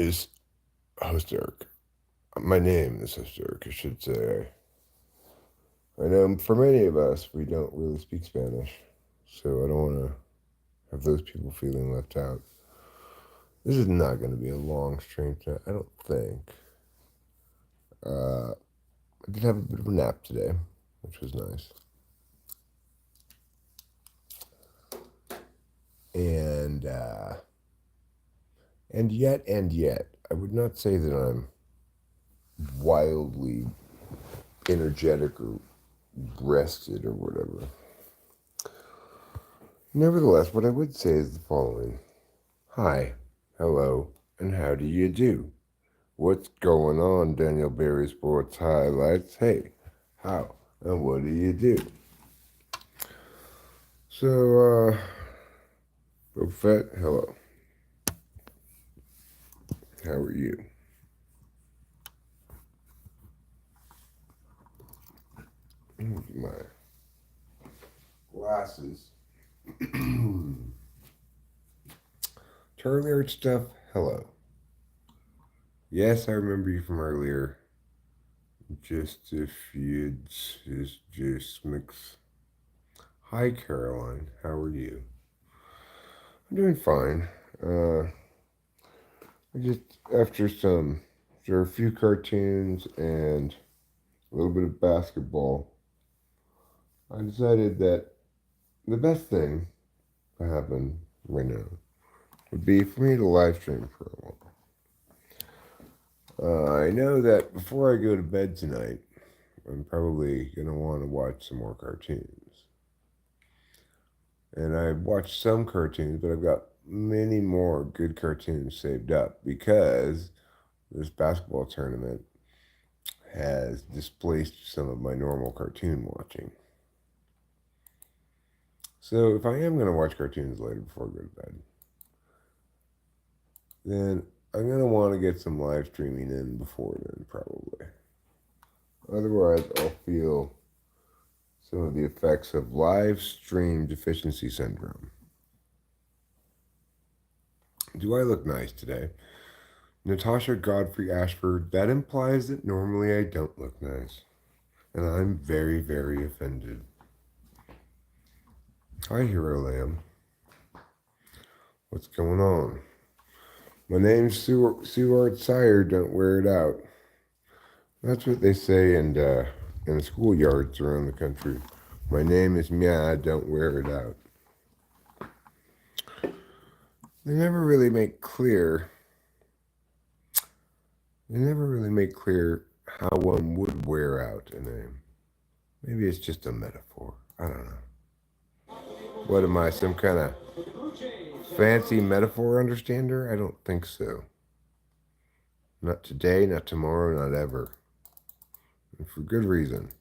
is host Eric. My name is host Eric, I should say. I know for many of us, we don't really speak Spanish, so I don't want to have those people feeling left out. This is not going to be a long stream tonight, I don't think. I did have a bit of a nap today, which was nice. And yet, I would not say that I'm wildly energetic or rested or whatever. Nevertheless, what I would say is the following. Hi, hello, and how do you do? What's going on, Daniel Berry Sports Highlights? Hey, how and what do you do? So, Buffett, hello. How are you? My glasses. Charlie Art stuff, hello. Yes, I remember you from earlier. Just if you'd just mix. Hi, Caroline. How are you? I'm doing fine. I just after a few cartoons and a little bit of basketball, I decided that the best thing to happen right now would be for me to live stream for a while. I know that before I go to bed tonight, I'm probably going to want to watch some more cartoons. And I've watched some cartoons, but I've got many more good cartoons saved up because this basketball tournament has displaced some of my normal cartoon watching. So if I am going to watch cartoons later before I go to bed, then I'm going to want to get some live streaming in before then, probably. Otherwise, I'll feel some of the effects of live stream deficiency syndrome. Do I look nice today? Natasha Godfrey Ashford, that implies that normally I don't look nice. And I'm very, very offended. Hi, Hero Lamb. What's going on? My name's ssuartscire, don't wear it out. That's what they say in the schoolyards around the country. My name is Mia, don't wear it out. They never really make clear how one would wear out a name. Maybe it's just a metaphor. I don't know. What am I, some kind of fancy metaphor understander? I don't think so. Not today, not tomorrow, not ever. And for good reason.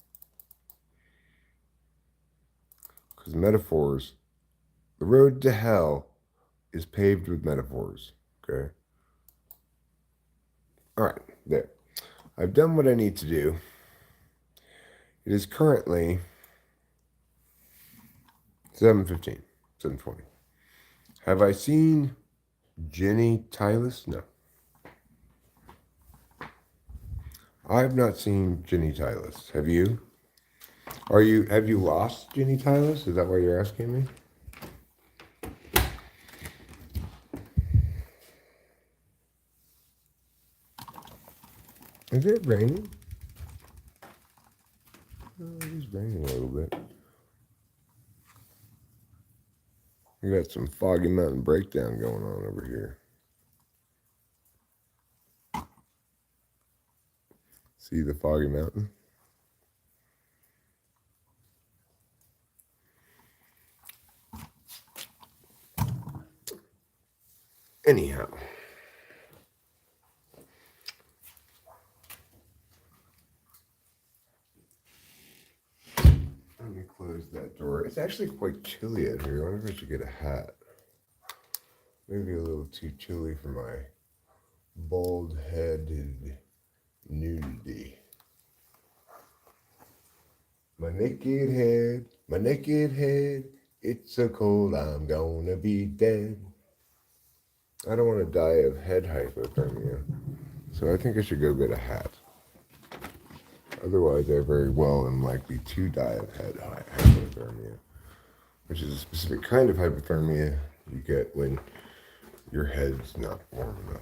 Because metaphors, the road to hell is paved with metaphors. Okay? Alright, there. I've done what I need to do. It is currently 7:15, 7:20. Have I seen Jenny Tylis? No. I have not seen Jenny Tylis. Have you? Have you lost Jenny Tylis? Is that why you're asking me? Is it raining? Oh, it is raining a little bit. We got some Foggy Mountain breakdown going on over here. See the Foggy Mountain? Anyhow. Let me close that door. It's actually quite chilly out here. I wonder if I should get a hat. Maybe a little too chilly for my bald-headed nudity. My naked head, it's so cold I'm gonna be dead. I don't want to die of head hypothermia. So I think I should go get a hat. Otherwise, I very well am likely to die of head hypothermia, which is a specific kind of hypothermia you get when your head's not warm enough.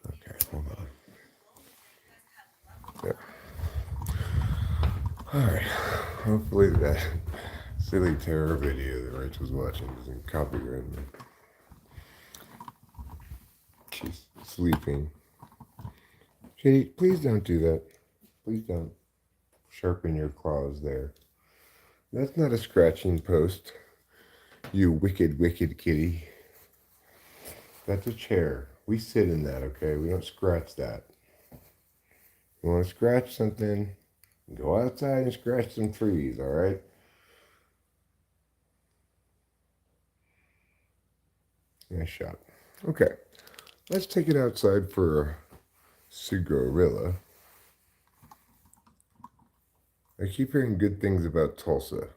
Okay, hold on. There. Alright. Hopefully that silly terror video that Rach was watching doesn't copyright me. She's sleeping. Kitty, please don't do that. Please don't sharpen your claws there. That's not a scratching post. You wicked, wicked kitty. That's a chair. We sit in that, okay? We don't scratch that. You want to scratch something, go outside and scratch some trees, all right? Nice shot. Okay, let's take it outside for a cigarilla. I keep hearing good things about Tulsa.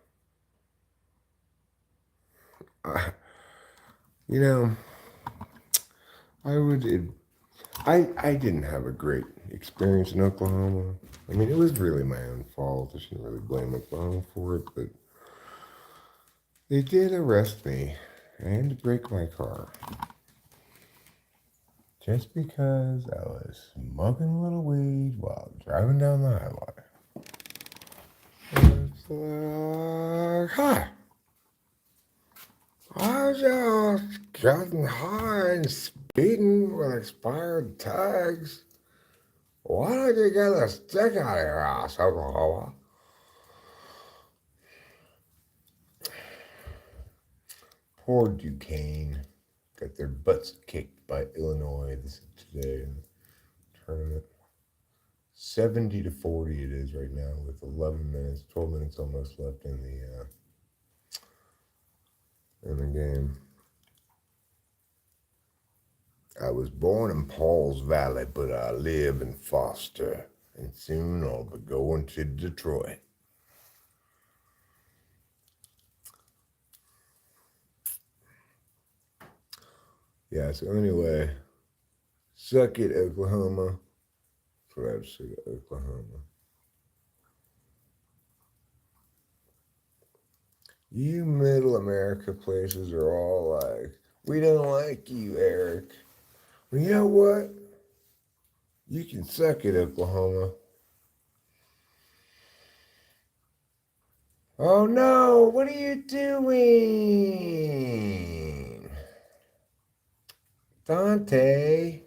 You know, I didn't have a great experience in Oklahoma. I mean, it was really my own fault. I shouldn't really blame Oklahoma for it, but they did arrest me and break my car. Just because I was smoking a little weed while driving down the highway. It's like, hi. I was just getting high and speeding with expired tags. Why don't you get a stick out of your ass, Oklahoma? Poor Duquesne got their butts kicked by Illinois today in the tournament. 70-40 it is right now with 12 minutes almost left in the game. I was born in Pauls Valley, but I live in Foster, and soon I'll be going to Detroit. Yeah, so anyway, suck it, Oklahoma. That's what I would say to Oklahoma. You middle America places are all like, we don't like you, Eric. Well, you know what? You can suck it, Oklahoma. Oh no, what are you doing? Dante.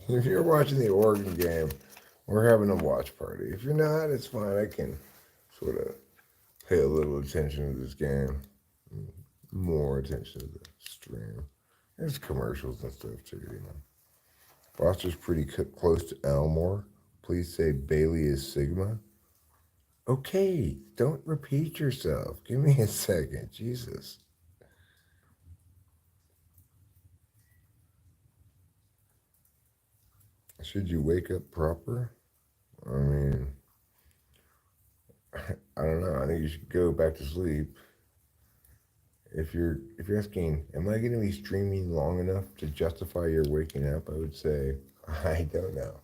If you're watching the Oregon game, we're having a watch party. If you're not, it's fine. I can sort of pay a little attention to this game. More attention to the stream. There's commercials and stuff too, you know. Foster's pretty close to Elmore. Please say Bailey is Sigma. Okay, don't repeat yourself. Give me a second. Jesus. Should you wake up proper? I mean, I don't know. I think you should go back to sleep. If you're asking, am I going to be streaming long enough to justify your waking up? I would say, I don't know.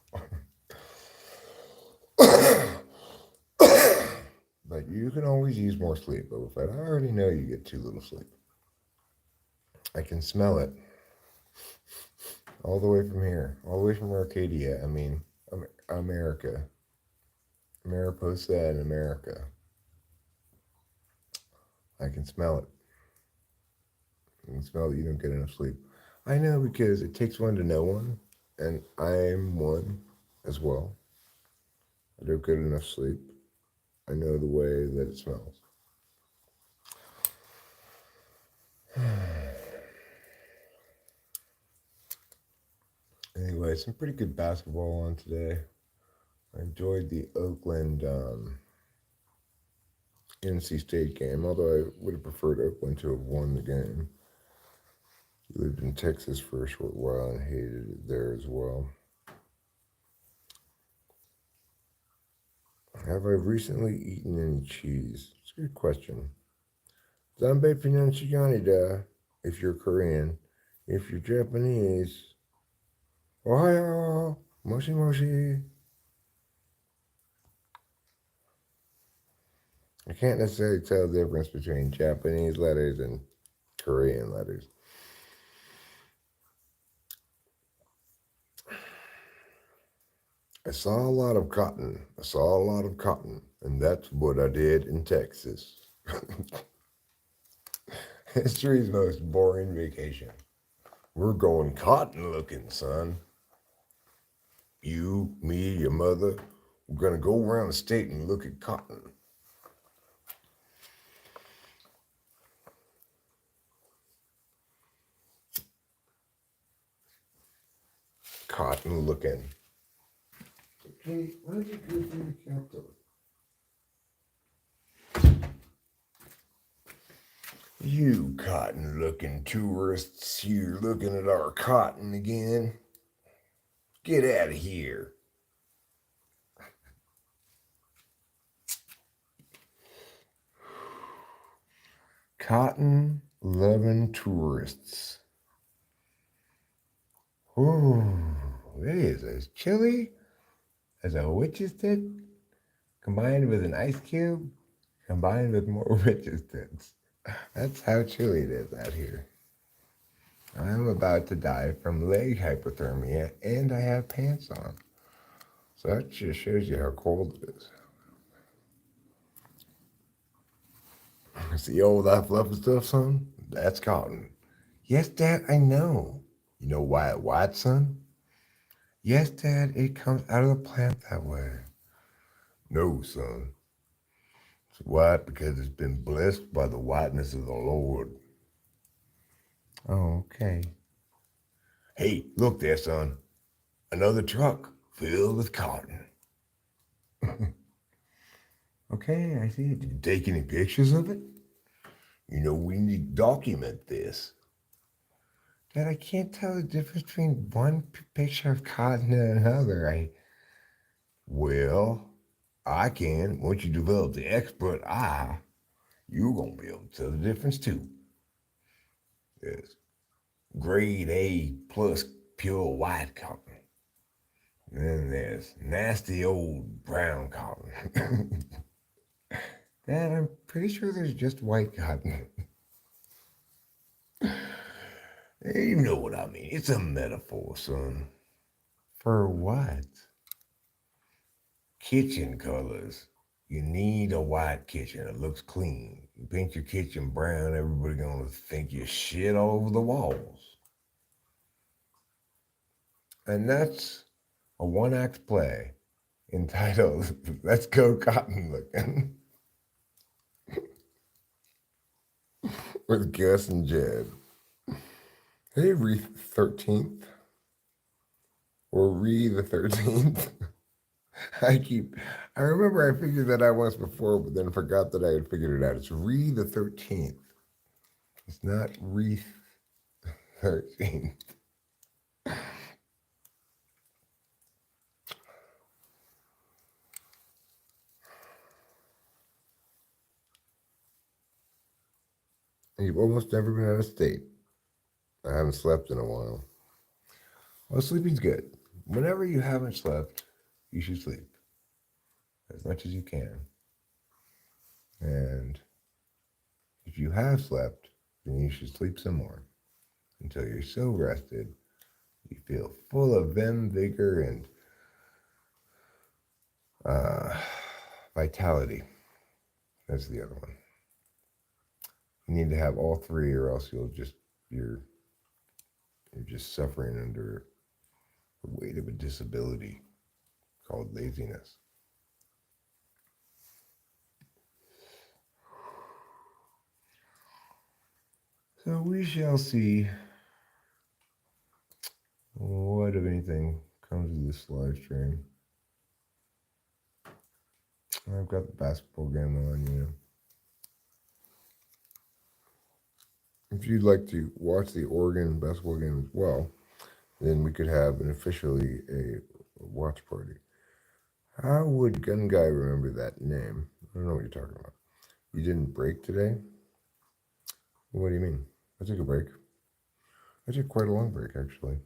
But you can always use more sleep. But I already know you get too little sleep. I can smell it. All the way from here. All the way from Arcadia. I mean, America. Mariposa in America. I can smell it. I can smell that you don't get enough sleep. I know because it takes one to know one. And I'm one as well. I don't get enough sleep. I know the way that it smells. Anyway, some pretty good basketball on today. I enjoyed the Oakland NC State game, although I would have preferred Oakland to have won the game. He lived in Texas for a short while and hated it there as well. Have I recently eaten any cheese? It's a good question. Zanbe Financiani da, if you're Korean. If you're Japanese, Ohio, Moshi Moshi. I can't necessarily tell the difference between Japanese letters and Korean letters. I saw a lot of cotton. I saw a lot of cotton. And that's what I did in Texas. History's most boring vacation. We're going cotton looking, son. You, me, your mother, we're going to go around the state and look at cotton. Cotton looking. Okay, why did you go through the cat though? You cotton looking tourists, you're looking at our cotton again. Get out of here. Cotton loving tourists. Ooh, it is as chilly as a witch's tit combined with an ice cube combined with more witch's tits. That's how chilly it is out here. I'm about to die from leg hypothermia and I have pants on. So that just shows you how cold it is. See all that fluffy stuff, son? That's cotton. Yes, Dad, I know. You know why it's white, son? Yes, Dad, it comes out of the plant that way. No, son. It's white because it's been blessed by the whiteness of the Lord. Oh, okay. Hey, look there, son. Another truck filled with cotton. Okay, I see it. Did you take any pictures of it? You know, we need to document this. Dad, I can't tell the difference between one picture of cotton and another. Well, I can. Once you develop the expert eye, you're going to be able to tell the difference too. Yes. Grade A plus pure white cotton. And then there's nasty old brown cotton. Dad, I'm pretty sure there's just white cotton. You know what I mean. It's a metaphor, son. For what? Kitchen colors. You need a white kitchen. It looks clean. You paint your kitchen brown, everybody gonna think you shit all over the walls. And that's a one-act play entitled Let's Go Cotton Looking with Gus and Jed. Hey, Wreath 13th. Or Re the 13th. I remember I figured that out once before, but then forgot that I had figured it out. It's Re the 13th. It's not Wreath 13th. You've almost never been out of state. I haven't slept in a while. Well, sleeping's good. Whenever you haven't slept, you should sleep as much as you can. And if you have slept, then you should sleep some more until you're so rested, you feel full of vim, vigor, and vitality. That's the other one. You need to have all three, or else you're just suffering under the weight of a disability called laziness. So we shall see what, if anything, comes of this live stream. I've got the basketball game on, If you'd like to watch the Oregon basketball game as well, then we could have an officially a watch party. How would Gun Guy remember that name? I don't know what you're talking about. You didn't break today? What do you mean? I took a break. I took quite a long break, actually.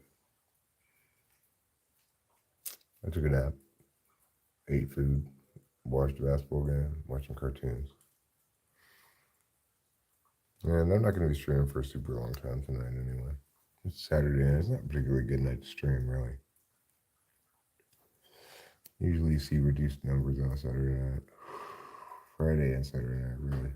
I took a nap, ate food, watched a basketball game, watched some cartoons. And I'm not going to be streaming for a super long time tonight anyway. It's Saturday night. It's not a particularly good night to stream, really. Usually you see reduced numbers on a Saturday night. Friday and Saturday night, really.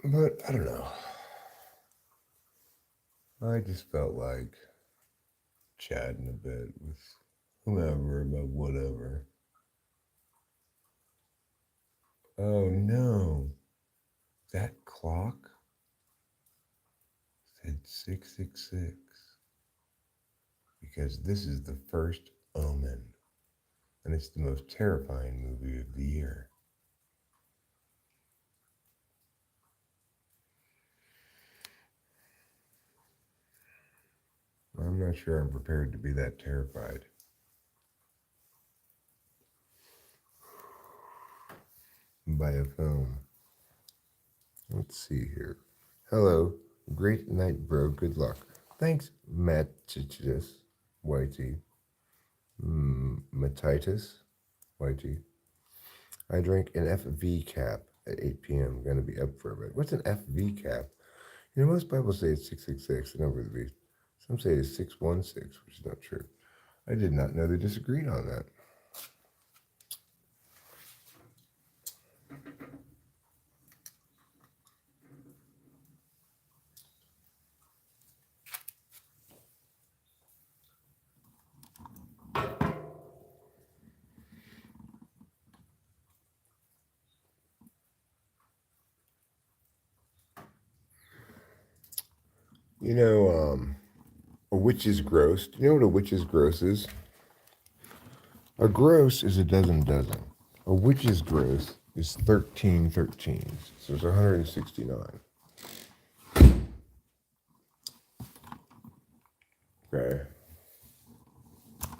But I don't know. I just felt like chatting a bit with whomever about whatever. Oh no. That clock said 666. Because this is the first Omen. And it's the most terrifying movie of the year. I'm not sure I'm prepared to be that terrified. By a film. Let's see here. Hello. Great night, bro. Good luck. Thanks, Matitis. YT. Matitis. YT. I drank an FV cap at 8 p.m. Gonna be up for a bit. What's an FV cap? You know, most Bibles say it's 666, the number of the beast. Some say it's 616, which is not true. I did not know they disagreed on that. You know, a witch's gross. Do you know what a witch's gross is? A gross is a dozen. A witch's gross is 13 13. So it's 169. Okay.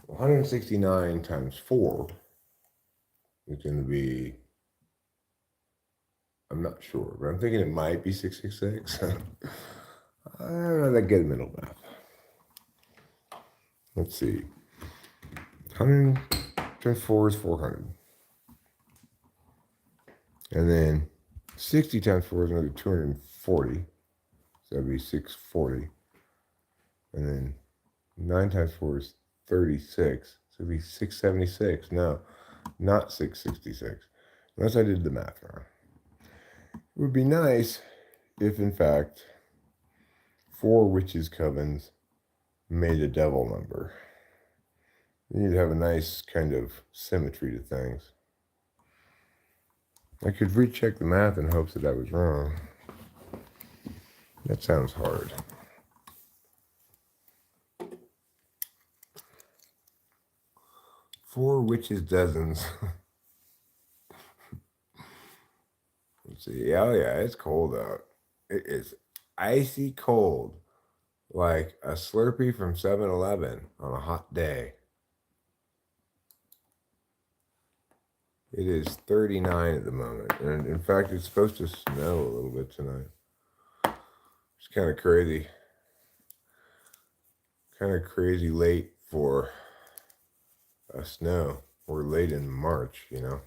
169 times 4 is going to be, I'm not sure, but I'm thinking it might be 666. I don't know that good mental math. Let's see. 100 times 4 is 400. And then 60 times 4 is another 240. So that'd be 640. And then 9 times 4 is 36. So it'd be 676. No, not 666. Unless I did the math wrong. It would be nice if, in fact, 4 witches' covens made a devil number. You need to have a nice kind of symmetry to things. I could recheck the math in hopes that I was wrong. That sounds hard. 4 witches' dozens. Let's see. Oh, yeah, it's cold out. It is icy cold. Like a Slurpee from 7-Eleven on a hot day. It is 39 at the moment. And in fact, it's supposed to snow a little bit tonight. It's kind of crazy. Kind of crazy late for a snow. We're late in March, you know.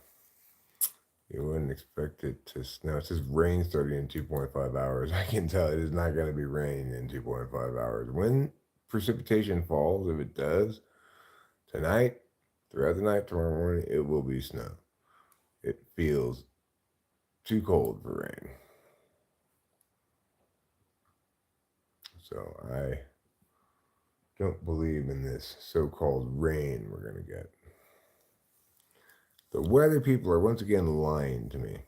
You wouldn't expect it to snow. It says rain starting in 2.5 hours. I can tell it is not going to be rain in 2.5 hours. When precipitation falls, if it does, tonight, throughout the night, tomorrow morning, it will be snow. It feels too cold for rain. So I don't believe in this so-called rain we're going to get. The weather people are once again lying to me.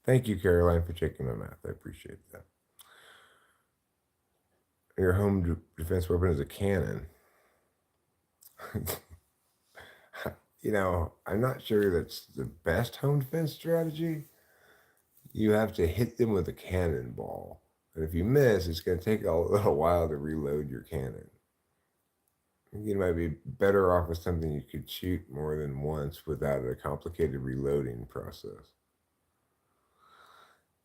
Thank you, Caroline, for checking my math. I appreciate that. Your home defense weapon is a cannon. I'm not sure that's the best home defense strategy. You have to hit them with a cannonball. And if you miss, it's going to take a little while to reload your cannon. You might be better off with something you could shoot more than once without a complicated reloading process.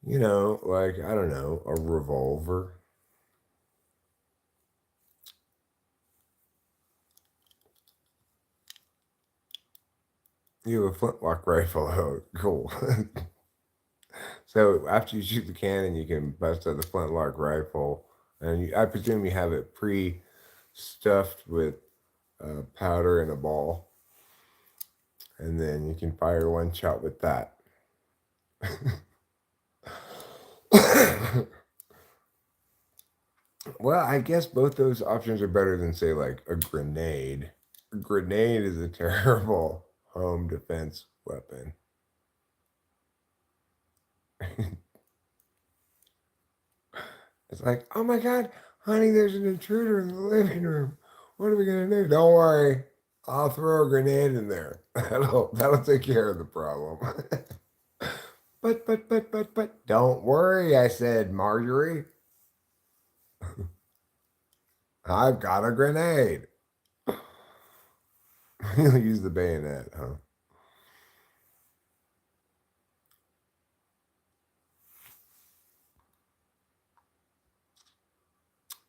Like, I don't know, a revolver. You have a flintlock rifle. Oh, cool. So after you shoot the cannon, you can bust out the flintlock rifle. And I presume you have it pre stuffed with powder and a ball. And then you can fire one shot with that. Well, I guess both those options are better than, say, like a grenade. A grenade is a terrible home defense weapon. It's like, oh my God, honey, there's an intruder in the living room. What are we gonna do? Don't worry, I'll throw a grenade in there. That'll take care of the problem. But, don't worry, I said, Marjorie. I've got a grenade. You'll use the bayonet, huh?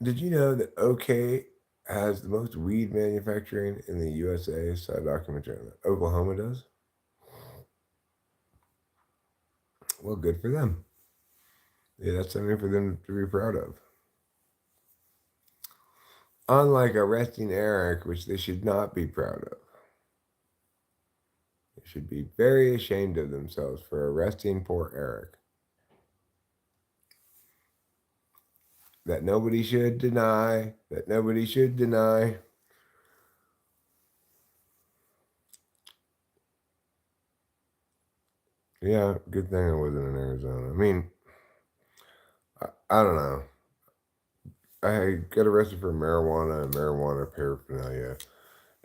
Did you know that OK has the most weed manufacturing in the USA? Saw a documentary on that. Oklahoma does. Well, good for them. Yeah, that's something for them to be proud of. Unlike arresting Eric, which they should not be proud of. They should be very ashamed of themselves for arresting poor Eric. That nobody should deny. That nobody should deny. Yeah, good thing I wasn't in Arizona. I mean, I don't know. I got arrested for marijuana and marijuana paraphernalia,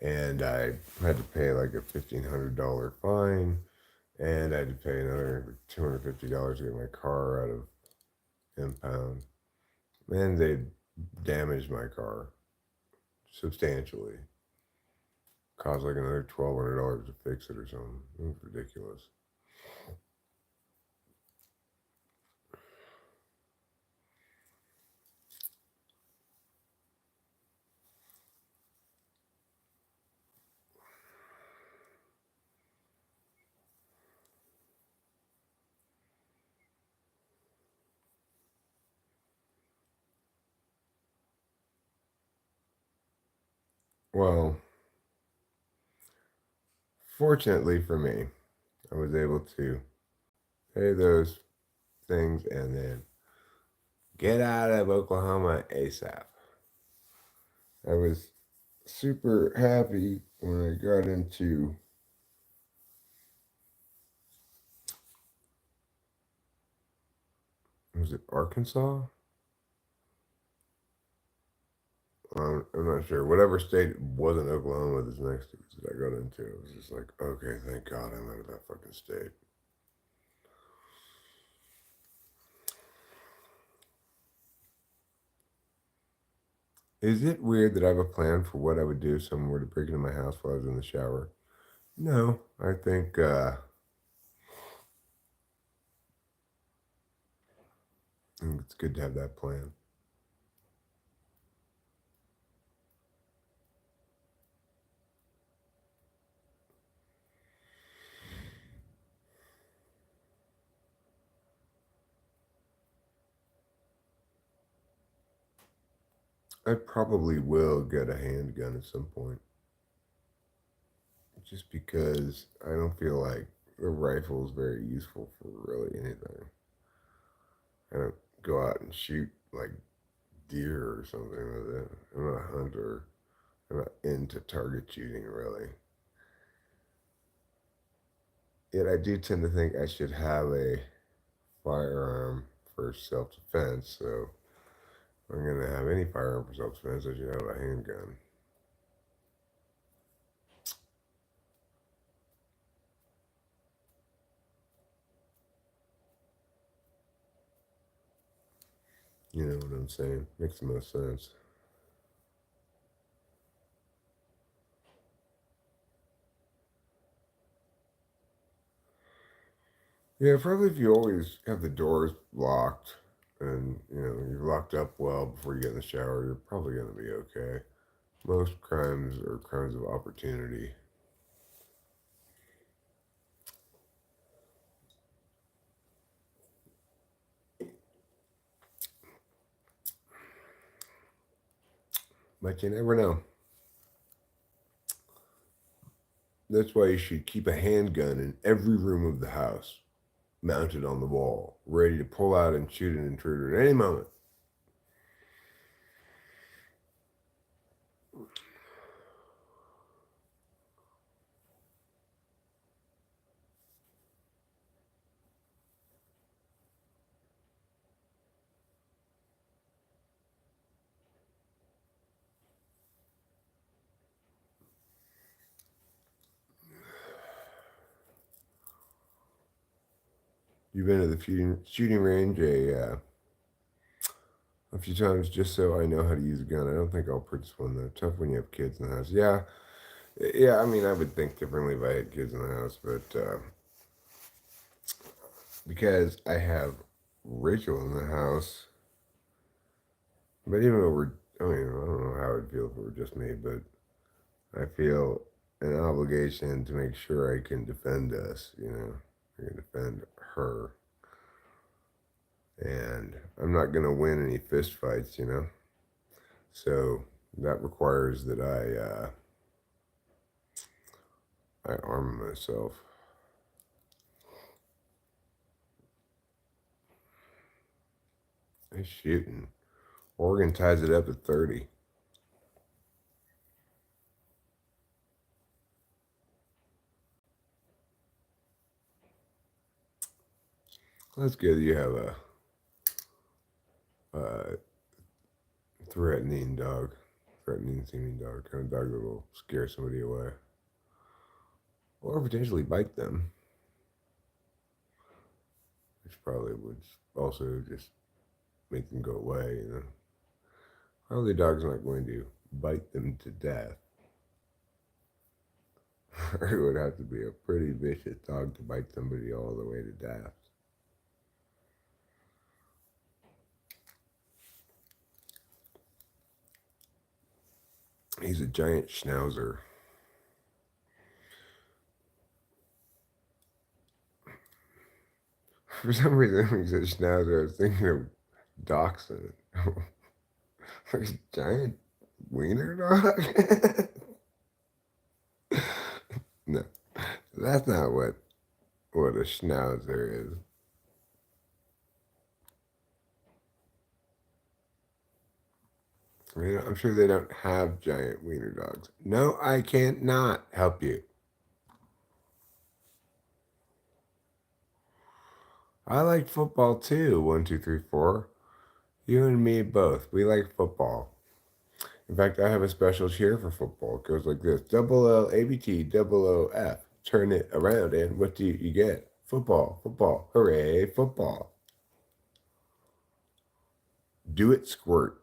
and I had to pay like a $1,500 fine, and I had to pay another $250 to get my car out of impound. And they damaged my car substantially. Cost like another $1,200 to fix it or something. It was ridiculous. Well, fortunately for me, I was able to pay those things and then get out of Oklahoma ASAP. I was super happy when I got into was it Arkansas? I'm not sure. Whatever state wasn't Oklahoma this next to that I got into. It was just like, okay, thank God I'm out of that fucking state. Is it weird that I have a plan for what I would do if someone were to break into my house while I was in the shower? No, I think it's good to have that plan. I probably will get a handgun at some point. Just because I don't feel like a rifle is very useful for really anything. I don't go out and shoot like deer or something with it. I'm not a hunter. I'm not into target shooting really. Yet I do tend to think I should have a firearm for self defense. So if I'm gonna have any firearm for self defense, I should have a handgun. You know what I'm saying? Makes the most sense. Yeah, probably if you always have the doors locked and you're locked up well before you get in the shower, you're probably gonna be okay. Most crimes are crimes of opportunity. But you never know. That's why you should keep a handgun in every room of the house, mounted on the wall, ready to pull out and shoot an intruder at any moment. You've been to the shooting range a few times just so I know how to use a gun. I don't think I'll purchase one though. Tough when you have kids in the house. Yeah, yeah. I mean, I would think differently if I had kids in the house, but because I have Rachel in the house, but even though I mean, I don't know how I'd feel if it were just me, but I feel an obligation to make sure I can defend us. I can defend her, and I'm not gonna win any fist fights. So that requires that I arm myself. Nice shooting. Oregon ties it up at 30. That's good. You have a threatening dog, threatening seeming dog, kind of dog that will scare somebody away or potentially bite them, which probably would also just make them go away. Probably the dog's not going to bite them to death. It would have to be a pretty vicious dog to bite somebody all the way to death. He's a giant schnauzer. For some reason, when he said schnauzer, I was thinking of dachshund. Like a giant wiener dog? No, that's not what a schnauzer is. I mean, I'm sure they don't have giant wiener dogs. No, I can't not help you. I like football too. One, two, three, four. You and me both. We like football. In fact, I have a special cheer for football. It goes like this: double L A B T double O F. Turn it around, and what do you get? Football, football, hooray, football. Do it, squirt.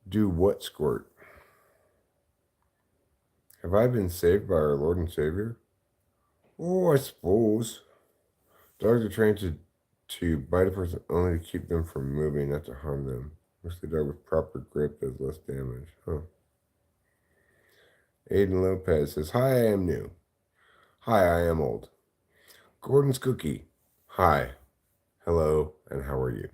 Do what, squirt? Have I been saved by our Lord and Savior? Oh, I suppose. Dogs are trained to bite a person only to keep them from moving, not to harm them. Wish the dog with proper grip does less damage. Huh. Aiden Lopez says, "Hi, I am new. Hi, I am old. Gordon's Cookie. Hi. Hello, and how are you?"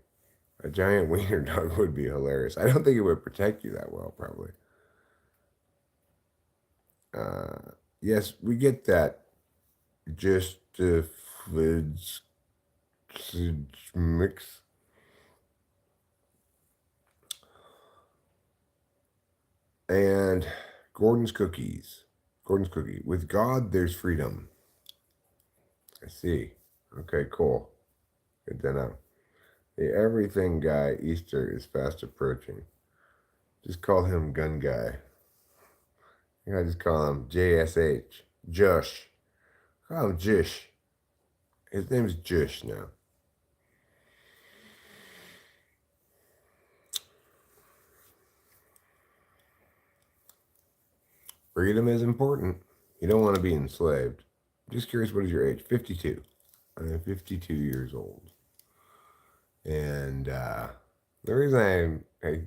A giant wiener dog would be hilarious. I don't think it would protect you that well, probably. Yes, we get that. Just mix. And Gordon's Cookies. Gordon's Cookie. With God, there's freedom. I see. Okay, cool. Good to know. The everything guy, Easter is fast approaching. Just call him Gun Guy. I just call him JSH. Josh. Call him Jish. His name's Jish now. Freedom is important. You don't want to be enslaved. Just curious, what is your age? 52. I'm 52 years old. And the reason I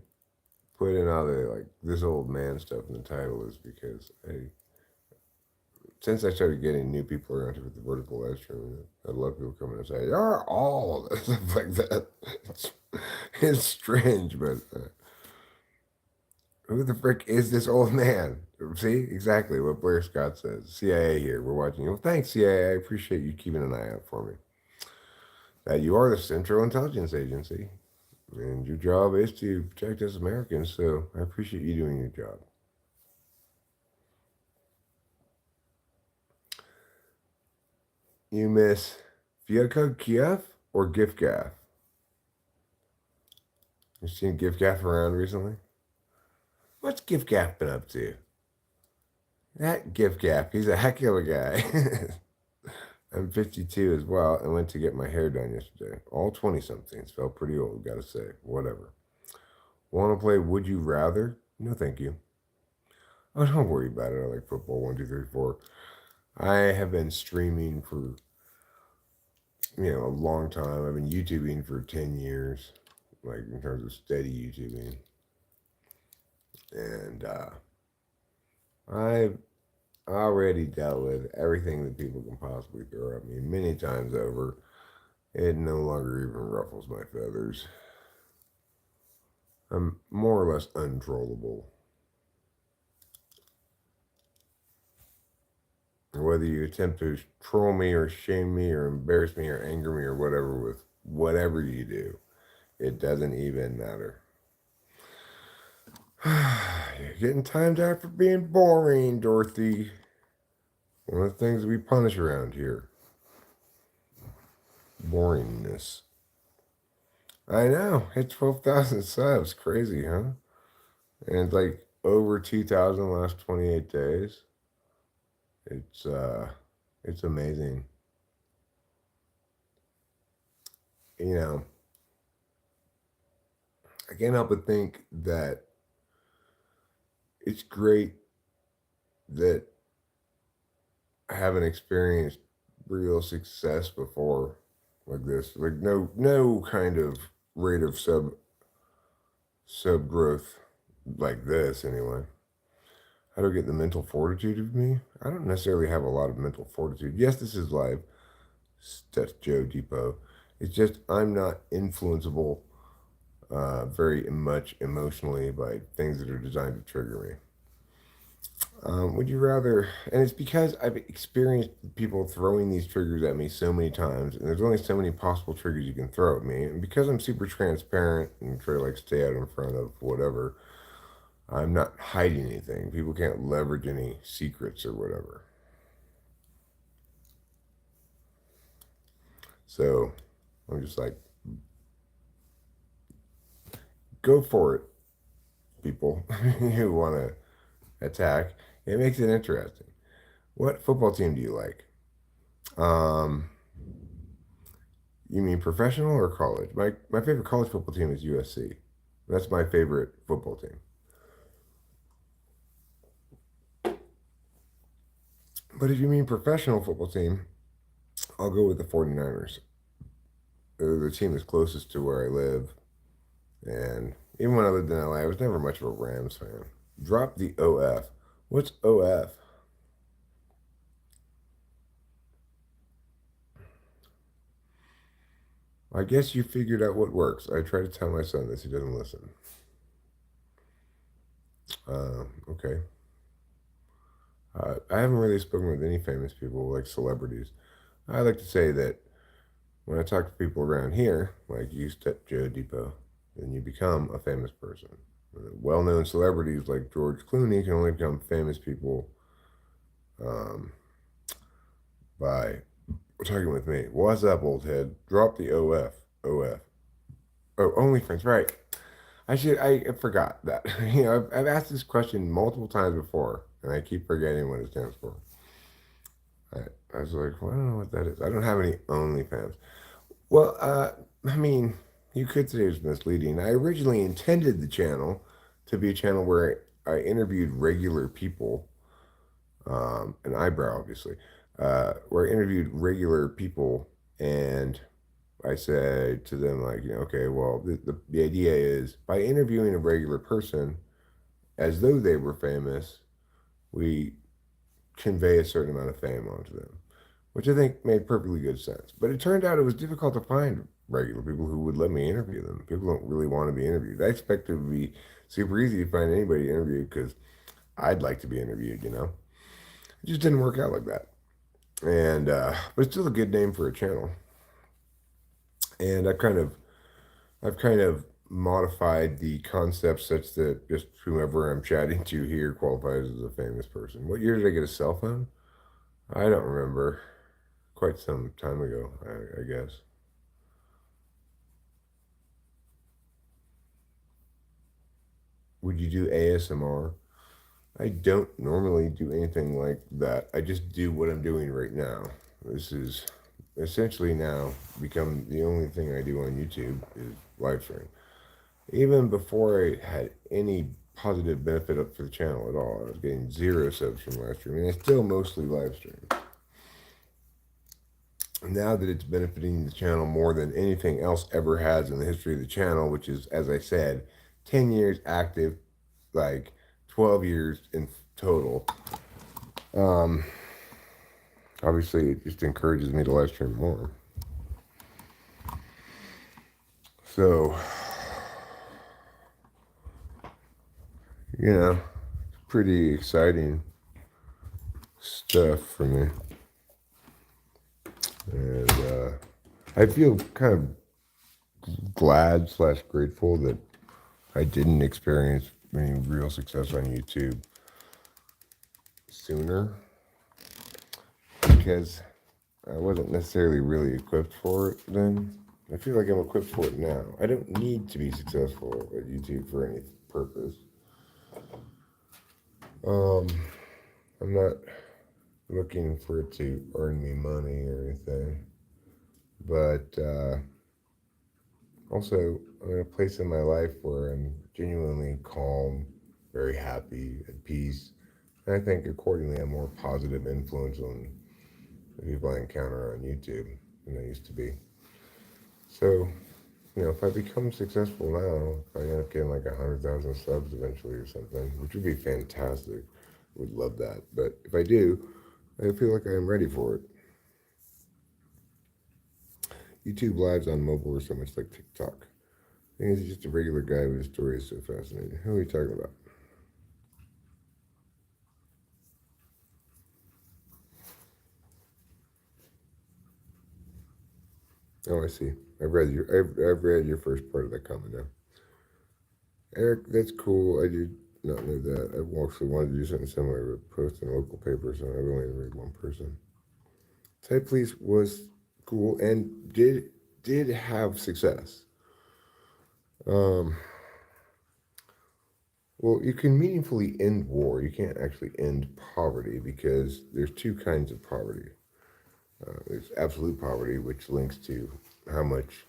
put in all the like this old man stuff in the title is because since I started getting new people around here with the vertical live stream, I had a lot of people come in and say, "You're all," stuff like that. It's strange, but who the frick is this old man? See, exactly what Blair Scott says. CIA here, we're watching you. Well, thanks, CIA. I appreciate you keeping an eye out for me. That you are the Central Intelligence Agency, and your job is to protect us Americans, so I appreciate you doing your job. You miss Fiatka Kiev or GIFGAF? You seen GIFGAF around recently? What's GIFGAF been up to? That GIFGAF, he's a heck of a guy. I'm 52 as well and went to get my hair done yesterday. All 20 somethings. Felt pretty old, gotta say. Whatever. Want to play Would You Rather? No, thank you. Oh, don't worry about it. I like football. 1, 2, 3, 4. I have been streaming for, a long time. I've been YouTubing for 10 years, like in terms of steady YouTubing. And I've already dealt with everything that people can possibly throw at me many times over. It no longer even ruffles my feathers. I'm more or less untrollable. Whether you attempt to troll me or shame me or embarrass me or anger me or whatever with whatever you do, it doesn't even matter. You're getting timed out for being boring, Dorothy. One of the things we punish around here. Boringness. I know. Hit 12,000 subs. Crazy, huh? And it's like over 2,000 last 28 days. It's amazing. You know, I can't help but think that it's great that I haven't experienced real success before like this. Like no kind of rate of sub growth like this anyway. How do I get the mental fortitude of me? I don't necessarily have a lot of mental fortitude. Yes, this is live. That's Joe Depot. It's just I'm not influenceable very much emotionally by things that are designed to trigger me. Would you rather? And it's because I've experienced people throwing these triggers at me so many times, and there's only so many possible triggers you can throw at me. And because I'm super transparent and try to like stay out in front of whatever, I'm not hiding anything. People can't leverage any secrets or whatever. So I'm just like, go for it, people who want to attack. It makes it interesting. What football team do you like? Um, you mean professional or college? My favorite college football team is USC. That's my favorite football team. But if you mean professional football team, I'll go with the 49ers. They're the team that's closest to where I live. And even when I lived in LA, I was never much of a Rams fan. Drop the OF. What's OF? I guess you figured out what works. I try to tell my son this. He doesn't listen. Okay. I haven't really spoken with any famous people like celebrities. I like to say that when I talk to people around here, like you step Joe Depot, then you become a famous person. Well-known celebrities like George Clooney can only become famous people um, by talking with me. What's up, old head? Drop the OF. OF. Oh, OnlyFans, right. I forgot that. I've asked this question multiple times before, and I keep forgetting what it stands for. I was like, well, I don't know what that is. I don't have any OnlyFans. Well, I mean, you could say it was misleading. I originally intended the channel to be a channel where I interviewed regular people an eyebrow, obviously, where I interviewed regular people, and I said to them, like, okay, well, the idea is by interviewing a regular person as though they were famous, we convey a certain amount of fame onto them, which I think made perfectly good sense. But it turned out it was difficult to find regular people who would let me interview them. People don't really want to be interviewed. I expect it would be super easy to find anybody to interview because I'd like to be interviewed. It just didn't work out like that. And but it's still a good name for a channel. And I've kind of modified the concept such that just whomever I'm chatting to here qualifies as a famous person. What year did I get a cell phone? I don't remember. Quite some time ago, I guess. Would you do ASMR? I don't normally do anything like that. I just do what I'm doing right now. This is essentially now become the only thing I do on YouTube is live stream. Even before I had any positive benefit up for the channel at all, I was getting zero subs from live stream, and I still mostly live stream. Now that it's benefiting the channel more than anything else ever has in the history of the channel, which is, as I said, 10 years active, like 12 years in total. Um, Obviously, it just encourages me to live stream more. So, it's pretty exciting stuff for me. And I feel kind of glad slash grateful that I didn't experience any real success on YouTube sooner because I wasn't necessarily really equipped for it then. I feel like I'm equipped for it now. I don't need to be successful at YouTube for any purpose. Um, I'm not looking for it to earn me money or anything, but also I'm in a place in my life where I'm genuinely calm, very happy, at peace, and I think accordingly I'm more positive influence on the people I encounter on YouTube than I used to be. So, if I become successful now, if I end up getting like 100,000 subs eventually or something, which would be fantastic, would love that. But if I do, I feel like I am ready for it. YouTube lives on mobile are so much like TikTok. I think he's just a regular guy, but his story is so fascinating. Who are you talking about? Oh, I see. I've read your first part of that comment now. Eric, that's cool. I did not know that. I actually wanted to do something similar, but post in a local paper, so I've only read one person. Type Police was cool and did have success. Um, well, you can meaningfully end war. You can't actually end poverty because there's two kinds of poverty. There's absolute poverty, which links to how much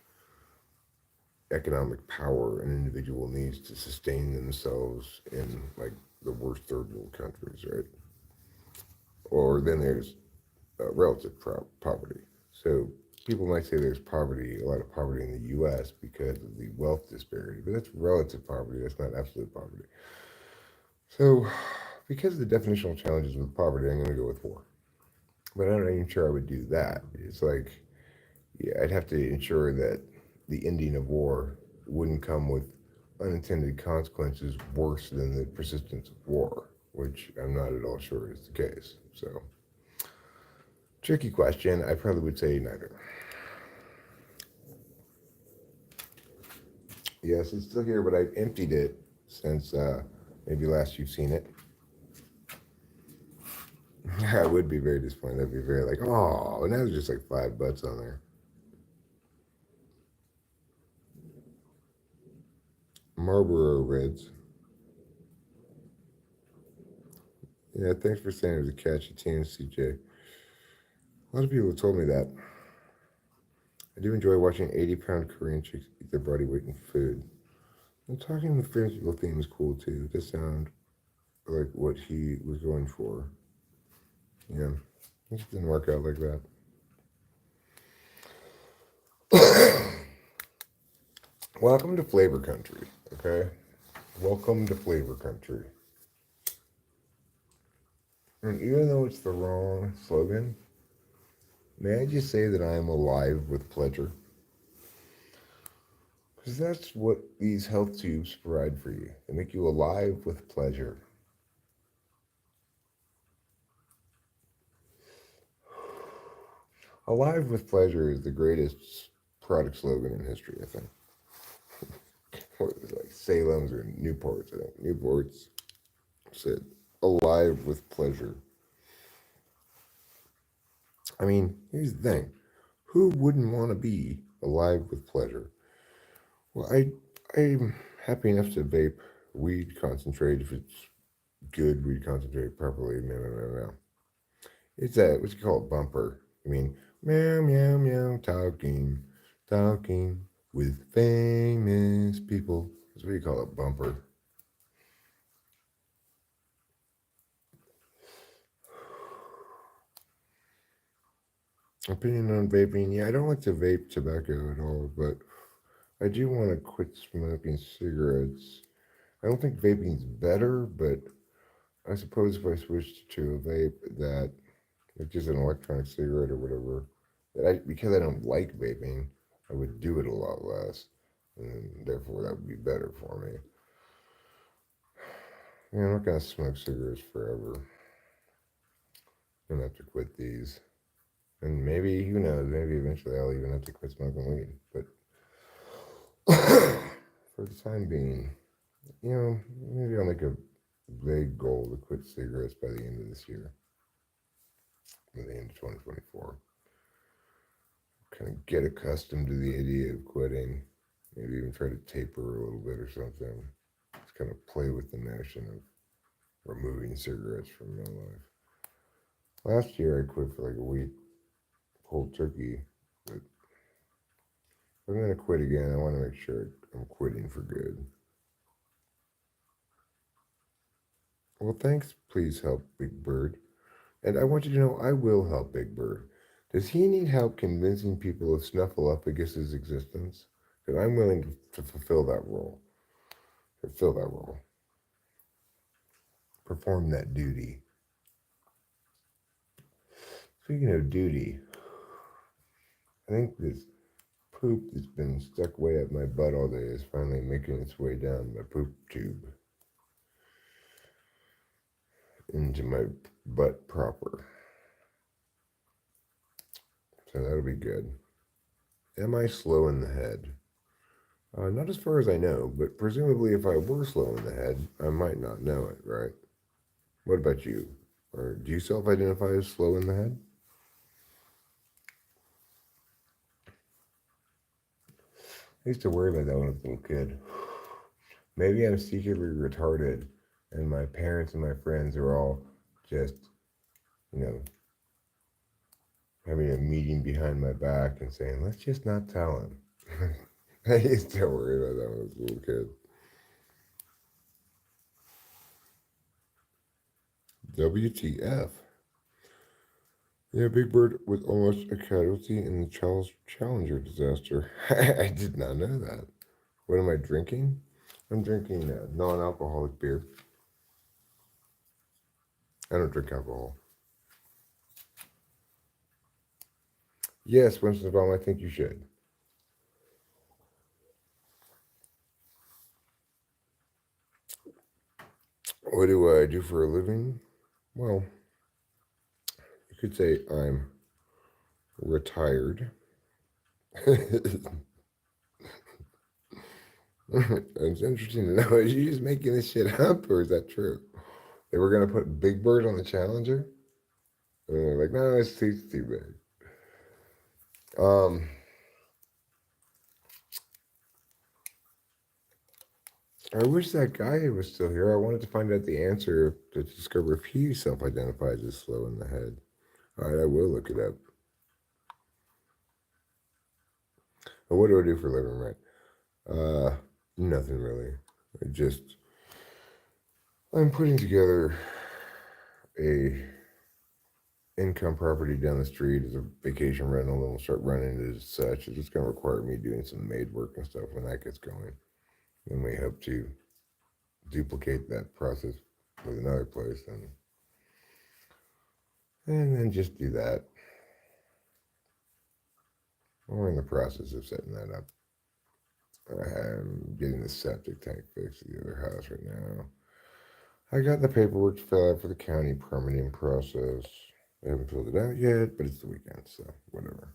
economic power an individual needs to sustain themselves in like the worst third world countries, right? Or then there's relative poverty. So people might say there's poverty, a lot of poverty in the U.S. because of the wealth disparity, but that's relative poverty. That's not absolute poverty. So, because of the definitional challenges with poverty, I'm going to go with war. But I'm not even sure I would do that. It's like, yeah, I'd have to ensure that the ending of war wouldn't come with unintended consequences worse than the persistence of war, which I'm not at all sure is the case. So, tricky question. I probably would say neither. Yes, it's still here, but I've emptied it since maybe last you've seen it. I would be very disappointed. I'd be very like, oh, and that was just like $5 on there. Marlboro Reds. Yeah, thanks for saying it was a catchy tune, CJ. A lot of people have told me that. I do enjoy watching 80-pound Korean chicks eat their body weight in food. And talking with famous people theme is cool too. It does sound like what he was going for. Yeah, it just didn't work out like that. Welcome to Flavor Country, okay? Welcome to Flavor Country. And even though it's the wrong slogan, may I just say that I am alive with pleasure? Because that's what these health tubes provide for you. They make you alive with pleasure. Alive with pleasure is the greatest product slogan in history, I think. What is it, like Salem's or Newport's? I think Newport's said, alive with pleasure. I mean, here's the thing. Who wouldn't want to be alive with pleasure? Well, I'm happy enough to vape weed concentrate if it's good weed concentrate properly. Meow. It's a, what you call it, bumper. I mean, meow, meow, meow, talking with famous people. That's what you call it, bumper. Opinion on vaping. Yeah, I don't like to vape tobacco at all, but I do want to quit smoking cigarettes. I don't think vaping's better, but I suppose if I switched to a vape that, like just an electronic cigarette or whatever, because I don't like vaping, I would do it a lot less, and therefore that would be better for me. Yeah, I'm not gonna smoke cigarettes forever. I'm gonna have to quit these, and maybe who knows? Maybe eventually I'll even have to quit smoking weed. But for the time being, maybe I'll make a vague goal to quit cigarettes by the end of this year, by the end of 2024. Kind of get accustomed to the idea of quitting. Maybe even try to taper a little bit or something. Just kind of play with the notion of removing cigarettes from my life. Last year I quit for like a week, cold turkey. But if I'm going to quit again, I want to make sure I'm quitting for good. Well, thanks. Please help Big Bird. And I want you to know I will help Big Bird. Does he need help convincing people of Snuffleupagus' existence? Because I'm willing to fulfill that role. To fill that role. Perform that duty. Speaking of duty, I think this poop that's been stuck way up my butt all day is finally making its way down my poop tube into my butt proper. So that'll be good. Am I slow in the head? Not as far as I know, but presumably if I were slow in the head, I might not know it, right? What about you? Or do you self-identify as slow in the head? I used to worry about that when I was a little kid. Maybe I'm secretly retarded, and my parents and my friends are all just, you know, having a meeting behind my back and saying, let's just not tell him. I used to worry about that when I was a little kid. WTF? Yeah, Big Bird was almost a casualty in the Charles Challenger disaster. I did not know that. What am I drinking? I'm drinking non-alcoholic beer. I don't drink alcohol. Yes, once in a while, I think you should. What do I do for a living? Well, you could say I'm retired. It's interesting to know. Is you just making this shit up, or is that true? They were gonna put Big Bird on the Challenger, and they're like, no, it's too big. I wish that guy was still here. I wanted to find out the answer to discover if he self-identifies as slow in the head. All right, I will look it up. But what do I do for a living, right? Nothing really. I'm putting together a income property down the street as a vacation rental, and we'll start running it as such. It's just going to require me doing some maid work and stuff when that gets going. Then we hope to duplicate that process with another place, and then just do that. We're in the process of setting that up. I'm getting the septic tank fixed at the other house right now. I got the paperwork to fill out for the county permitting process. I haven't filled it out yet, but it's the weekend, so whatever.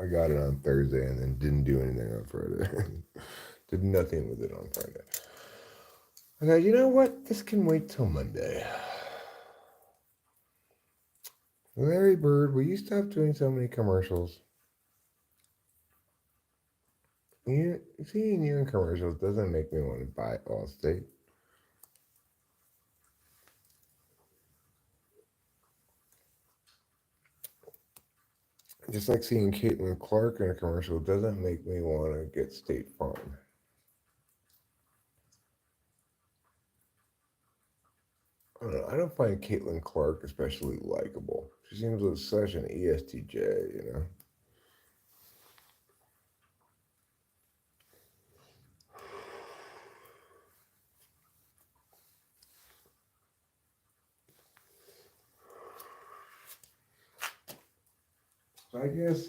I got it on Thursday and then didn't do anything on Friday. Did nothing with it on Friday. I go, you know what? This can wait till Monday. Larry Bird, will you stop doing so many commercials? Seeing you in commercials doesn't make me want to buy Allstate. Just like seeing Caitlin Clark in a commercial doesn't make me want to get State Farm. I don't know. I don't find Caitlin Clark especially likable. She seems like such an ESTJ, you know? So I guess,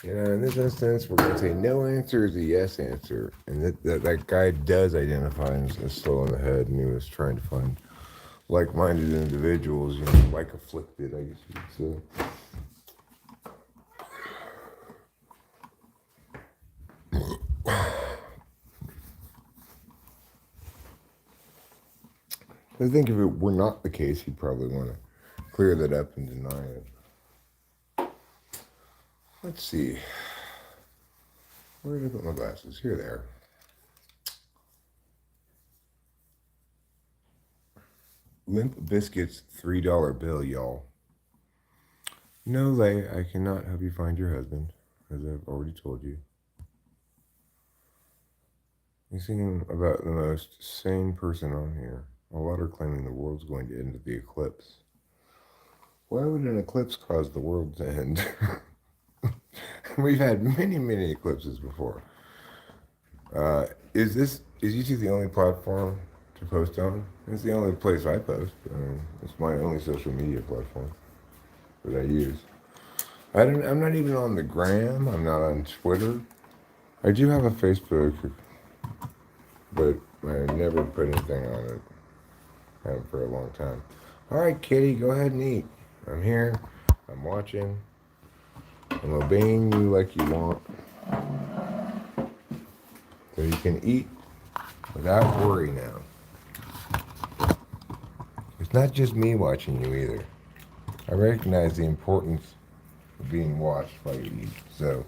in this instance, we're going to say no answer is a yes answer. And that guy does identify as slow in the head, and he was trying to find like-minded individuals, like afflicted, I guess you could say. I think if it were not the case, he'd probably want to clear that up and deny it. Let's see. Where did I put my glasses? Here they are. Limp Biscuit's $3 bill, y'all. No, Lay, I cannot help you find your husband, as I've already told you. You seem about the most sane person on here. A lot are claiming the world's going to end with the eclipse. Why would an eclipse cause the world to end? We've had many, many eclipses before. Is YouTube the only platform to post on? It's the only place I post. It's my only social media platform that I use. I'm not even on the gram. I'm not on Twitter. I do have a Facebook, but I never put anything on it. I haven't for a long time. All right, Kitty, go ahead and eat. I'm here. I'm watching. I'm obeying you like you want. So you can eat without worry now. It's not just me watching you either. I recognize the importance of being watched while you eat. So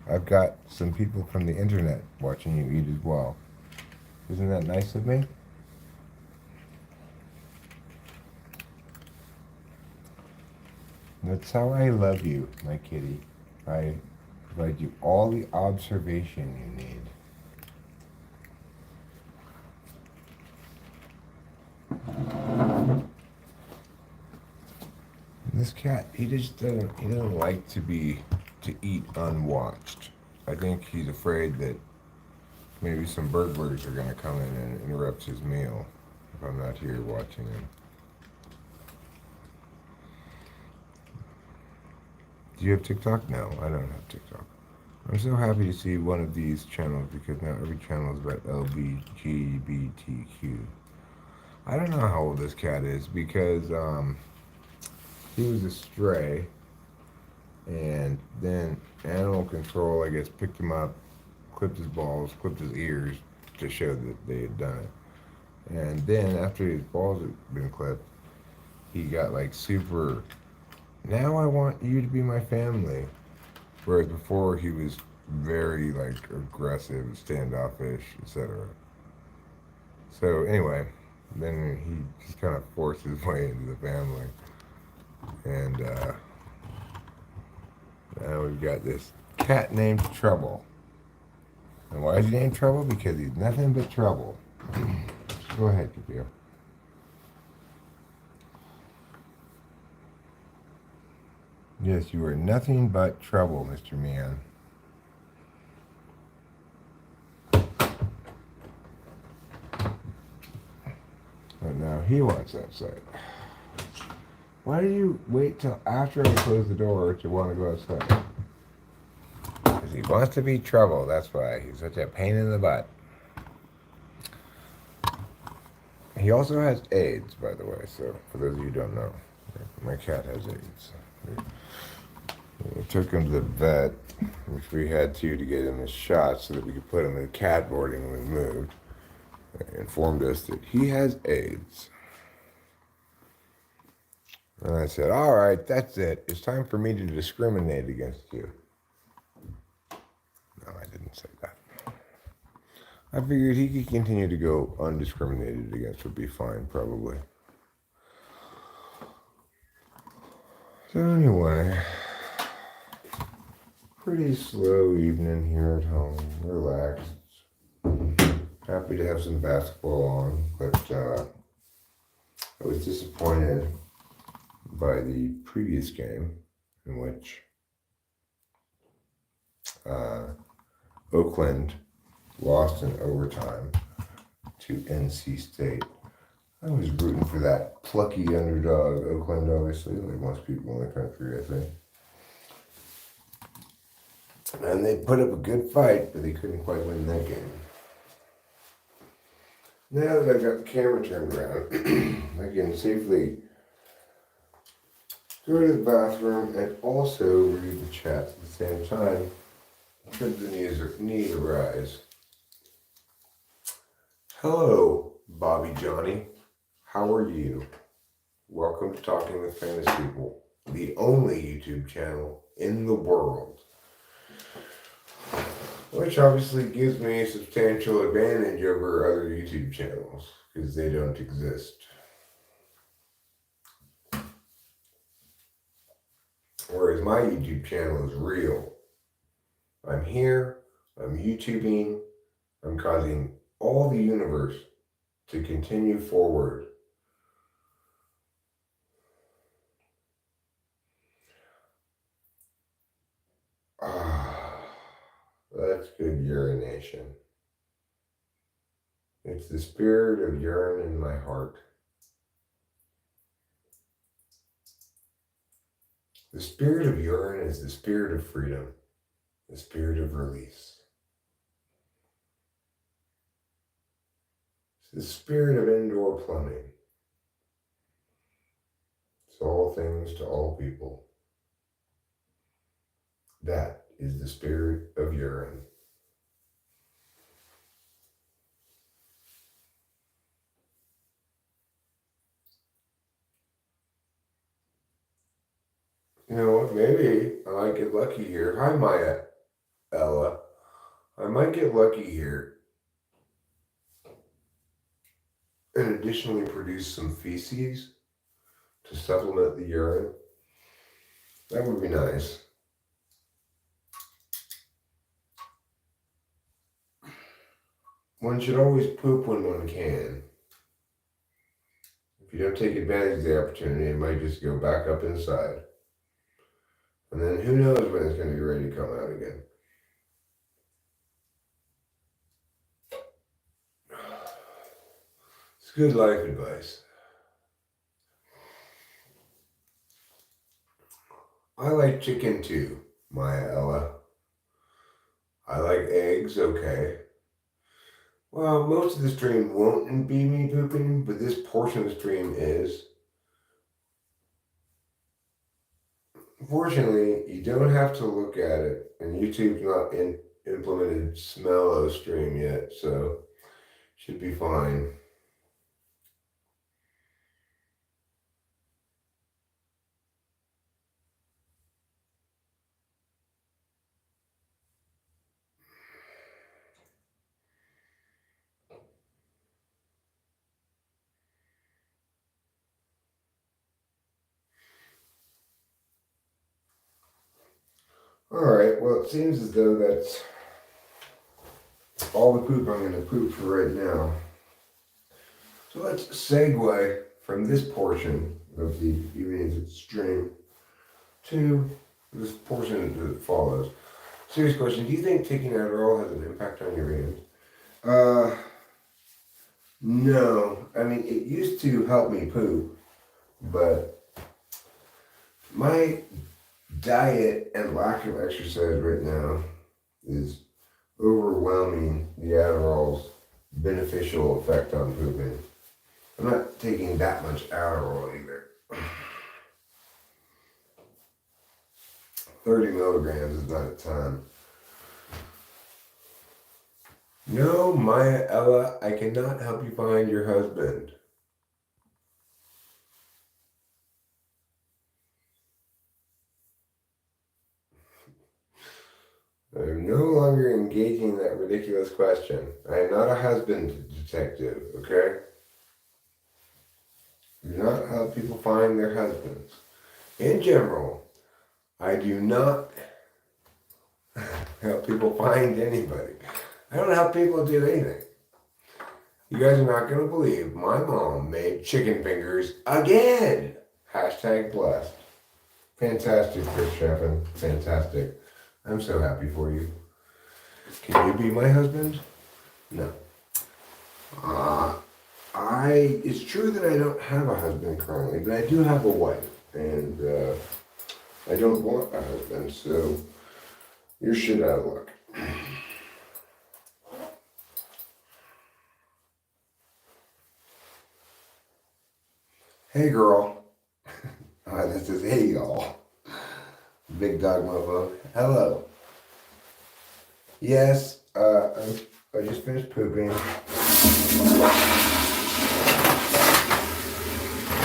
I've got some people from the internet watching you eat as well. Isn't that nice of me? That's how I love you, my kitty. I provide you all the observation you need. This cat, he doesn't like to eat unwatched. I think he's afraid that maybe some burglars are going to come in and interrupt his meal if I'm not here watching him. Do you have TikTok? No, I don't have TikTok. I'm so happy to see one of these channels because now every channel is about LGBTQ. I don't know how old this cat is because he was a stray, and then animal control, I guess, picked him up, clipped his balls, clipped his ears to show that they had done it. And then after his balls had been clipped, he got like super, now I want you to be my family. Whereas before he was very like aggressive, standoffish, etc. So anyway, then he just kind of forced his way into the family. And now we've got this cat named Trouble. And why is he named Trouble? Because he's nothing but trouble. Go ahead, Kapil. Yes, you are nothing but trouble, Mr. Man. But now he wants outside. Why do you wait till after I close the door to want to go outside? Because he wants to be trouble, that's why. He's such a pain in the butt. He also has AIDS, by the way, so for those of you who don't know, my cat has AIDS. We took him to the vet, which we had to get him a shot so that we could put him in cat boarding when we moved. They informed us that he has AIDS. And I said, all right, that's it. It's time for me to discriminate against you. No, I didn't say that. I figured he could continue to go undiscriminated against would be fine, probably. So anyway, pretty slow evening here at home. Relaxed. Happy to have some basketball on, but I was disappointed by the previous game in which Oakland lost in overtime to NC State. I was rooting for that plucky underdog, Oakland, obviously, like most people in the country, I think. And they put up a good fight, but they couldn't quite win that game. Now that I've got the camera turned around, I can safely go to the bathroom and also read the chat at the same time, should the need arise. Hello, Bobby Johnny. How are you? Welcome to Talking with Famous People, the only YouTube channel in the world, which obviously gives me a substantial advantage over other YouTube channels, because they don't exist. Whereas my YouTube channel is real. I'm here, I'm YouTubing, I'm causing all the universe to continue forward. That's good urination. It's the spirit of urine in my heart. The spirit of urine is the spirit of freedom, the spirit of release. It's the spirit of indoor plumbing. It's all things to all people. That is the spirit of urine. You know what? Maybe I might get lucky here. Hi, Maya, Ella. I might get lucky here and additionally produce some feces to supplement the urine. That would be nice. One should always poop when one can. If you don't take advantage of the opportunity, it might just go back up inside. And then who knows when it's going to be ready to come out again. It's good life advice. I like chicken too, Maya Ella. I like eggs, okay. Well, most of the stream won't be me pooping, but this portion of the stream is. Fortunately, you don't have to look at it, and YouTube's not implemented smell stream yet, so should be fine. All right, well, it seems as though that's all the poop I'm going to poop for right now. So let's segue from this portion of the evening's stream to this portion that follows. Serious question: do you think taking Adderall has an impact on your veins? No. I mean, it used to help me poop, but my diet and lack of exercise right now is overwhelming the Adderall's beneficial effect on pooping. I'm not taking that much Adderall either. 30 milligrams is not a ton. No, Maya Ella, I cannot help you find your husband. I'm no longer engaging in that ridiculous question. I am not a husband detective, okay? Do not help people find their husbands. In general, I do not help people find anybody. I don't help people do anything. You guys are not going to believe my mom made chicken fingers again. Hashtag blessed. Fantastic, Chris Chaffin. Fantastic. I'm so happy for you. Can you be my husband? No. It's true that I don't have a husband currently, but I do have a wife. And I don't want a husband, so you're shit out of luck. Hey girl. This is hey y'all. Big dog mofo. Hello. Yes, I just finished pooping.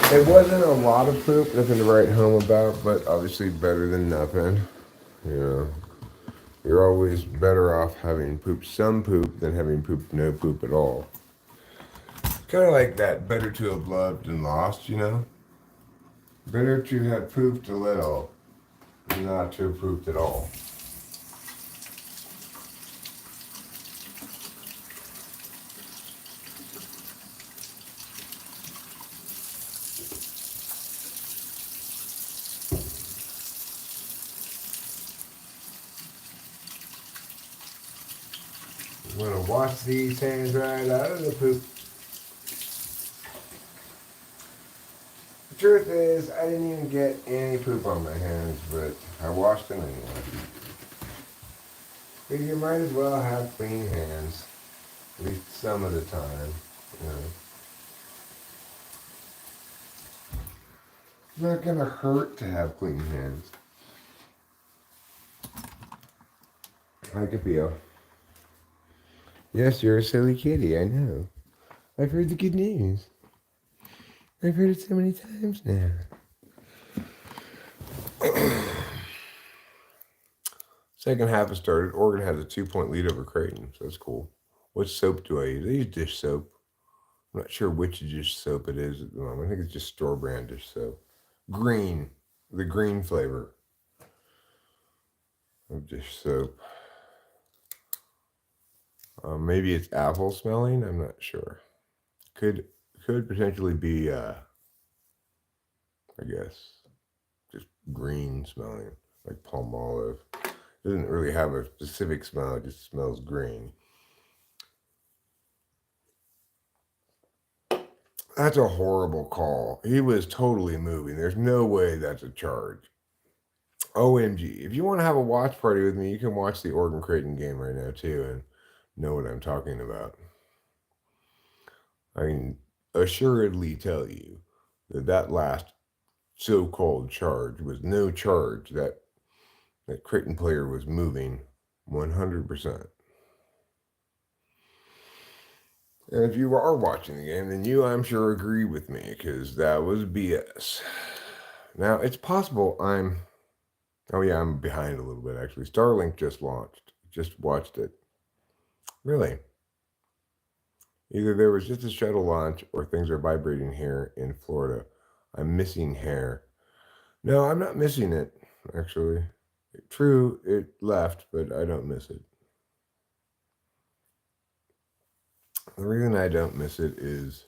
It wasn't a lot of poop, nothing to write home about, but obviously better than nothing. You know, you're always better off having pooped some poop than having pooped no poop at all. Kind of like that, better to have loved than lost, you know? Better to have pooped a little than not to have pooped at all. I'm gonna wash these hands right out of the poop. The truth is, I didn't even get any poop on my hands, but I washed them anyway. But you might as well have clean hands, at least some of the time, you know. It's not gonna hurt to have clean hands. I could feel. Yes, you're a silly kitty, I know. I've heard the good news. I've heard it so many times now. Second half has started. Oregon has a 2-point lead over Creighton, so that's cool. What soap do I use? I use dish soap. I'm not sure which dish soap it is at the moment. I think it's just store brand dish soap. Green, the green flavor of dish soap. Maybe it's apple smelling. I'm not sure. Could potentially be, I guess, just green smelling, like palm olive. It doesn't really have a specific smell. It just smells green. That's a horrible call. He was totally moving. There's no way that's a charge. OMG. If you want to have a watch party with me, you can watch the Oregon Creighton game right now, too, and know what I'm talking about. I can assuredly tell you that last so-called charge was no charge. That Creighton player was moving 100%. And if you are watching the game, then you, I'm sure, agree with me, because that was BS. Now, it's possible I'm behind a little bit, actually. Starlink just watched it. Really? Either there was just a shuttle launch, or things are vibrating here in Florida. I'm missing hair. No, I'm not missing it, actually. True, it left, but I don't miss it. The reason I don't miss it is,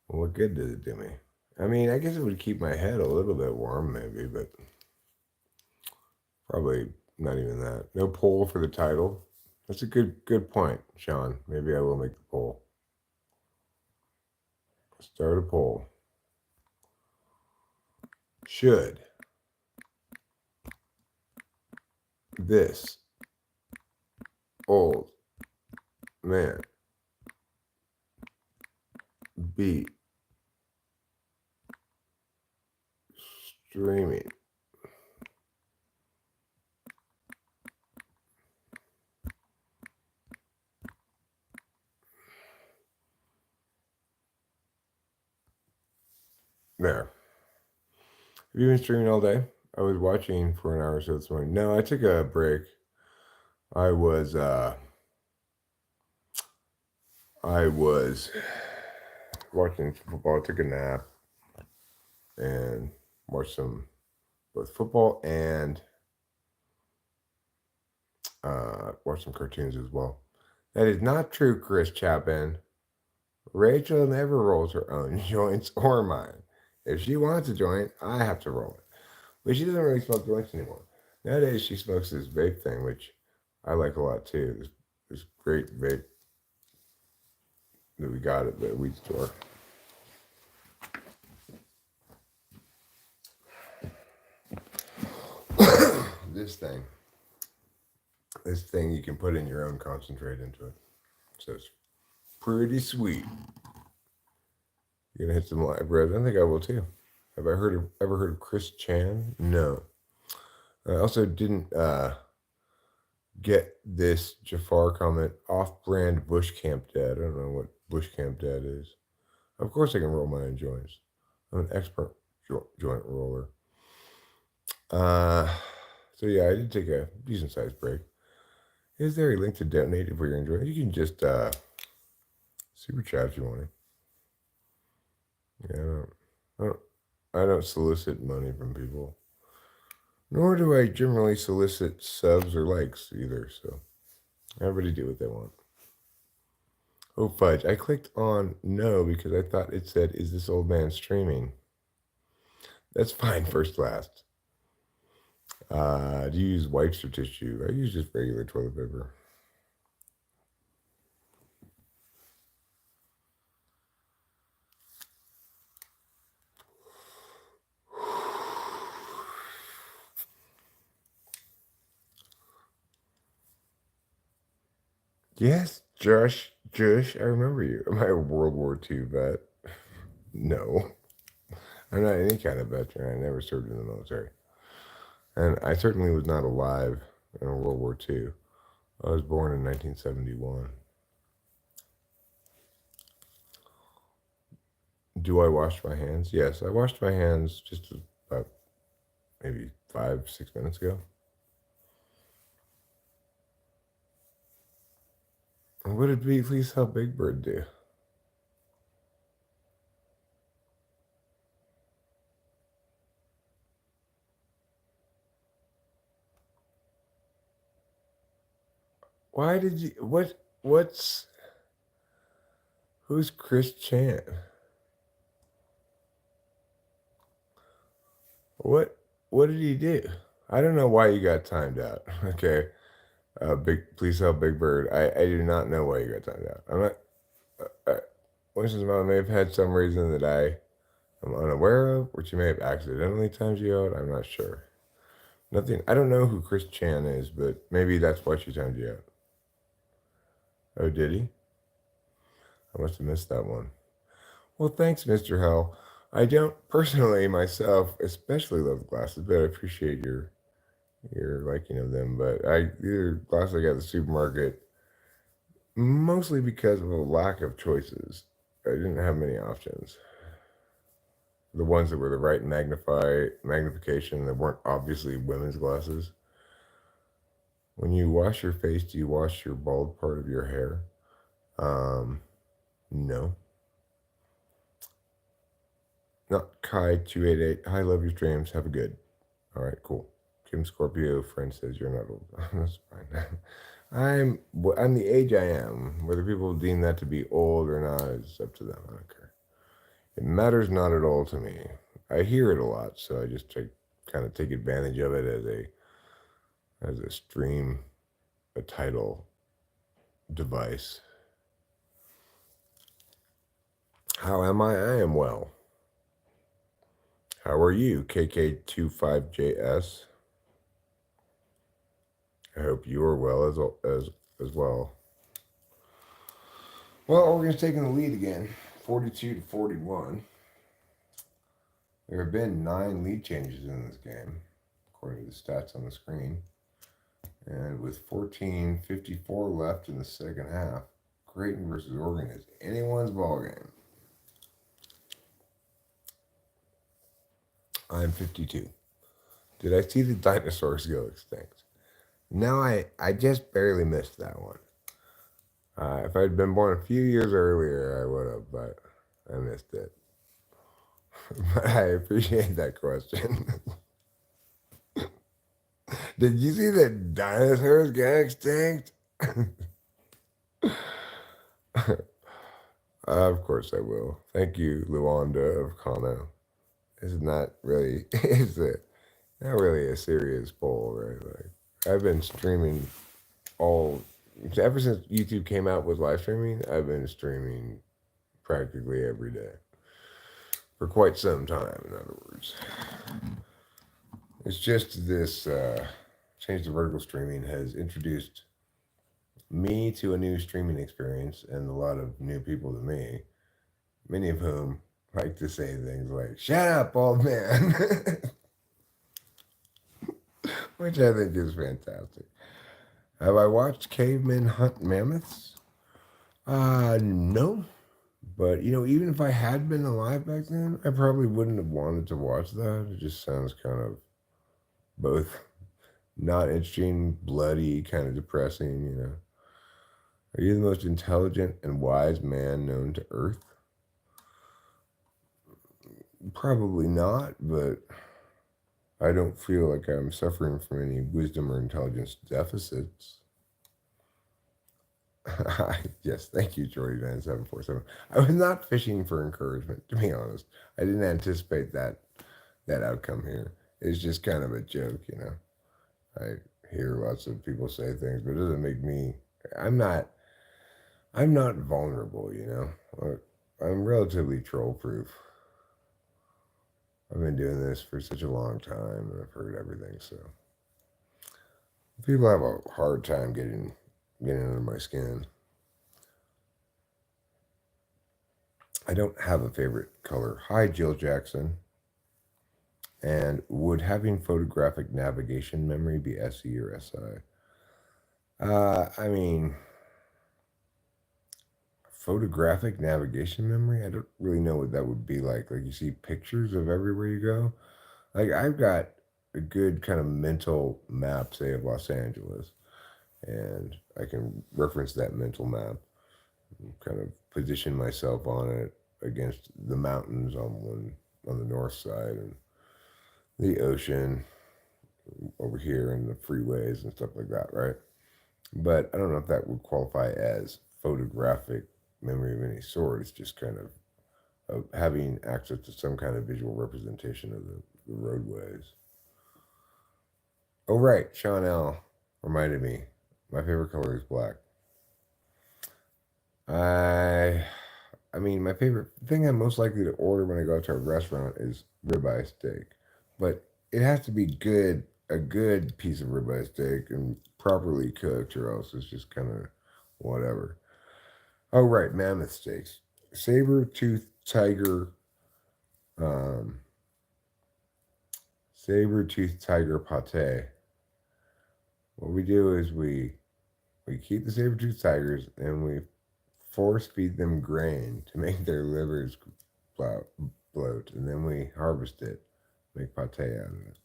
well, what good does it do me? I mean, I guess it would keep my head a little bit warm, maybe, but probably not even that. No poll for the title. That's a good point, Sean. Maybe I will make the poll. Start a poll. Should this old man be streaming? There. Have you been streaming all day? I was watching for an hour or so this morning. No, I took a break. I was watching football. I took a nap and watched some both football and watched some cartoons as well. That is not true, Chris Chapin. Rachel never rolls her own joints or mine. If she wants a joint, I have to roll it. But she doesn't really smoke joints anymore. Nowadays, she smokes this vape thing, which I like a lot too. This great vape that we got at the weed store. This thing you can put in your own concentrate into it. So it's pretty sweet. You're gonna hit some live breath. I think I will too. Have I ever heard of Chris Chan? No. I also didn't get this Jafar comment. Off-brand Bush Camp Dad. I don't know what Bush Camp Dad is. Of course I can roll my own joints. I'm an expert joint roller. So yeah, I did take a decent sized break. Is there a link to donate if you're enjoying it? You can just super chat if you want it. Yeah, I don't solicit money from people. Nor do I generally solicit subs or likes either, so everybody do what they want. Oh fudge, I clicked on no because I thought it said, is this old man streaming? That's fine, first last. Do you use wipes or tissue? I use just regular toilet paper. Yes, Josh, I remember you. Am I a World War II vet? No. I'm not any kind of veteran. I never served in the military. And I certainly was not alive in World War II. I was born in 1971. Do I wash my hands? Yes, I washed my hands just about maybe 5-6 minutes ago. What did Please Help Big Bird do? Why did you, who's Chris Chan? What did he do? I don't know why you got timed out. Okay. Please help Big Bird. I do not know why you got timed out. I'm not, once in a while, I may have had some reason that I am unaware of, which you may have accidentally timed you out. I'm not sure. Nothing. I don't know who Chris Chan is, but maybe that's why she timed you out. Oh, did he? I must have missed that one. Well, thanks, Mr. Hell. I don't personally myself especially love glasses, but I appreciate your liking of them. But these glasses I got at the supermarket mostly because of a lack of choices. I didn't have many options. The ones that were the right magnification that weren't obviously women's glasses. When you wash your face, do you wash your bald part of your hair? No. Not Kai288. Hi, love your streams. Have a good. All right, cool. Kim Scorpio, friend says you're not old. That's fine. I'm the age I am. Whether people deem that to be old or not is up to them. I don't care. It matters not at all to me. I hear it a lot, so I just kind of take advantage of it as a stream, a title device. How am I? I am well. How are you, KK25JS? I hope you are well as well. Well, Oregon's taking the lead again, 42-41. There have been 9 lead changes in this game, according to the stats on the screen. And with 14:54 left in the second half, Creighton versus Oregon is anyone's ballgame. I'm 52. Did I see the dinosaurs go extinct? No, I just barely missed that one. If I'd been born a few years earlier, I would have, but I missed it. But I appreciate that question. Did you see the dinosaurs get extinct? Of course I will. Thank you, Luanda of Kano. It's not really, not really a serious poll, right? Like, I've been streaming ever since YouTube came out with live streaming, I've been streaming practically every day. For quite some time, in other words. It's just this change to vertical streaming has introduced me to a new streaming experience and a lot of new people to me, many of whom like to say things like, "Shut up, old man," which I think is fantastic. Have I watched cavemen hunt mammoths? No. But, even if I had been alive back then, I probably wouldn't have wanted to watch that. It just sounds kind of both not interesting, bloody, kind of depressing. Are you the most intelligent and wise man known to Earth? Probably not, but I don't feel like I'm suffering from any wisdom or intelligence deficits. Yes, thank you, Jordy Van 747. I was not fishing for encouragement, to be honest. I didn't anticipate that outcome here. It's just kind of a joke. I hear lots of people say things, but it doesn't make me. I'm not. I'm not vulnerable. I'm relatively troll proof. I've been doing this for such a long time, and I've heard everything. So people have a hard time getting under my skin. I don't have a favorite color. Hi, Jill Jackson. And would having photographic navigation memory be SE or SI? I mean, photographic navigation memory? I don't really know what that would be like. Like, you see pictures of everywhere you go? Like, I've got a good kind of mental map, say, of Los Angeles. And I can reference that mental map, kind of position myself on it against the mountains on the north side and the ocean over here and the freeways and stuff like that, right? But I don't know if that would qualify as photographic memory of any sort. It's just kind of having access to some kind of visual representation of the roadways. Oh, right. Sean L. reminded me. My favorite color is black. I mean, my favorite thing I'm most likely to order when I go out to a restaurant is ribeye steak. But it has to be good, a good piece of ribeye steak and properly cooked, or else it's just kind of whatever. Oh, right, mammoth steaks. Saber-toothed tiger, um, saber-toothed tiger pate. What we do is we keep the saber-toothed tigers and we force feed them grain to make their livers bloat, and then we harvest it, make pate out of it.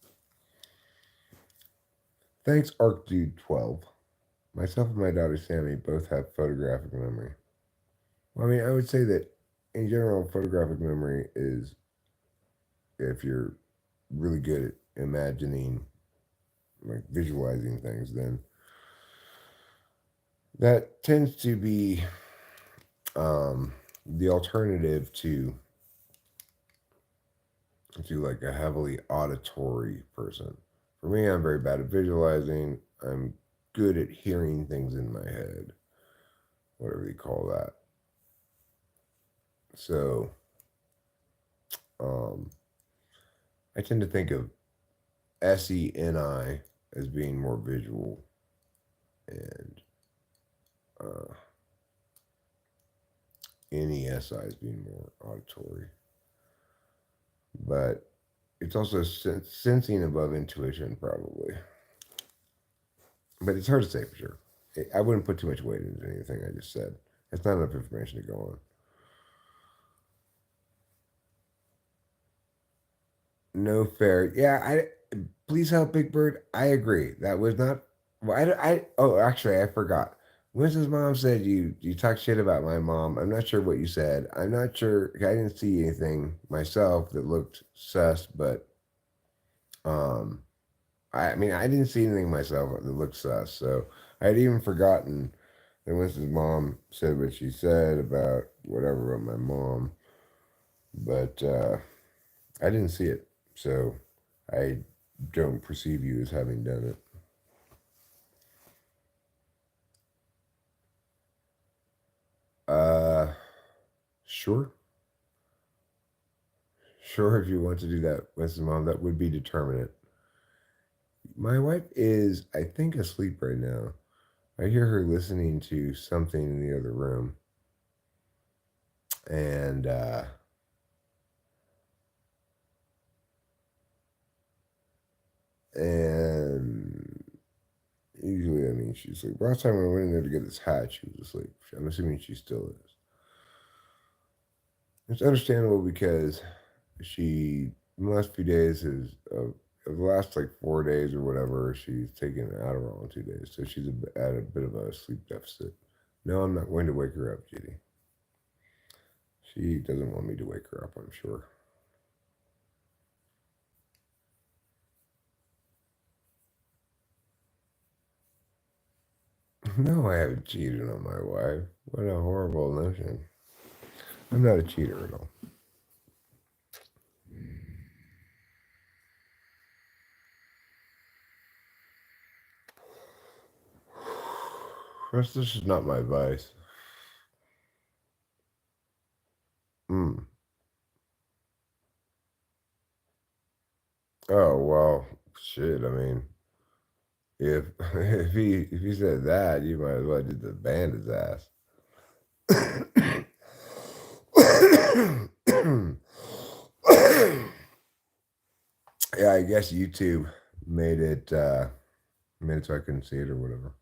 Thanks, ArcDude12. Myself and my daughter Sammy both have photographic memory. Well, I mean, I would say that in general, photographic memory is, if you're really good at imagining, like visualizing things, then That tends to be the alternative to like a heavily auditory person. For me, I'm very bad at visualizing. I'm good at hearing things in my head, whatever you call that. So um, I tend to think of SENI as being more visual and uh, NESI as being more auditory. But it's also sensing above intuition, probably. But it's hard to say for sure. I wouldn't put too much weight into anything I just said. It's not enough information to go on. No fair. Yeah, please help Big Bird. I agree. That was not. Well, oh, actually, I forgot. Winston's mom said you talk shit about my mom. I'm not sure what you said. I'm not sure. I didn't see anything myself that looked sus, but um, I mean, I didn't see anything myself that looked sus. So I had even forgotten that Winston's mom said what she said about whatever about my mom, but I didn't see it. So I don't perceive you as having done it. Uh, sure. Sure, if you want to do that, Mrs. Mom, that would be determinate. My wife is, I think, asleep right now. I hear her listening to something in the other room. And and usually, I mean, she's asleep. Last time I went in there to get this hat, she was asleep. I'm assuming she still is. It's understandable because she, in the last few days, of the last like 4 days or whatever, she's taken Adderall in 2 days. So she's at a bit of a sleep deficit. No, I'm not going to wake her up, Judy. She doesn't want me to wake her up, I'm sure. No, I haven't cheated on my wife. What a horrible notion. I'm not a cheater at all. First, this is not my vice. Mm. Oh well, shit. I mean, if if he said that, you might as well just band his ass. Yeah, I guess YouTube made it so I couldn't see it or whatever.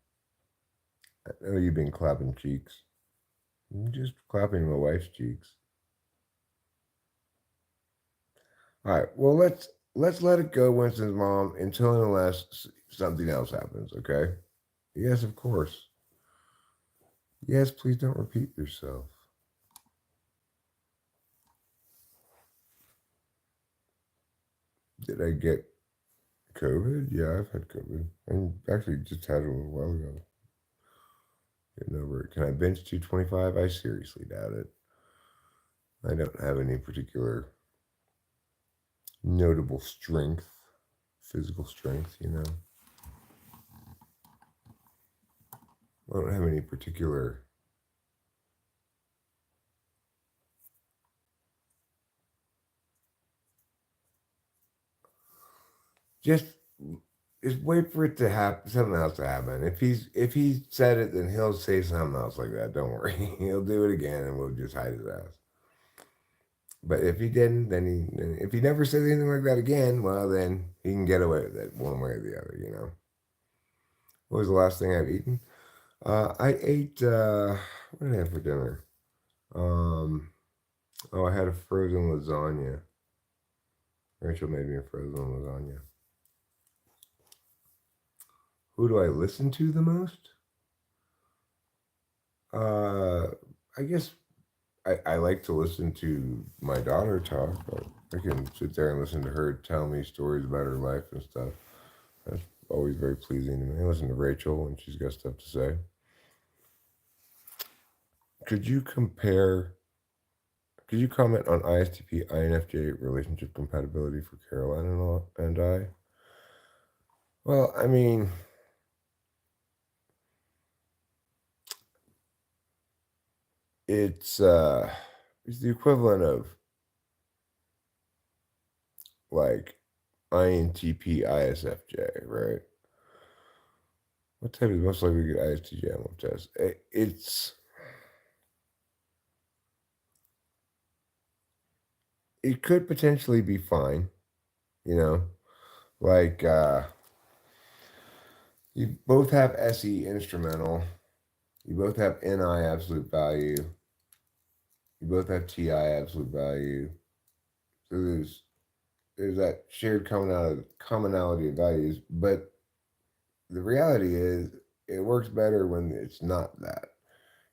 I know you've been clapping cheeks. I'm just clapping my wife's cheeks. All right. Well, let's let it go, Winston's mom, until and unless something else happens. Okay. Yes, of course. Yes, please don't repeat yourself. Did I get COVID? Yeah, I've had COVID. I actually just had it a little while ago. Getting over it. Can I bench 225? I seriously doubt it. I don't have any particular notable strength, physical strength, you know. I don't have any particular. Just wait for it to happen, something else to happen. If he said it, then he'll say something else like that. Don't worry, he'll do it again, and we'll just hide his ass. But if he didn't, then if he never says anything like that again, well, then he can get away with it one way or the other. You know. What was the last thing I've eaten? I ate. What did I have for dinner? Um, oh, I had a frozen lasagna. Rachel made me a frozen lasagna. Who do I listen to the most? Uh, I guess I like to listen to my daughter talk. I can sit there and listen to her tell me stories about her life and stuff. That's always very pleasing to me. I listen to Rachel when she's got stuff to say. Could you compare? Could you comment on ISTP INFJ relationship compatibility for Caroline and I? Well, I mean, it's uh, it's the equivalent of like INTP ISFJ, right? What type is most likely to get ISTJ on the test? It could potentially be fine, you know, like you both have SE instrumental, you both have NI absolute value, you both have TI absolute value. So there's that shared commonality of values, but the reality is it works better when it's not that.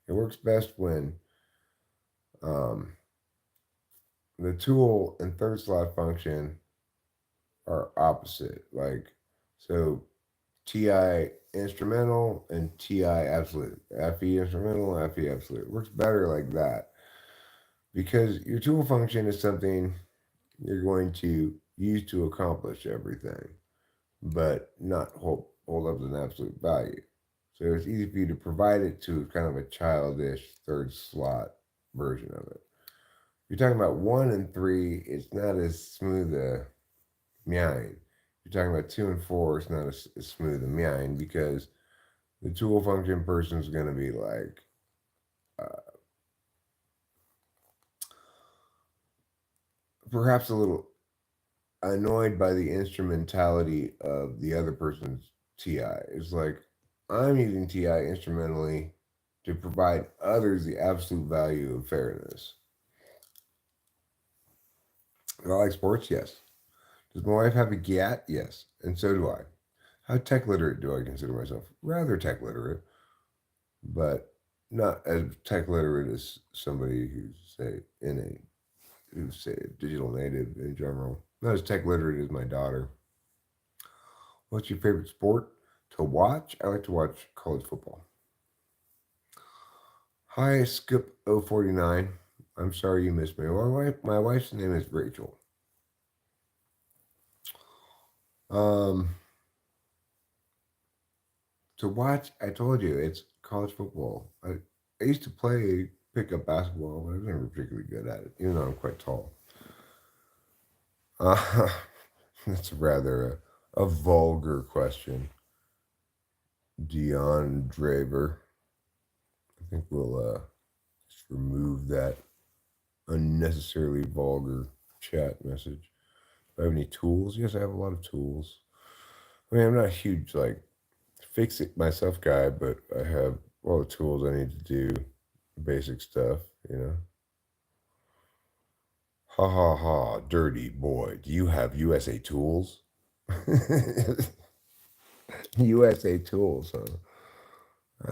It works best when um, the tool and third slot function are opposite. Like, so TI instrumental and TI absolute, FE instrumental, FE absolute. It works better like that because your tool function is something you're going to use to accomplish everything, but not hold up as an absolute value. So it's easy for you to provide it to kind of a childish third slot version of it. You're talking about 1 and 3, it's not as smooth a meowing. You're talking about 2 and 4, it's not as smooth a meowing because the tool function person is going to be like uh, perhaps a little annoyed by the instrumentality of the other person's TI. It's like I'm using TI instrumentally to provide others the absolute value of fairness. Do I like sports? Yes. Does my wife have a GAT? Yes. And so do I. How tech literate do I consider myself? Rather tech literate, but not as tech literate as somebody who's, say, who's, say, a digital native in general. Not as tech literate as my daughter. What's your favorite sport to watch? I like to watch college football. Hi, Skip 049. I'm sorry you missed me. My wife's name is Rachel. Um, to watch, I told you it's college football. I used to play pickup basketball, but I was never particularly good at it, even though I'm quite tall. Uh, that's rather a vulgar question. Dion Draver. I think we'll just remove that unnecessarily vulgar chat message. Do I have any tools? Yes, I have a lot of tools. I mean, I'm not a huge like fix it myself guy, but I have all the tools I need to do basic stuff, you know. Ha ha ha, dirty boy. Do you have USA tools? USA tools, huh?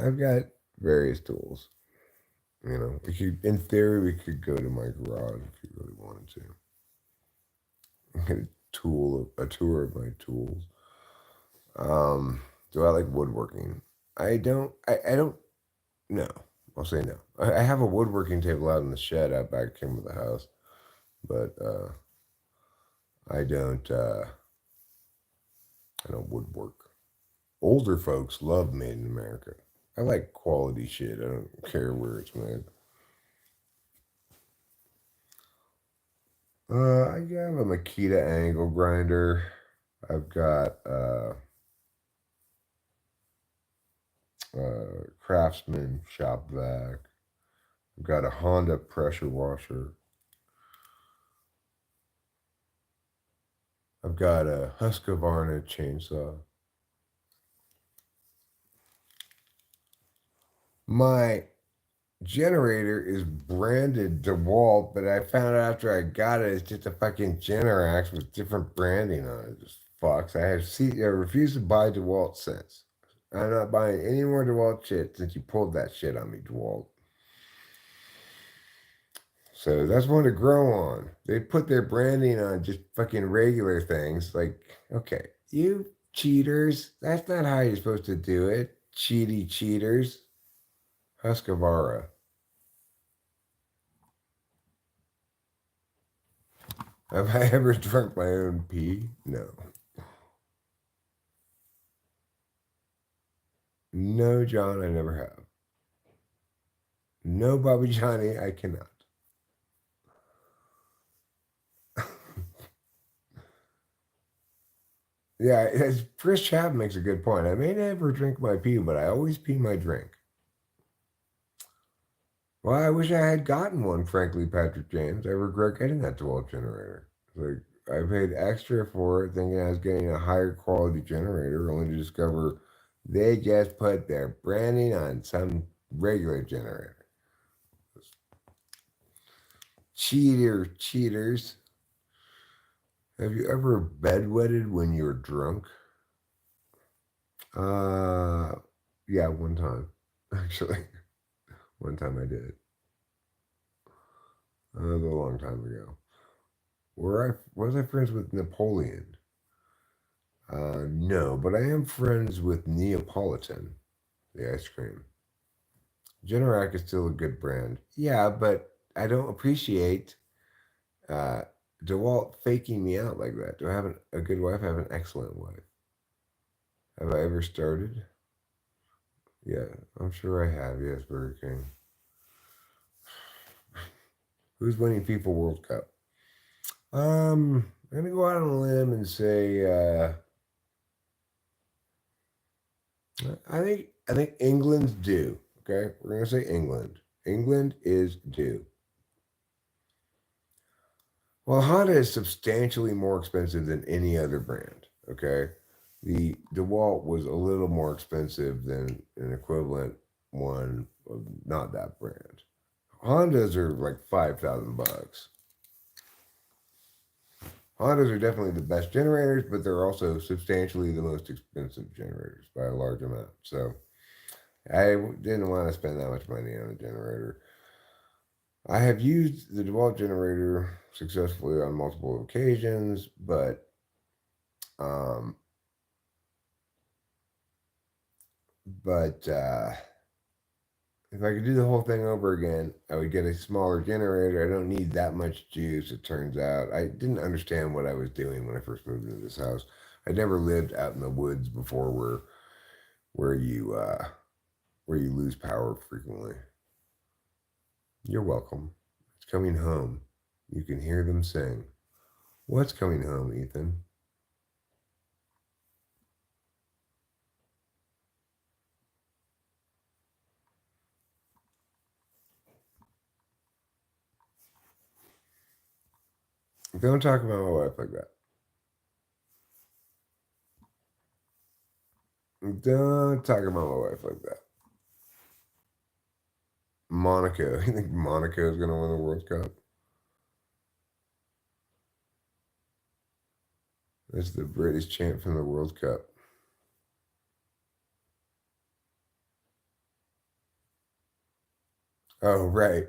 I've got various tools. You know, in theory, we could go to my garage if you really wanted to. Get a tour of my tools. Do I like woodworking? I don't. No, I'll say no. I have a woodworking table out in the shed out back in the house, but I don't. I don't woodwork. Older folks love Made in America. I like quality shit. I don't care where it's made. I have a Makita angle grinder. I've got Craftsman shop vac. I've got a Honda pressure washer. I've got a Husqvarna chainsaw. My generator is branded DeWalt, but I found out after I got it, it's just a fucking Generac with different branding on it. Just fucks. I refuse to buy DeWalt since. I'm not buying any more DeWalt shit since you pulled that shit on me, DeWalt. So that's one to grow on. They put their branding on just fucking regular things. Like, okay, you cheaters, that's not how you're supposed to do it. Cheaty cheaters. Husqvarna. Have I ever drunk my own pee? No. No, John, I never have. No, Bobby Johnny, I cannot. Yeah, Chris Chapman makes a good point. I may never drink my pee, but I always pee my drink. Well, I wish I had gotten one, frankly, Patrick James. I regret getting that DeWalt generator. Like, I paid extra for it, thinking I was getting a higher quality generator, only to discover they just put their branding on some regular generator. Cheaters. Have you ever bedwetted when you're drunk? Uh, yeah, one time, actually. One time I did. That was a long time ago. Was I friends with Napoleon? No, but I am friends with Neapolitan, the ice cream. Generac is still a good brand. Yeah, but I don't appreciate uh, DeWalt faking me out like that. Do I have a good wife? I have an excellent wife. Have I ever started? Yeah, I'm sure I have. Yes, Burger King. Who's winning FIFA World Cup? I'm gonna go out on a limb and say I think England's due. Okay, we're gonna say England. England is due. Well, Honda is substantially more expensive than any other brand. Okay, the DeWalt was a little more expensive than an equivalent one of not that brand. Hondas are like $5,000. Hondas are definitely the best generators, but they're also substantially the most expensive generators by a large amount. So didn't want to spend that much money on a generator. I have used the DeWalt generator successfully on multiple occasions, um, but if I could do the whole thing over again, I would get a smaller generator. I don't need that much juice, it turns out. I didn't understand what I was doing when I first moved into this house. I'd never lived out in the woods before where you where you lose power frequently. You're welcome. It's coming home. You can hear them sing. What's coming home, Ethan? Don't talk about my wife like that. Don't talk about my wife like that. Monaco. You think Monaco is going to win the World Cup? That's the British champ from the World Cup. Oh, right.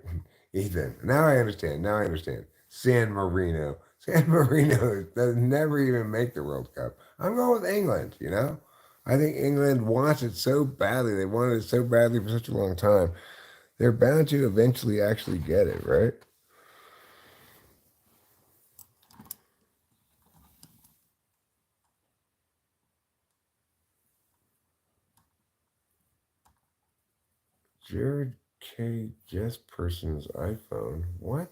Ethan. Now I understand. Now I understand. San Marino. San Marino does never even make the World Cup. I'm going with England, you know? I think England wants it so badly. They wanted it so badly for such a long time. They're bound to eventually actually get it, right? Jared K. Jesperson's iPhone. What?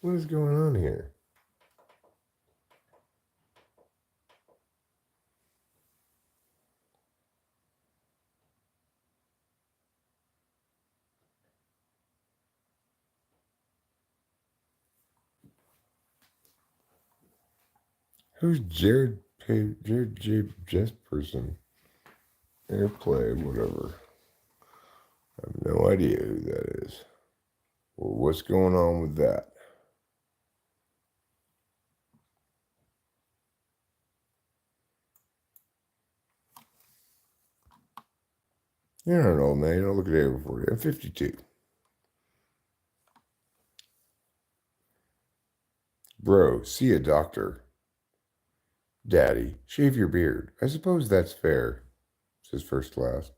What is going on here? Who's Jared J. Jesperson? Airplay, whatever. I have no idea who that is. Well, what's going on with that? You're not an old man. You don't look at it before. I'm 52. Bro, see a doctor. Daddy, shave your beard. I suppose that's fair. It's his first last.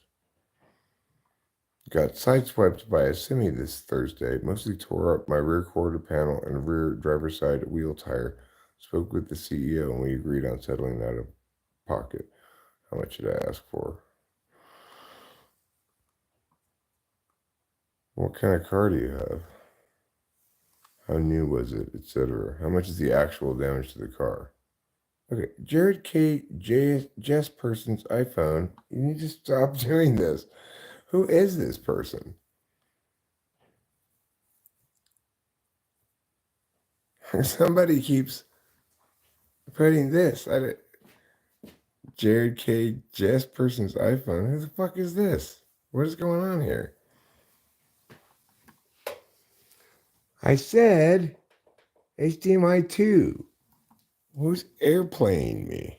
Got sideswiped by a semi this Thursday. Mostly tore up my rear quarter panel and rear driver's side wheel tire. Spoke with the CEO and we agreed on settling out of pocket. How much should I ask for? What kind of car do you have? How new was it, etc.? How much is the actual damage to the car? Okay, Jared K. Jess person's iPhone. You need to stop doing this. Who is this person? Somebody keeps putting this. Jared K. Jess person's iPhone. Who the fuck is this? What is going on here? I said HDMI 2. Who's airplaying me?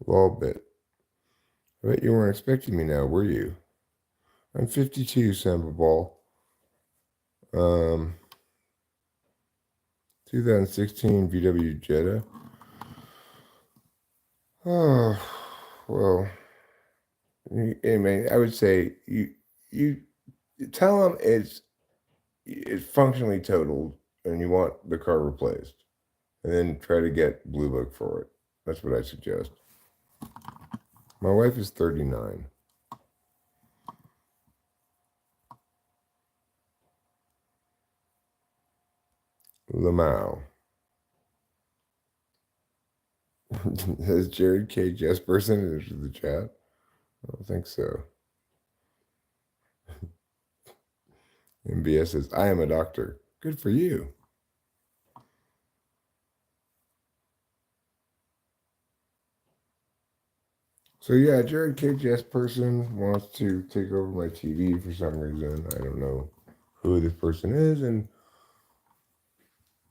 Lolbit. I bet you weren't expecting me now, were you? I'm 52, Samba Ball. 2016 VW Jetta. Oh, well, anyway, I would say you tell them it's functionally totaled and you want the car replaced, and then try to get Blue Book for it. That's what I suggest. My wife is 39. Lamau. Has Jared K. Jesperson into the chat? I don't think so. MBS says, I am a doctor. Good for you. So yeah, Jared K. Jesperson wants to take over my TV for some reason. I don't know who this person is and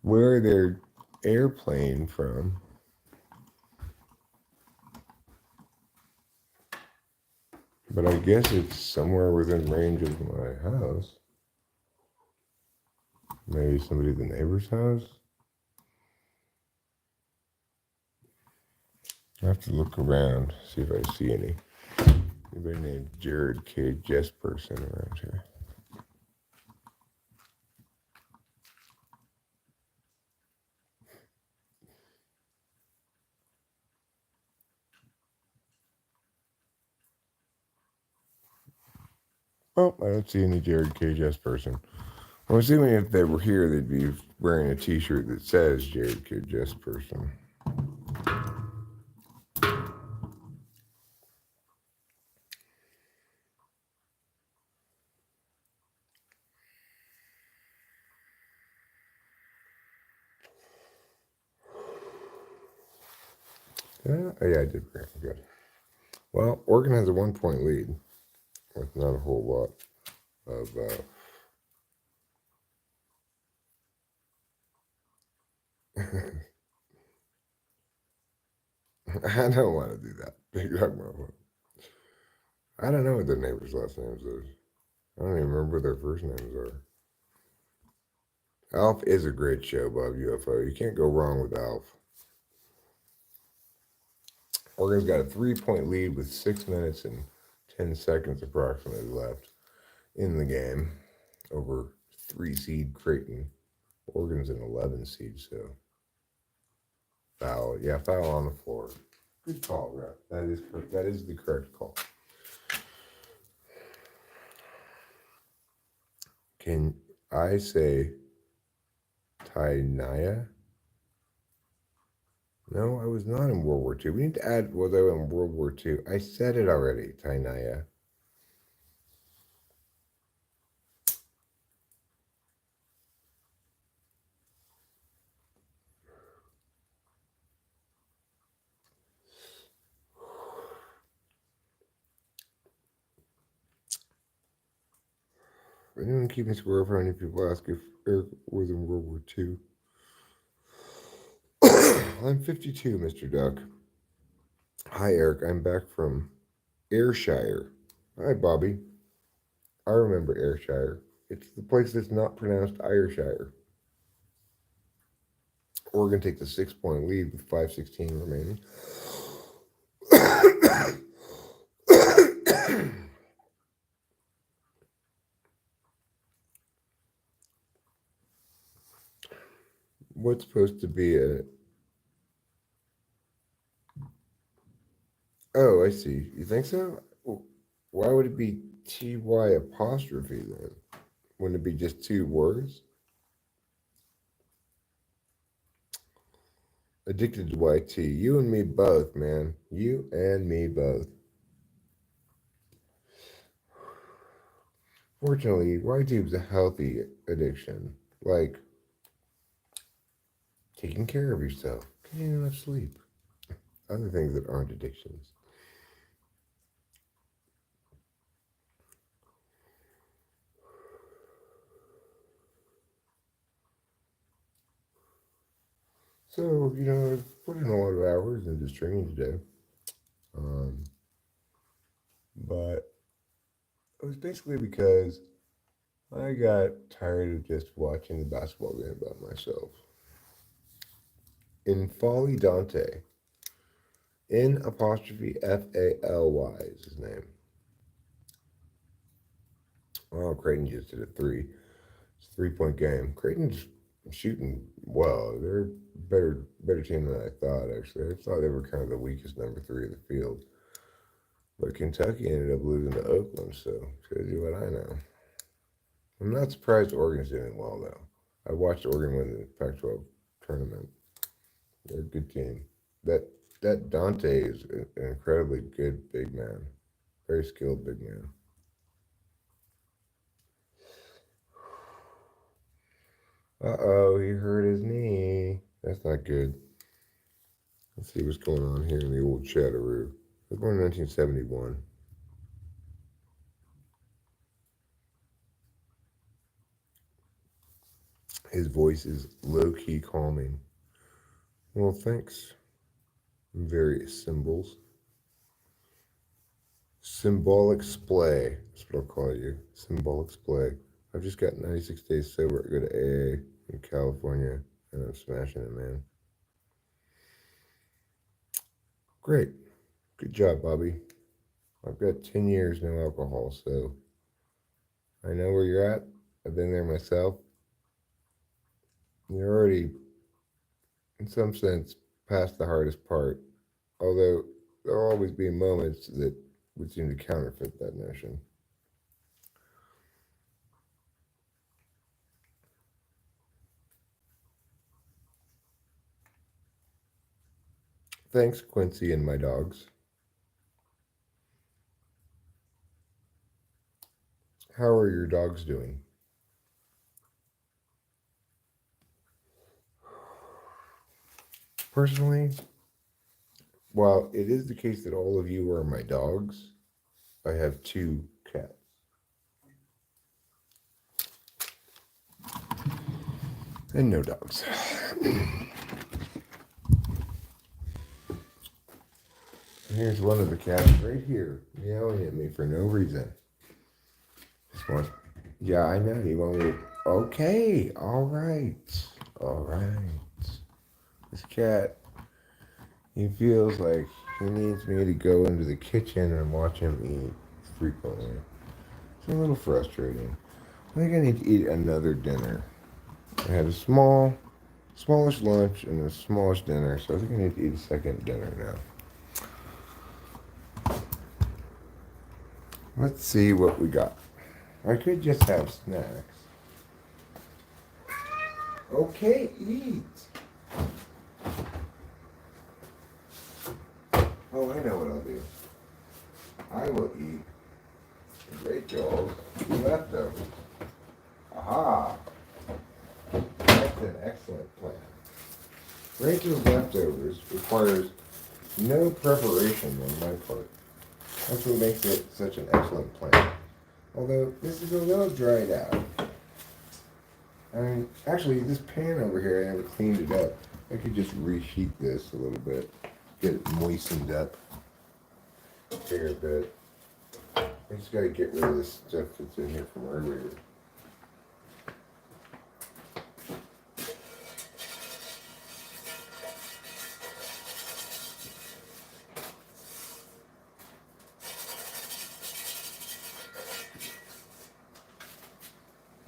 where they're airplane from. But I guess it's somewhere within range of my house. Maybe somebody at the neighbor's house. I have to look around, see if I see anybody named Jared K. Jesperson around here. Oh, I don't see any Jared K. Jesperson. I'm assuming if they were here, they'd be wearing a T-shirt that says Jared K. Jesperson. Oh, yeah, I did bring it. Good. Well, Oregon has a 1-point lead with not a whole lot of I don't want to do that. Big dog motherfucker. I don't know what their neighbors' last names are. I don't even remember what their first names are. Alf is a great show, Bob UFO. You can't go wrong with Alf. Oregon's got a 3-point lead with 6 minutes and 10 seconds approximately left in the game over 3-seed Creighton. Oregon's an 11 seed, so foul. Yeah, foul on the floor. Good call, Rep. That is the correct call. Can I say Tainaya? No, I was not in World War II. We need to add, was I in World War II? I said it already, Tainaya. Anyone keeping score of how many people ask if Eric was in World War II? I'm 52, Mr. Duck. Hi, Eric. I'm back from Ayrshire. Hi, Bobby. I remember Ayrshire. It's the place that's not pronounced Ireshire. Oregon takes a 6-point lead with 5:16 remaining. What's supposed to be a... Oh, I see. You think so? Why would it be TY apostrophe then? Wouldn't it be just two words? Addicted to YT. You and me both, man. You and me both. Fortunately, YTube's a healthy addiction. Like taking care of yourself, getting enough sleep. Other things that aren't addictions. So, I've put in a lot of hours into streaming today. But it was basically because I got tired of just watching the basketball game by myself. In Folly Dante, N apostrophe FALY is his name. Oh, Creighton just did a three. It's a 3-point game. Creighton's shooting well. They're better team than I thought, actually. I thought they were kind of the weakest number 3 of the field. But Kentucky ended up losing to Oakland, so shows you what I know. I'm not surprised Oregon's doing well, though. I watched Oregon win the Pac-12 tournament. They're a good team. That Dante is an incredibly good big man. Very skilled big man. Uh-oh, he hurt his knee. That's not good. Let's see what's going on here in the old Chatteroo. He was born in 1971. His voice is low-key calming. Well, thanks. Various symbols. Symbolic splay. That's what I'll call you. Symbolic splay. I've just got 96 days sober. I go to AA in California, and I'm smashing it, man. Great. Good job, Bobby. I've got 10 years no alcohol, so I know where you're at. I've been there myself. You're already, in some sense, past the hardest part, although there'll always be moments that would seem to counterfeit that notion. Thanks, Quincy and my dogs. How are your dogs doing? Personally, while it is the case that all of you are my dogs, I have 2 cats. And no dogs. Here's one of the cats right here, meowing at me for no reason. Yeah, I know. You want me to... Okay, all right. This cat, he feels like he needs me to go into the kitchen and watch him eat frequently. It's a little frustrating. I think I need to eat another dinner. I had a smallish lunch and a smallish dinner, so I think I need to eat a second dinner now. Let's see what we got. I could just have snacks. Okay, eat. Oh, I know what I'll do. I will eat Rachel's leftovers. Aha! That's an excellent plan. Rachel's leftovers requires no preparation on my part. That's what makes it such an excellent plan. Although this is a little dried out. I mean, actually, this pan over here, I haven't cleaned it up. I could just reheat this a little bit, get it moistened up here a bit. I just gotta get rid of this stuff that's in here from earlier.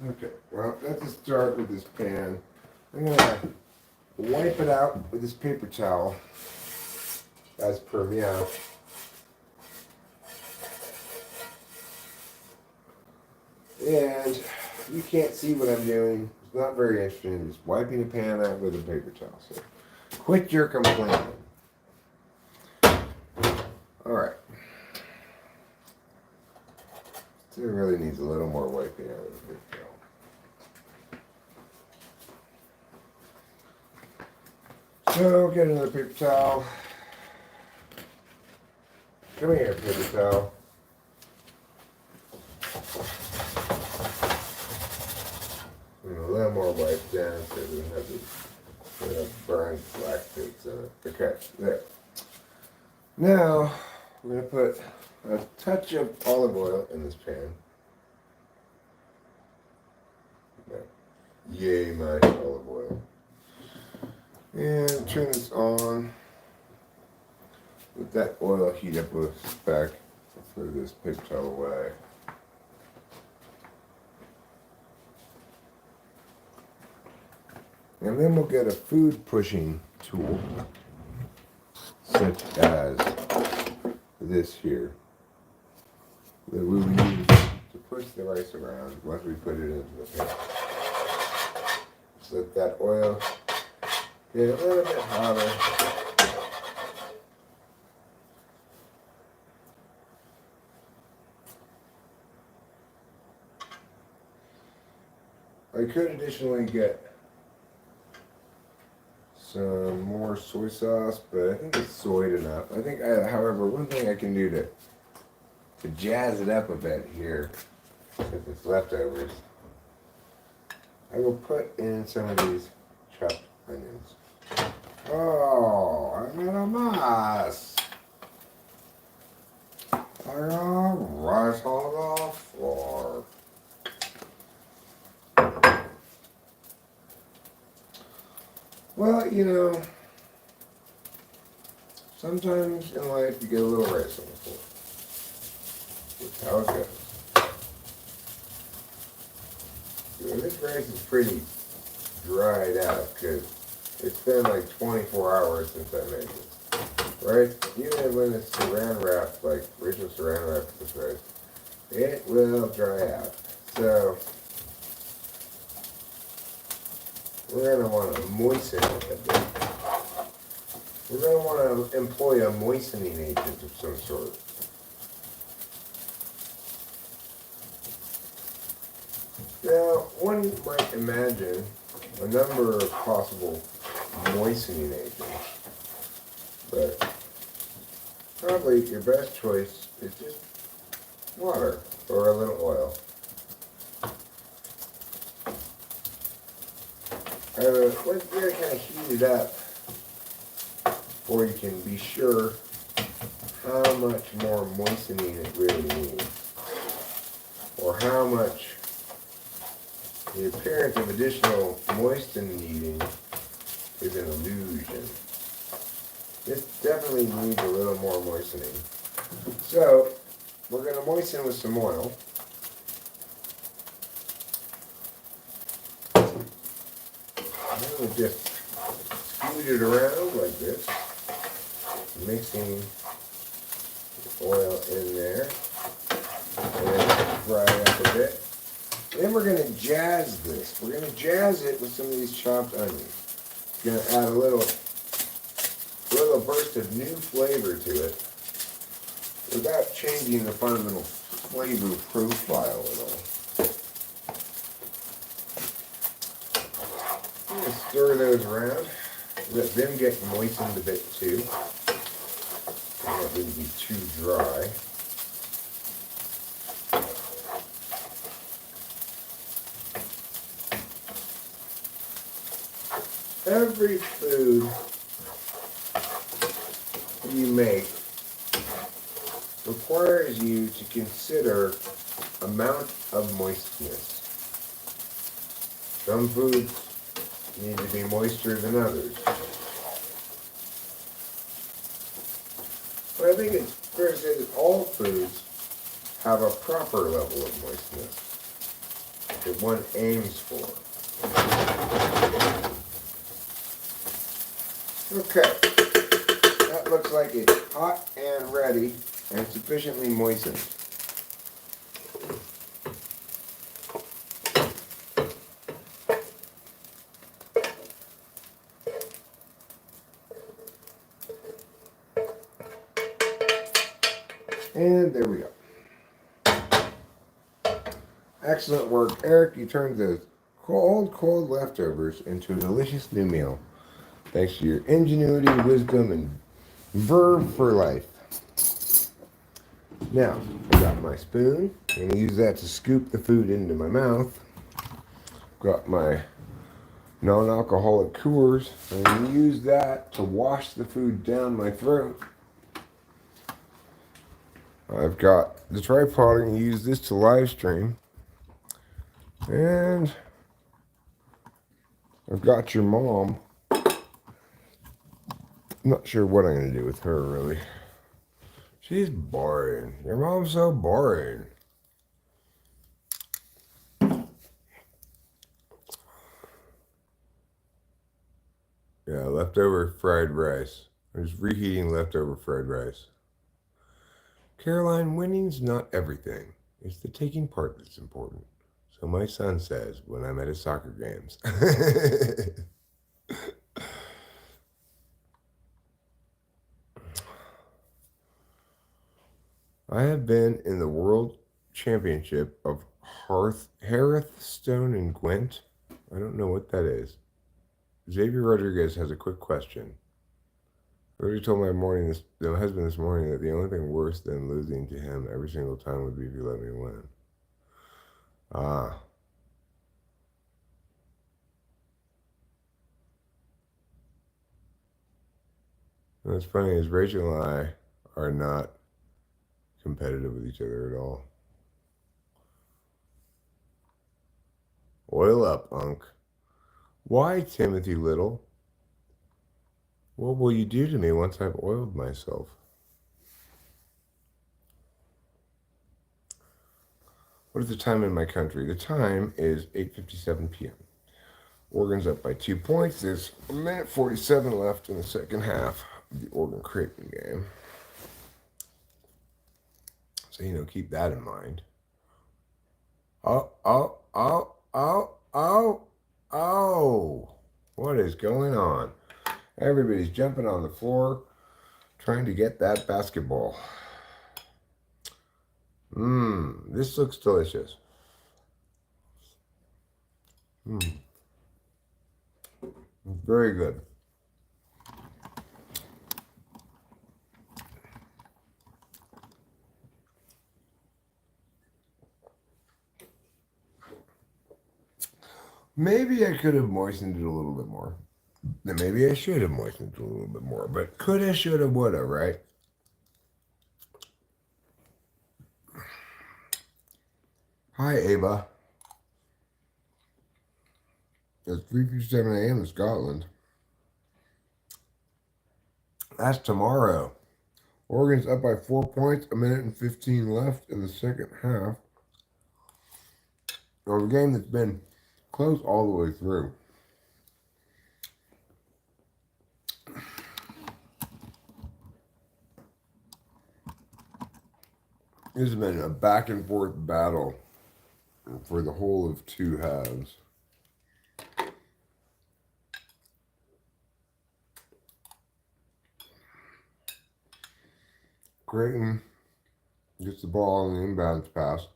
Okay, well, let's just start with this pan. I'm gonna wipe it out with this paper towel, as per meow. And you can't see what I'm doing. It's not very interesting. I'm just wiping the pan out with a paper towel. So quit your complaining. Alright. Still really needs a little more wiping out with a paper towel. So get another paper towel. Come here, paper towel. And a little more wipe down so it doesn't have the burned black bits in it. Okay, there. Now, we're going to put a touch of olive oil in this pan. Yay, my olive oil. And turn this on. Let that oil heat up a speck. Put this paper towel away. And then we'll get a food pushing tool, such as this here, that we will use to push the rice around once we put it into the pan. So that oil get a little bit hotter. I could additionally get some more soy sauce, but I think it's soyed enough. I think, however, one thing I can do to jazz it up a bit here, if it's leftovers, I will put in some of these chopped onions. Oh, I made a mess. I got rice on the floor. Well, you know, sometimes in life you get a little rice on the floor. That's how it goes. Yeah, this rice is pretty dried out because it's been like 24 hours since I made it. Right? Even when it's saran wrapped, like Rachel saran wrapped this rice, it will dry out. So we're going to want to moisten it a bit. We're going to want to employ a moistening agent of some sort. Now, one might imagine a number of possible moistening agents, but probably your best choice is just water or a little oil. Let's get it kind of heated up before you can be sure how much more moistening it really needs, or how much the appearance of additional moistening needing is an illusion. This definitely needs a little more moistening. So we're going to moisten with some oil. I'm going to just scoot it around like this, mixing the oil in there, and then fry it up a bit. Then we're going to jazz this. We're going to jazz it with some of these chopped onions. Going to add a little burst of new flavor to it without changing the fundamental flavor profile at all. I'm going to stir those around. Let them get moistened a bit too. Don't want them to be too dry. Every food you make requires you to consider amount of moistness. Some foods need to be moister than others. But I think it's fair to say that all foods have a proper level of moistness. that one aims for. Okay, that looks like it's hot and ready and sufficiently moistened. And there we go. Excellent work, Eric. You turned the cold leftovers into a delicious new meal. Thanks to your ingenuity, wisdom, and verve for life. Now, I got my spoon. I'm going to use that to scoop the food into my mouth. Got my non-alcoholic Coors. I'm going to use that to wash the food down my throat. I've got the tripod. I'm going to use this to live stream. And I've got your mom. I'm not sure what I'm going to do with her, really. She's boring. Your mom's so boring. Yeah, leftover fried rice. I'm just reheating leftover fried rice. Caroline, winning's not everything. It's the taking part that's important. So my son says when I'm at his soccer games. I have been in the World Championship of Hearthstone and Gwent. I don't know what that is. Xavier Rodriguez has a quick question. I already told my husband this morning that the only thing worse than losing to him every single time would be if you let me win. Ah. And what's funny is Rachel and I are not competitive with each other at all. Oil up, Unc. Why, Timothy Little? What will you do to me once I've oiled myself? What is the time in my country? The time is 8:57 p.m. Oregon's up by 2 points. There's a minute 47 left in the second half of the Oregon-Creighton game. So, keep that in mind. Oh. What is going on? Everybody's jumping on the floor trying to get that basketball. This looks delicious. Very good. Maybe I could have moistened it a little bit more. Maybe I should have moistened it a little bit more. But coulda, shoulda, woulda, right? Hi, Ava. It's 3:57 a.m. in Scotland. That's tomorrow. Oregon's up by 4 points, a minute and 15 left in the second half of a game that's been close all the way through. This has been a back and forth battle for the whole of two halves. Creighton gets the ball on the inbounds pass.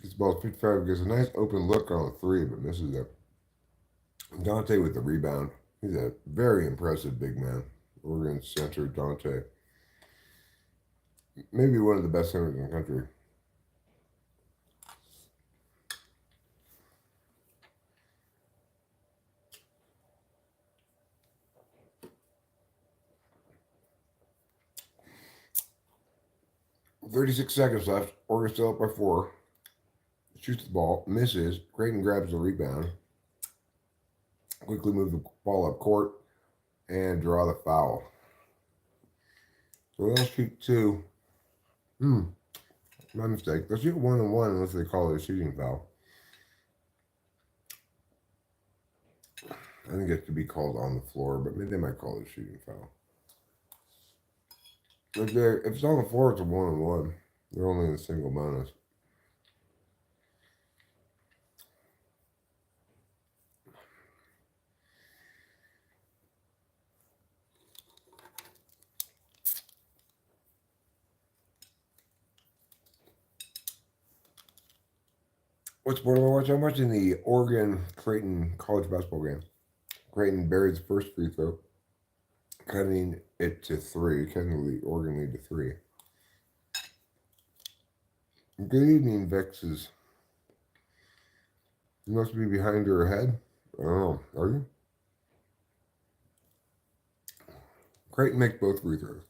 Gets the ball 55, gets a nice open look on the three, but misses it. Dante with the rebound. He's a very impressive big man. Oregon center Dante. Maybe one of the best centers in the country. .36 seconds left. Oregon still up by 4. Shoots the ball, misses. Creighton grabs the rebound. Quickly move the ball up court and draw the foul. So they'll shoot 2. My mistake. They'll shoot 1-on-1 unless they call it a shooting foul. I think it could be called on the floor, but maybe they might call it a shooting foul. If it's on the floor, it's a 1-on-1. They're only in a single bonus. What sport am I watching? I'm watching the Oregon Creighton college basketball game. Creighton buried the first free throw, cutting it to 3, cutting the Oregon lead to 3. Good evening, Vexes. You must be behind or ahead? I don't know. Are you? Creighton makes both free throws.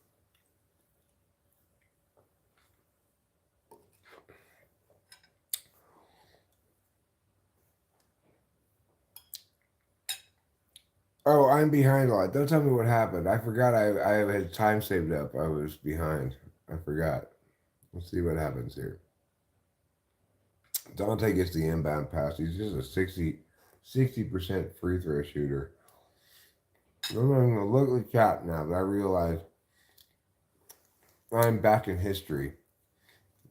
Oh, I'm behind a lot. Don't tell me what happened. I forgot I had time saved up. I was behind. I forgot. Let's see what happens here. Dante gets the inbound pass. He's just a 60% free throw shooter. I'm going to look at the chat now, but I realize I'm back in history.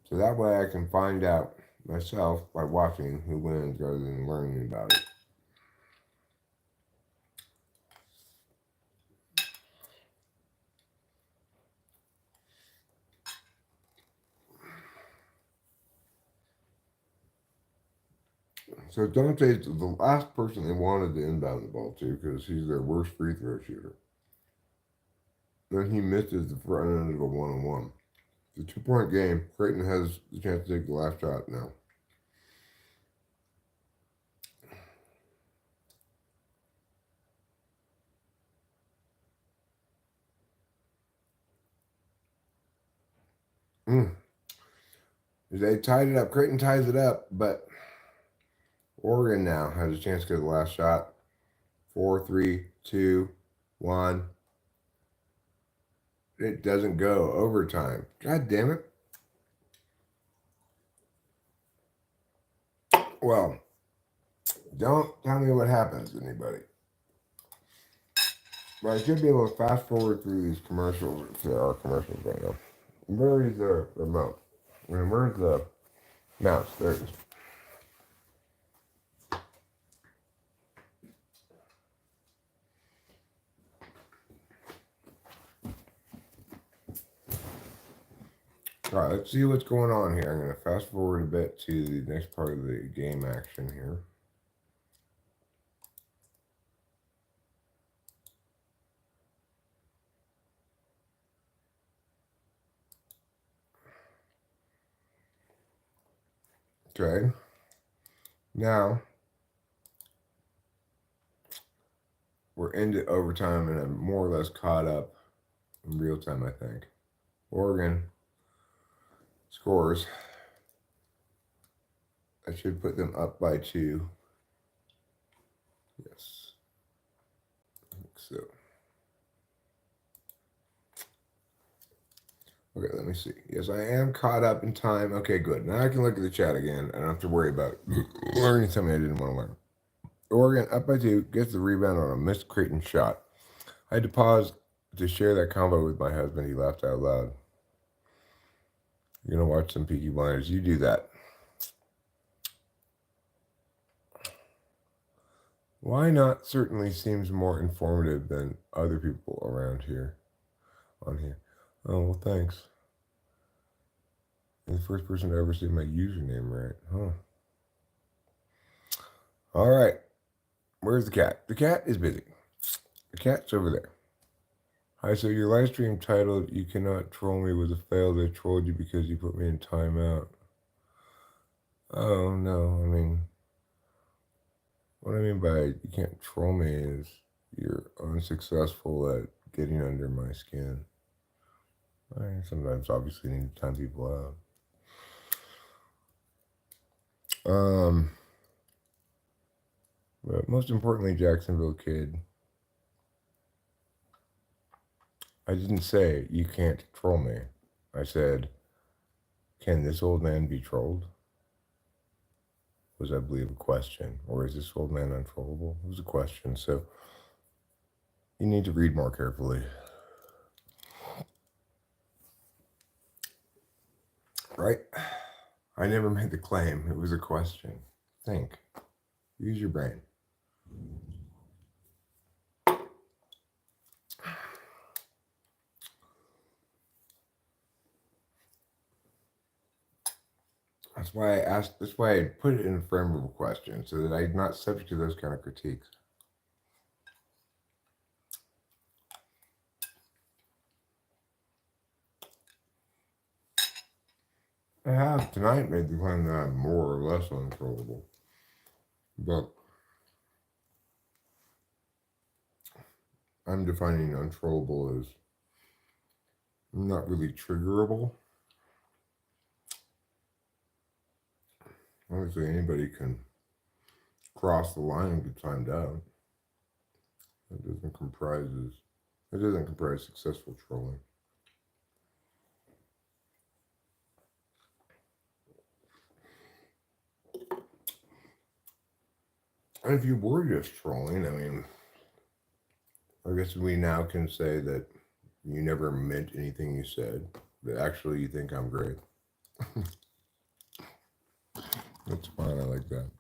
So that way I can find out myself by watching who wins rather than learning about it. So Dante's the last person they wanted to inbound the ball to because he's their worst free throw shooter. Then he misses the front end of a 1-on-1. It's a 2-point game. Creighton has the chance to take the last shot now. They tied it up. Creighton ties it up, but Oregon now has a chance to get the last shot. 4, 3, 2, 1. It doesn't go. Overtime. God damn it. Well, don't tell me what happens, anybody. But I should be able to fast forward through these commercials if there are commercials right now. Where is the remote? Where's the mouse? There it is. All right, let's see what's going on here. I'm going to fast forward a bit to the next part of the game action here. Okay. Now, we're into overtime, and I'm more or less caught up in real time, I think. Oregon scores. I should put them up by 2. Yes. I think so. Okay, let me see. Yes, I am caught up in time. Okay, good. Now I can look at the chat again. I don't have to worry about learning something I didn't want to learn. Oregon up by 2, gets the rebound on a missed Creighton shot. I had to pause to share that combo with my husband. He laughed out loud. You're going to watch some Peaky Blinders. You do that. Why not certainly seems more informative than other people around here. On here. Oh, well, thanks. You're the first person to ever say my username right. Huh. All right. Where's the cat? The cat is busy. The cat's over there. Hi, so your live stream titled "You Cannot Troll Me" was a fail. They trolled you because you put me in timeout. Oh, no. I mean, what I mean by you can't troll me is you're unsuccessful at getting under my skin. I sometimes obviously need to time people out. But most importantly, Jacksonville kid, I didn't say you can't troll me. I said, can this old man be trolled? was, I believe, a question. Or is this old man untrollable? It was a question. So you need to read more carefully. Right? I never made the claim. It was a question. Think. Use your brain. That's why I asked. That's why I put it in a frame of a question, so that I'm not subject to those kind of critiques. I have tonight made the claim that I'm more or less uncontrollable, but I'm defining uncontrollable as not really triggerable. Obviously, anybody can cross the line and get timed out. It doesn't comprise successful trolling. And if you were just trolling, I mean, I guess we now can say that you never meant anything you said, but actually you think I'm great. That's fine. I like that.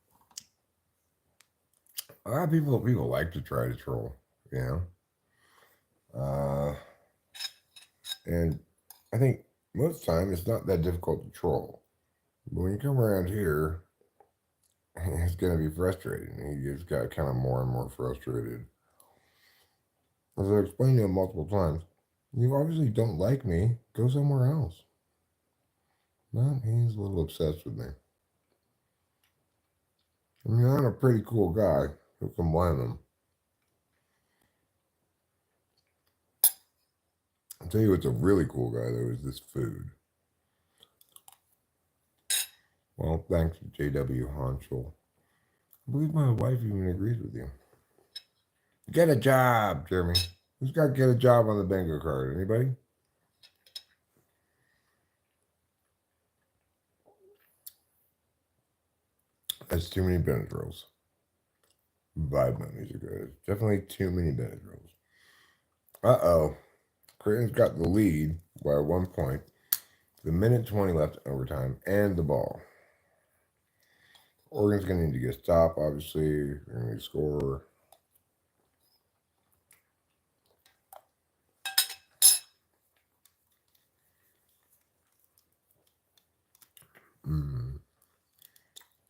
A lot of people like to try to troll, you know. And I think most time it's not that difficult to troll. But when you come around here, it's going to be frustrating. He just got kind of more and more frustrated. As I've explained to him multiple times, you obviously don't like me. Go somewhere else. Well, he's a little obsessed with me. I mean, I'm a pretty cool guy. Who can blame him? I'll tell you what's a really cool guy, though, is this food. Well, thanks to J.W. Honchel. I believe my wife even agrees with you. Get a job, Jeremy. Who's got to get a job on the bingo card? Anybody? That's too many Benadryls. Vibe mummies are good. Definitely too many Benadryls. Uh-oh. Creighton's got the lead by 1 point. The minute 20 left in overtime and the ball. Oregon's going to need to get a stop, obviously. They're going to need to score.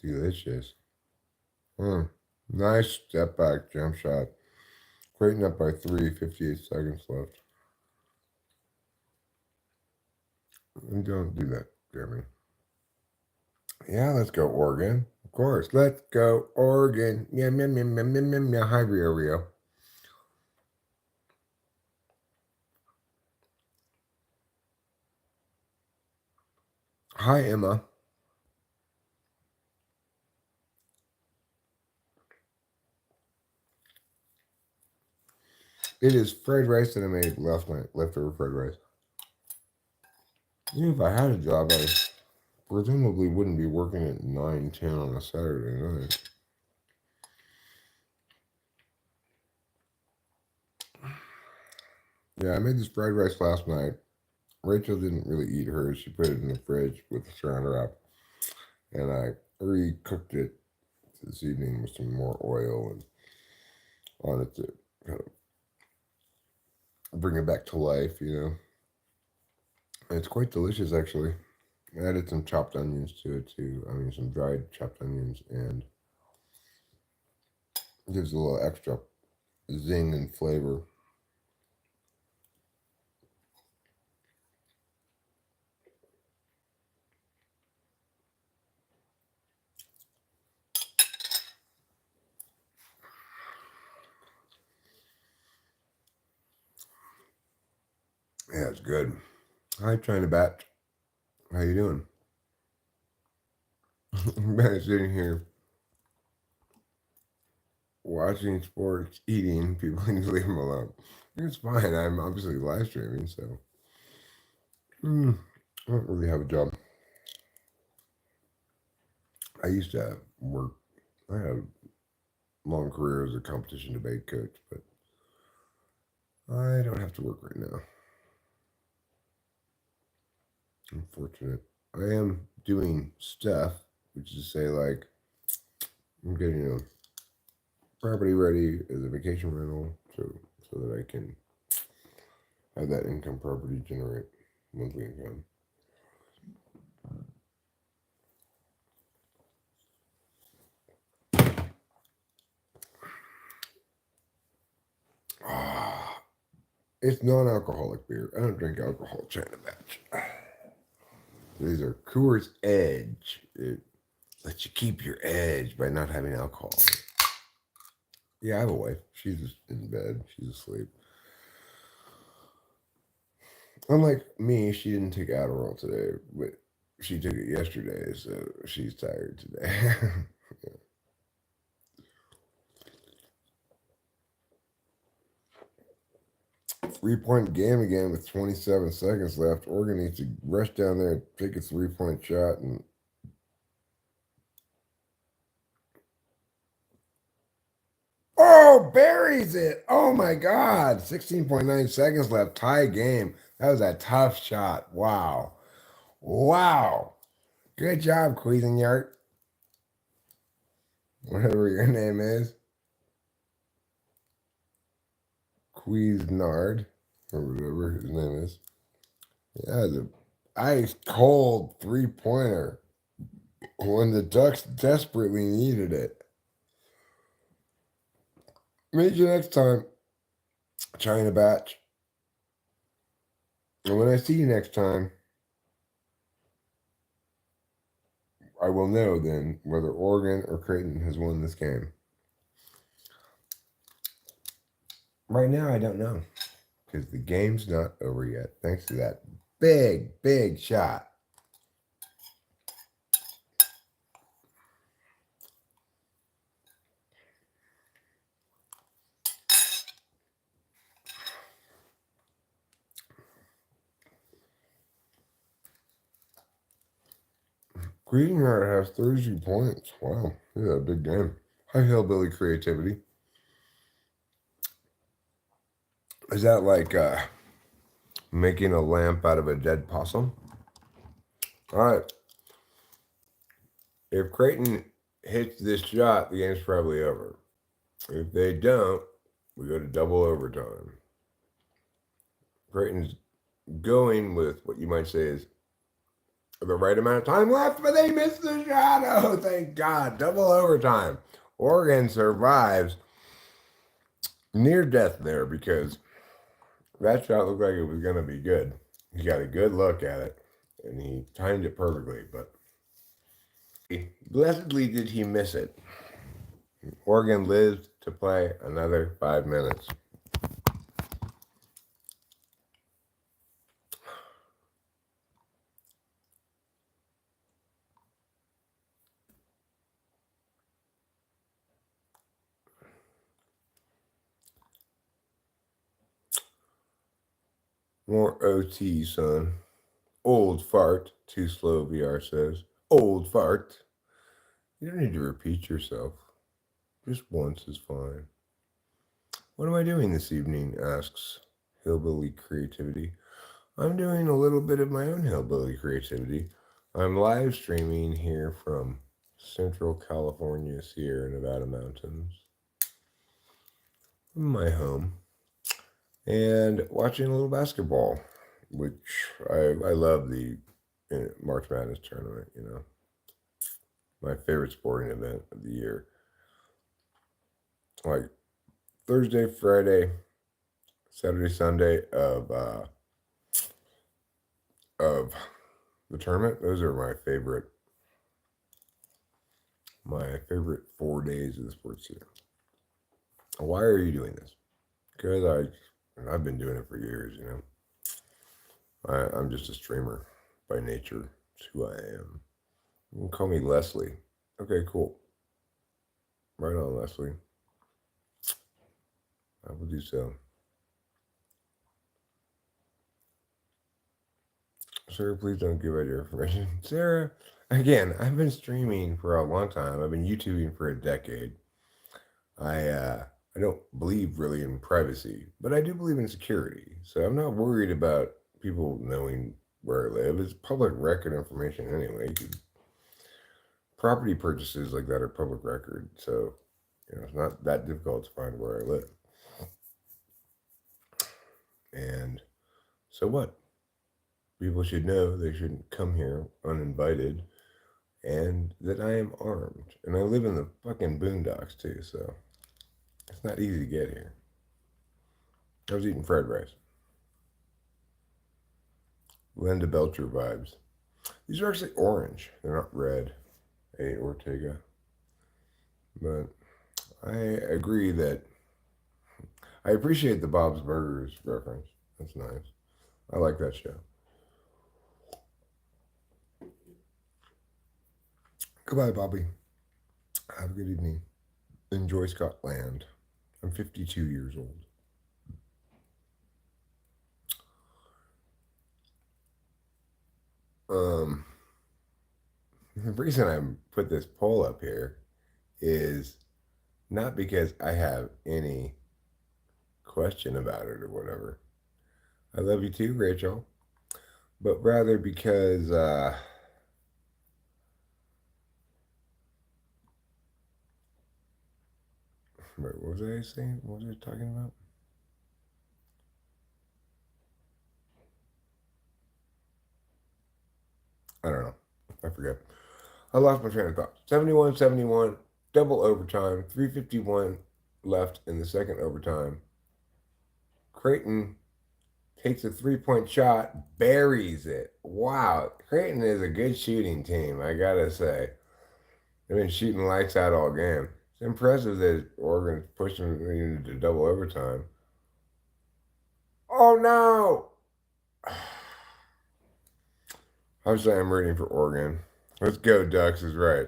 Delicious. Nice step back jump shot. Creighton up by 3, 58 seconds left. And don't do that, Jeremy. Yeah, let's go, Oregon. Of course. Let's go, Oregon. Yeah, Hi, Rio. Hi, Emma. It is fried rice that I made last night. Leftover fried rice. Even if I had a job, I presumably wouldn't be working at 9, 10 on a Saturday night. Yeah, I made this fried rice last night. Rachel didn't really eat hers. She put it in the fridge with the saran wrap. And I recooked it this evening with some more oil and on it to kind of bring it back to life, you know. And it's quite delicious, actually. I added some chopped onions to it, too. I mean, some dried chopped onions, and it gives a little extra zing and flavor. Yeah, it's good. Hi, China Bat. How you doing? I'm sitting here watching sports, eating. People need to leave them alone. It's fine. I'm obviously live streaming, so I don't really have a job. I used to work. I had a long career as a competition debate coach, but I don't have to work right now. I'm fortunate. I am doing stuff, which is to say, like, I'm getting a property ready as a vacation rental, so that I can have that income property generate monthly income. It's non-alcoholic beer. I don't drink alcohol. China batch. These are Coors Edge. It lets you keep your edge by not having alcohol. Yeah, I have a wife. She's in bed. She's asleep. Unlike me, she didn't take Adderall today, but she took it yesterday, so she's tired today. 3-point game again with 27 seconds left. Oregon needs to rush down there and take a 3-point shot. And oh, buries it. Oh my God. 16.9 seconds left. Tie game. That was a tough shot. Wow. Wow. Good job, Cuisinart. Whatever your name is. Cuisinart, or whatever his name is. Yeah, the ice cold 3-pointer when the Ducks desperately needed it. Meet you next time, China Batch. And when I see you next time, I will know then whether Oregon or Creighton has won this game. Right now, I don't know because the game's not over yet. Thanks to that big shot. Cuisinart has 32 points. Wow, he had a big game. High hillbilly creativity. Is that like making a lamp out of a dead possum? All right. If Creighton hits this shot, the game's probably over. If they don't, we go to double overtime. Creighton's going with what you might say is the right amount of time left, but they missed the shot. Oh, thank God. Double overtime. Oregon survives near death there because that shot looked like it was going to be good. He got a good look at it, and he timed it perfectly, but blessedly did he miss it. Oregon lived to play another 5 minutes. More OT, son. Old fart. Too slow, VR says. Old fart. You don't need to repeat yourself. Just once is fine. What am I doing this evening? Asks Hillbilly Creativity. I'm doing a little bit of my own hillbilly creativity. I'm live streaming here from Central California, Sierra Nevada mountains, from my home, and watching a little basketball, which I love the March Madness tournament, you know. My favorite sporting event of the year. Like Thursday, Friday, Saturday, Sunday of the tournament. Those are my favorite 4 days of the sports year. Why are you doing this? Because I've been doing it for years, you know. I'm just a streamer by nature. It's who I am. You can call me Leslie. Okay, cool. Right on, Leslie. I will do so. Sarah, please don't give out your information. Sarah, Again, I've been streaming for a long time. I've been YouTubing for a decade. I don't believe really in privacy, but I do believe in security. So I'm not worried about people knowing where I live. It's public record information anyway. Property purchases like that are public record, so it's not that difficult to find where I live. And so what? People should know they shouldn't come here uninvited, and that I am armed, and I live in the fucking boondocks too. So it's not easy to get here. I was eating fried rice. Linda Belcher vibes. These are actually orange. They're not red. A Ortega. But I agree that I appreciate the Bob's Burgers reference. That's nice. I like that show. Goodbye, Bobby. Have a good evening. Enjoy Scotland. I'm 52 years old. The reason I put this poll up here is not because I have any question about it or whatever. I love you too, Rachel. But rather because wait, what was I saying? What was I talking about? I don't know. I forget. I lost my train of thought. 71-71, double overtime, 3:51 left in the second overtime. Creighton takes a 3-point shot, buries it. Wow. Creighton is a good shooting team, I gotta say. They've been shooting lights out all game. It's impressive that Oregon's pushing into double overtime. Oh no! Obviously, I'm rooting for Oregon. Let's go, Ducks is right.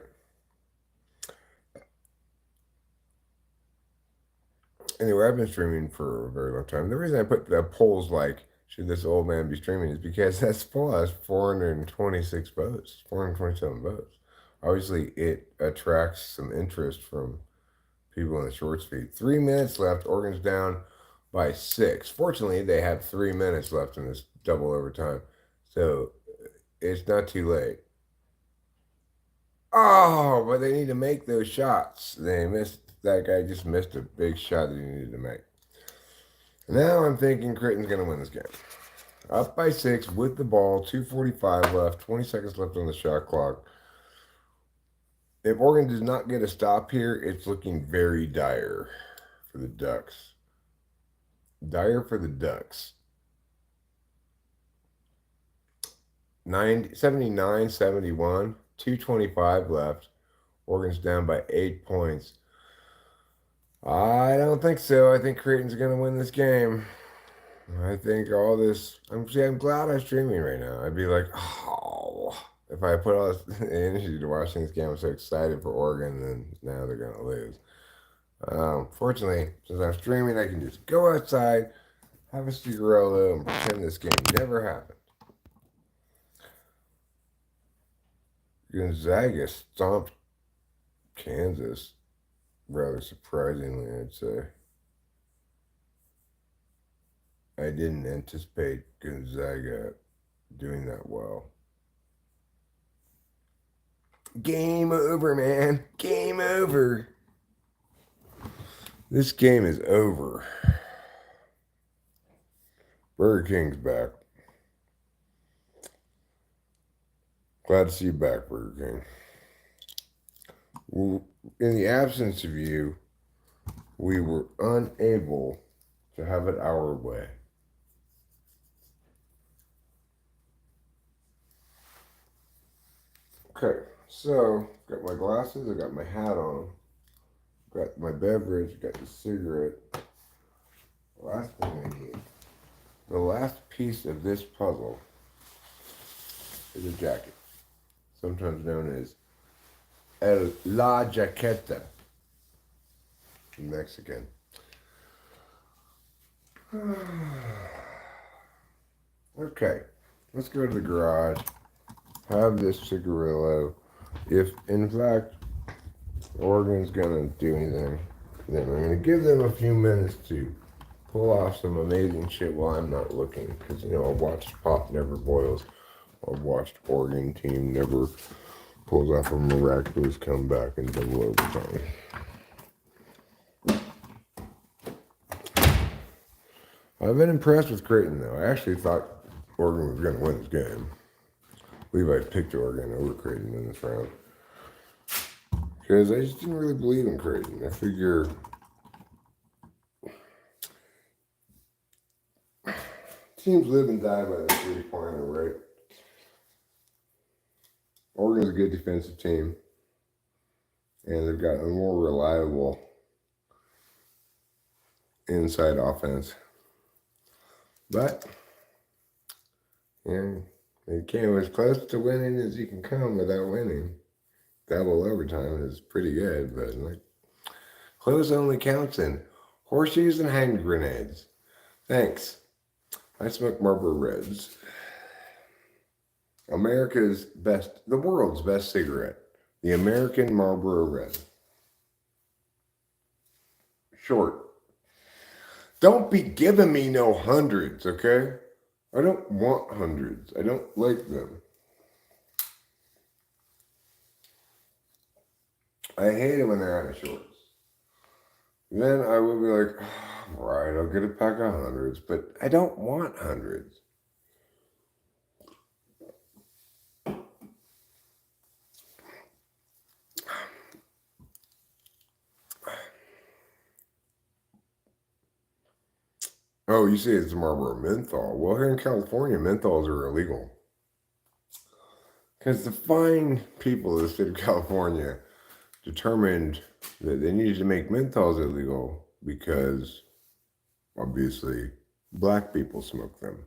Anyway, I've been streaming for a very long time. The reason I put the polls like, should this old man be streaming, is because that poll has 426 votes, 427 votes. Obviously, it attracts some interest from people in the shorts feed. 3 minutes left. Oregon's down by 6. Fortunately, they have 3 minutes left in this double overtime. So it's not too late. Oh, but they need to make those shots. They missed. That guy just missed a big shot that he needed to make. Now I'm thinking Creighton's going to win this game. Up by 6 with the ball, 2:45 left, 20 seconds left on the shot clock. If Oregon does not get a stop here, it's looking very dire for the Ducks. Dire for the Ducks. 79-71, 2:25 left. Oregon's down by 8 points. I don't think so. I think Creighton's going to win this game. I think all this. I'm glad I'm streaming right now. I'd be like, oh, if I put all this energy to watching this game, I'm so excited for Oregon, and now they're going to lose. Fortunately, since I'm streaming, I can just go outside, have a cigarello, and pretend this game never happened. Gonzaga stomped Kansas, rather surprisingly, I'd say. I didn't anticipate Gonzaga doing that well. Game over, man. Game over. This game is over. Burger King's back. Glad to see you back, Burger King. In the absence of you, we were unable to have it our way. Okay, so got my glasses, I got my hat on, got my beverage, got the cigarette. The last thing I need, the last piece of this puzzle is a jacket, sometimes known as la jaqueta in Mexican. Okay, let's go to the garage, have this cigarillo. If, in fact, Oregon's going to do anything, then I'm going to give them a few minutes to pull off some amazing shit while I'm not looking. Because, you know, a watched pot never boils. A watched Oregon team never pulls off a miraculous comeback in double overtime. I've been impressed with Creighton, though. I actually thought Oregon was going to win this game. I believe I picked Oregon over Creighton in this round. Because I just didn't really believe in Creighton. I figure teams live and die by the three-pointer, right? Oregon's a good defensive team. And they've got a more reliable inside offense. But, yeah, it came as close to winning as you can come without winning. Double overtime is pretty good, but like, close only counts in horseshoes and hand grenades. Thanks. I smoke Marlboro Reds. America's best, the world's best cigarette. The American Marlboro Red. Short. Don't be giving me no hundreds, okay? I don't want hundreds. I don't like them. I hate it when they're out of shorts. Then I will be like, oh, right, I'll get a pack of hundreds, but I don't want hundreds. Oh, you say it's Marlboro menthol. Well, here in California, menthols are illegal. Because the fine people of the state of California determined that they needed to make menthols illegal because, obviously, black people smoke them.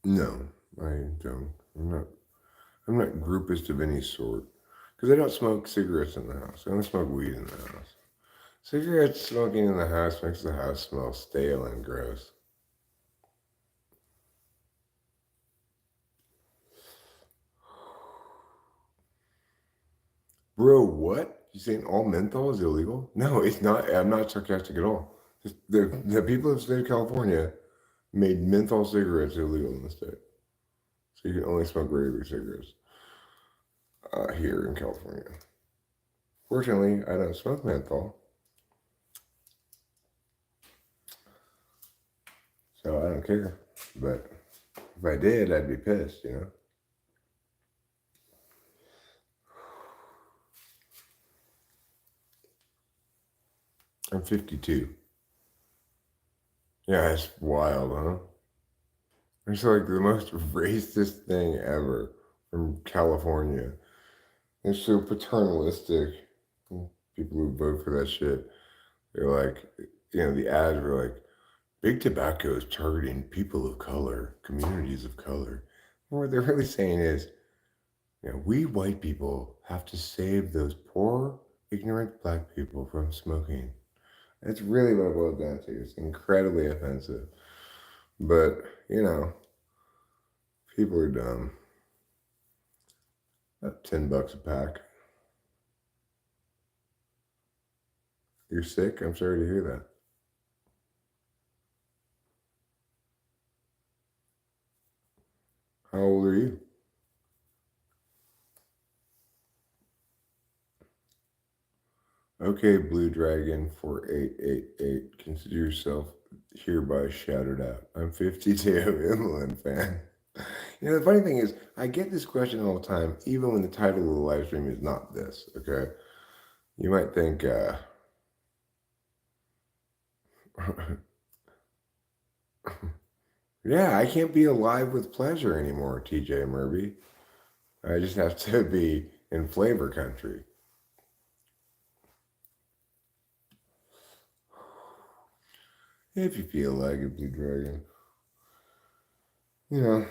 No, I don't. I'm not groupist of any sort. Because I don't smoke cigarettes in the house. I don't smoke weed in the house. Cigarette smoking in the house makes the house smell stale and gross. Bro, what? You saying all menthol is illegal? No, it's not. I'm not sarcastic at all. Just the people of the state of California made menthol cigarettes illegal in the state. So you can only smoke regular cigarettes here in California. Fortunately, I don't smoke menthol. So I don't care. But if I did, I'd be pissed, you know? I'm 52. Yeah, it's wild, huh? It's like the most racist thing ever from California. It's so paternalistic. People who vote for that shit, they're like, you know, the ads were like, big tobacco is targeting people of color, communities of color. And what they're really saying is, you know, we white people have to save those poor, ignorant black people from smoking. That's really what it boils down to. It's incredibly offensive. But, you know, people are dumb. About $10 a pack. You're sick? I'm sorry to hear that. How old are you? Okay, Blue Dragon 4888. Consider yourself hereby shouted out. I'm 52, Inland fan. You know, the funny thing is, I get this question all the time, even when the title of the live stream is not this, okay? You might think, yeah, I can't be alive with pleasure anymore, TJ Murby. I just have to be in flavor country. If you feel like it, Blue Dragon. You know,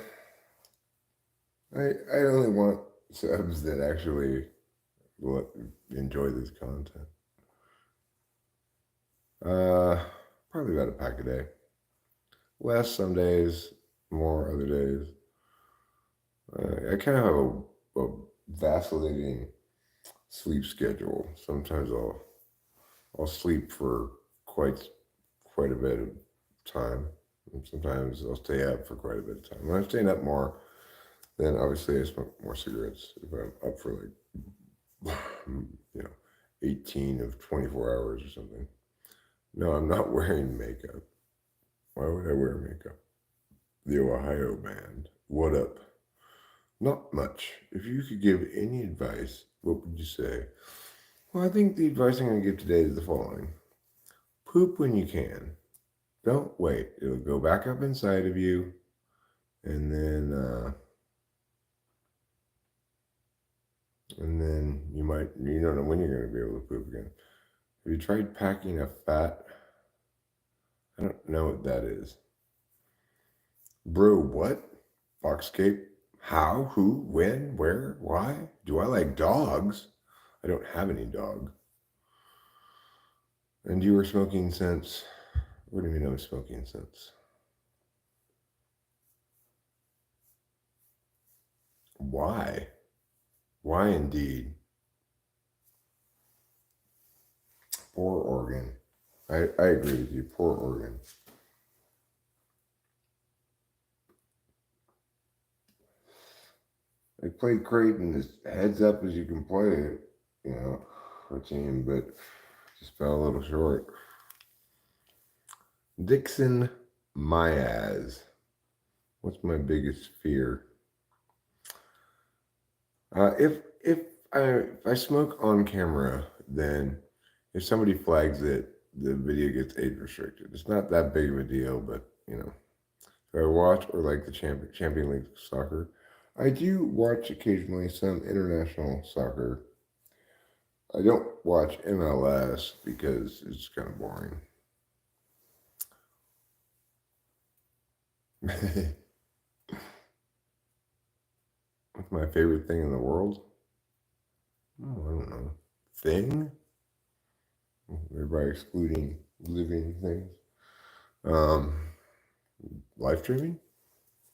I only want subs that actually will enjoy this content. Uh, Probably about a pack a day. Less some days, more other days. I kind of have a vacillating sleep schedule. Sometimes I'll sleep for quite a bit of time. And sometimes I'll stay up for quite a bit of time. When I'm staying up more, then obviously I smoke more cigarettes. If I'm up for like, 18 of 24 hours or something. No, I'm not wearing makeup. Why would I wear makeup? The Ohio band. What up? Not much. If you could give any advice, what would you say? Well, I think the advice I'm going to give today is the following: poop when you can. Don't wait. It'll go back up inside of you, and then you don't know when you're going to be able to poop again. Have you tried packing a fat? I don't know what that is. Bro, what? Foxcape? How? Who? When? Where? Why? Do I like dogs? I don't have any dog. And you were smoking since. What do you mean I'm smoking since? Why? Why indeed? Poor organ. I agree with you. Poor organ. I played Creighton as heads up as you can play it, for a team, but just fell a little short. Dixon Myaz. What's my biggest fear? If I smoke on camera, then if somebody flags it, the video gets age restricted. It's not that big of a deal, but if I watch or like the Champion League soccer, I do watch occasionally some international soccer. I don't watch MLS because it's kind of boring. What's my favorite thing in the world? Oh, I don't know. Thing? Everybody excluding living things. Um, Live streaming?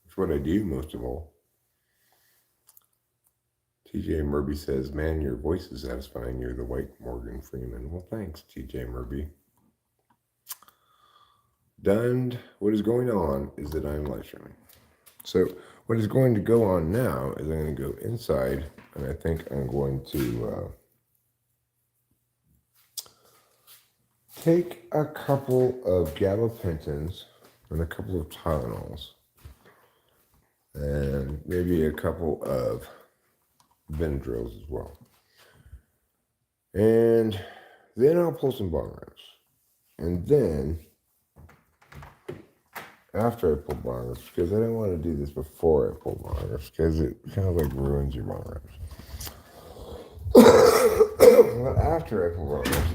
It's what I do most of all. TJ Murby says, man, your voice is satisfying. You're the white Morgan Freeman. Well, thanks, TJ Murby. Done. What is going on is that I'm live streaming. So what is going to go on now is I'm going to go inside, and I think I'm going to take a couple of gabapentins and a couple of Tylenols, and maybe a couple of Benadryls as well. And then I'll pull some bong rips. And then, after I pull bong rips, because I don't want to do this before I pull bong rips, because it kind of like ruins your bong rips. But after I pull bong rips,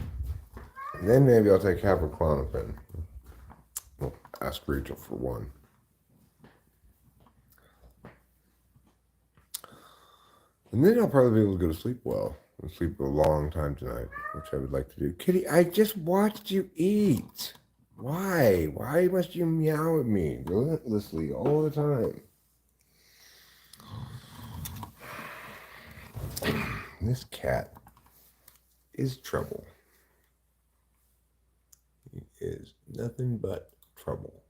then maybe I'll take half a Klonopin. Well, ask Rachel for one. And then I'll probably be able to go to sleep well. And sleep a long time tonight, which I would like to do. Kitty, I just watched you eat. Why? Why must you meow at me relentlessly all the time? This cat is trouble. He is nothing but trouble.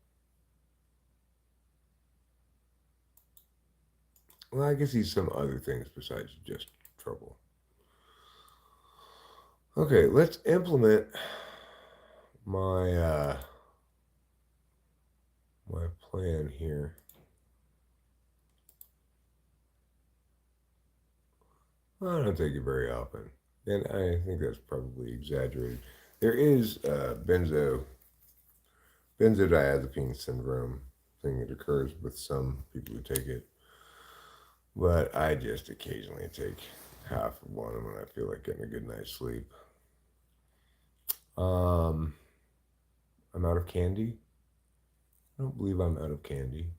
Well, I guess he's some other things besides just trouble. Okay, let's implement my my plan here. I don't take it very often, and I think that's probably exaggerated. There is benzodiazepine syndrome thing that occurs with some people who take it, but I just occasionally take half of one when I feel like getting a good night's sleep. I'm out of candy. I don't believe I'm out of candy.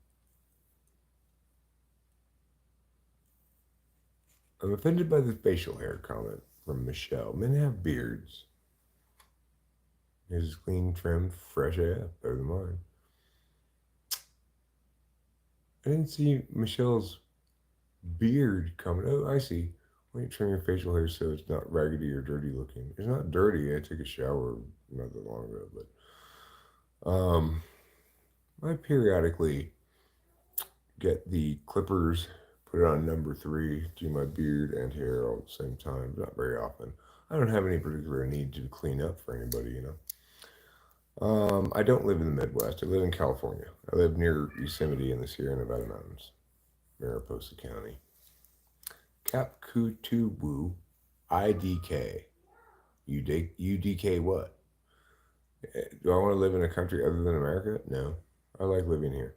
I'm offended by the facial hair comment from Michelle. Men have beards. His is clean, trimmed, fresh AF. Better than mine. I didn't see Michelle's beard comment. Oh, I see. Why don't you trim your facial hair so it's not raggedy or dirty looking? It's not dirty. I took a shower not that long ago, but I periodically get the clippers, put it on number 3, do my beard and hair all at the same time. Not very often. I don't have any particular need to clean up for anybody, you know. I don't live in the Midwest. I live in California. I live near Yosemite in the Sierra Nevada Mountains, Mariposa County. Capcutubu IDK. UDK what? Do I want to live in a country other than America? No. I like living here.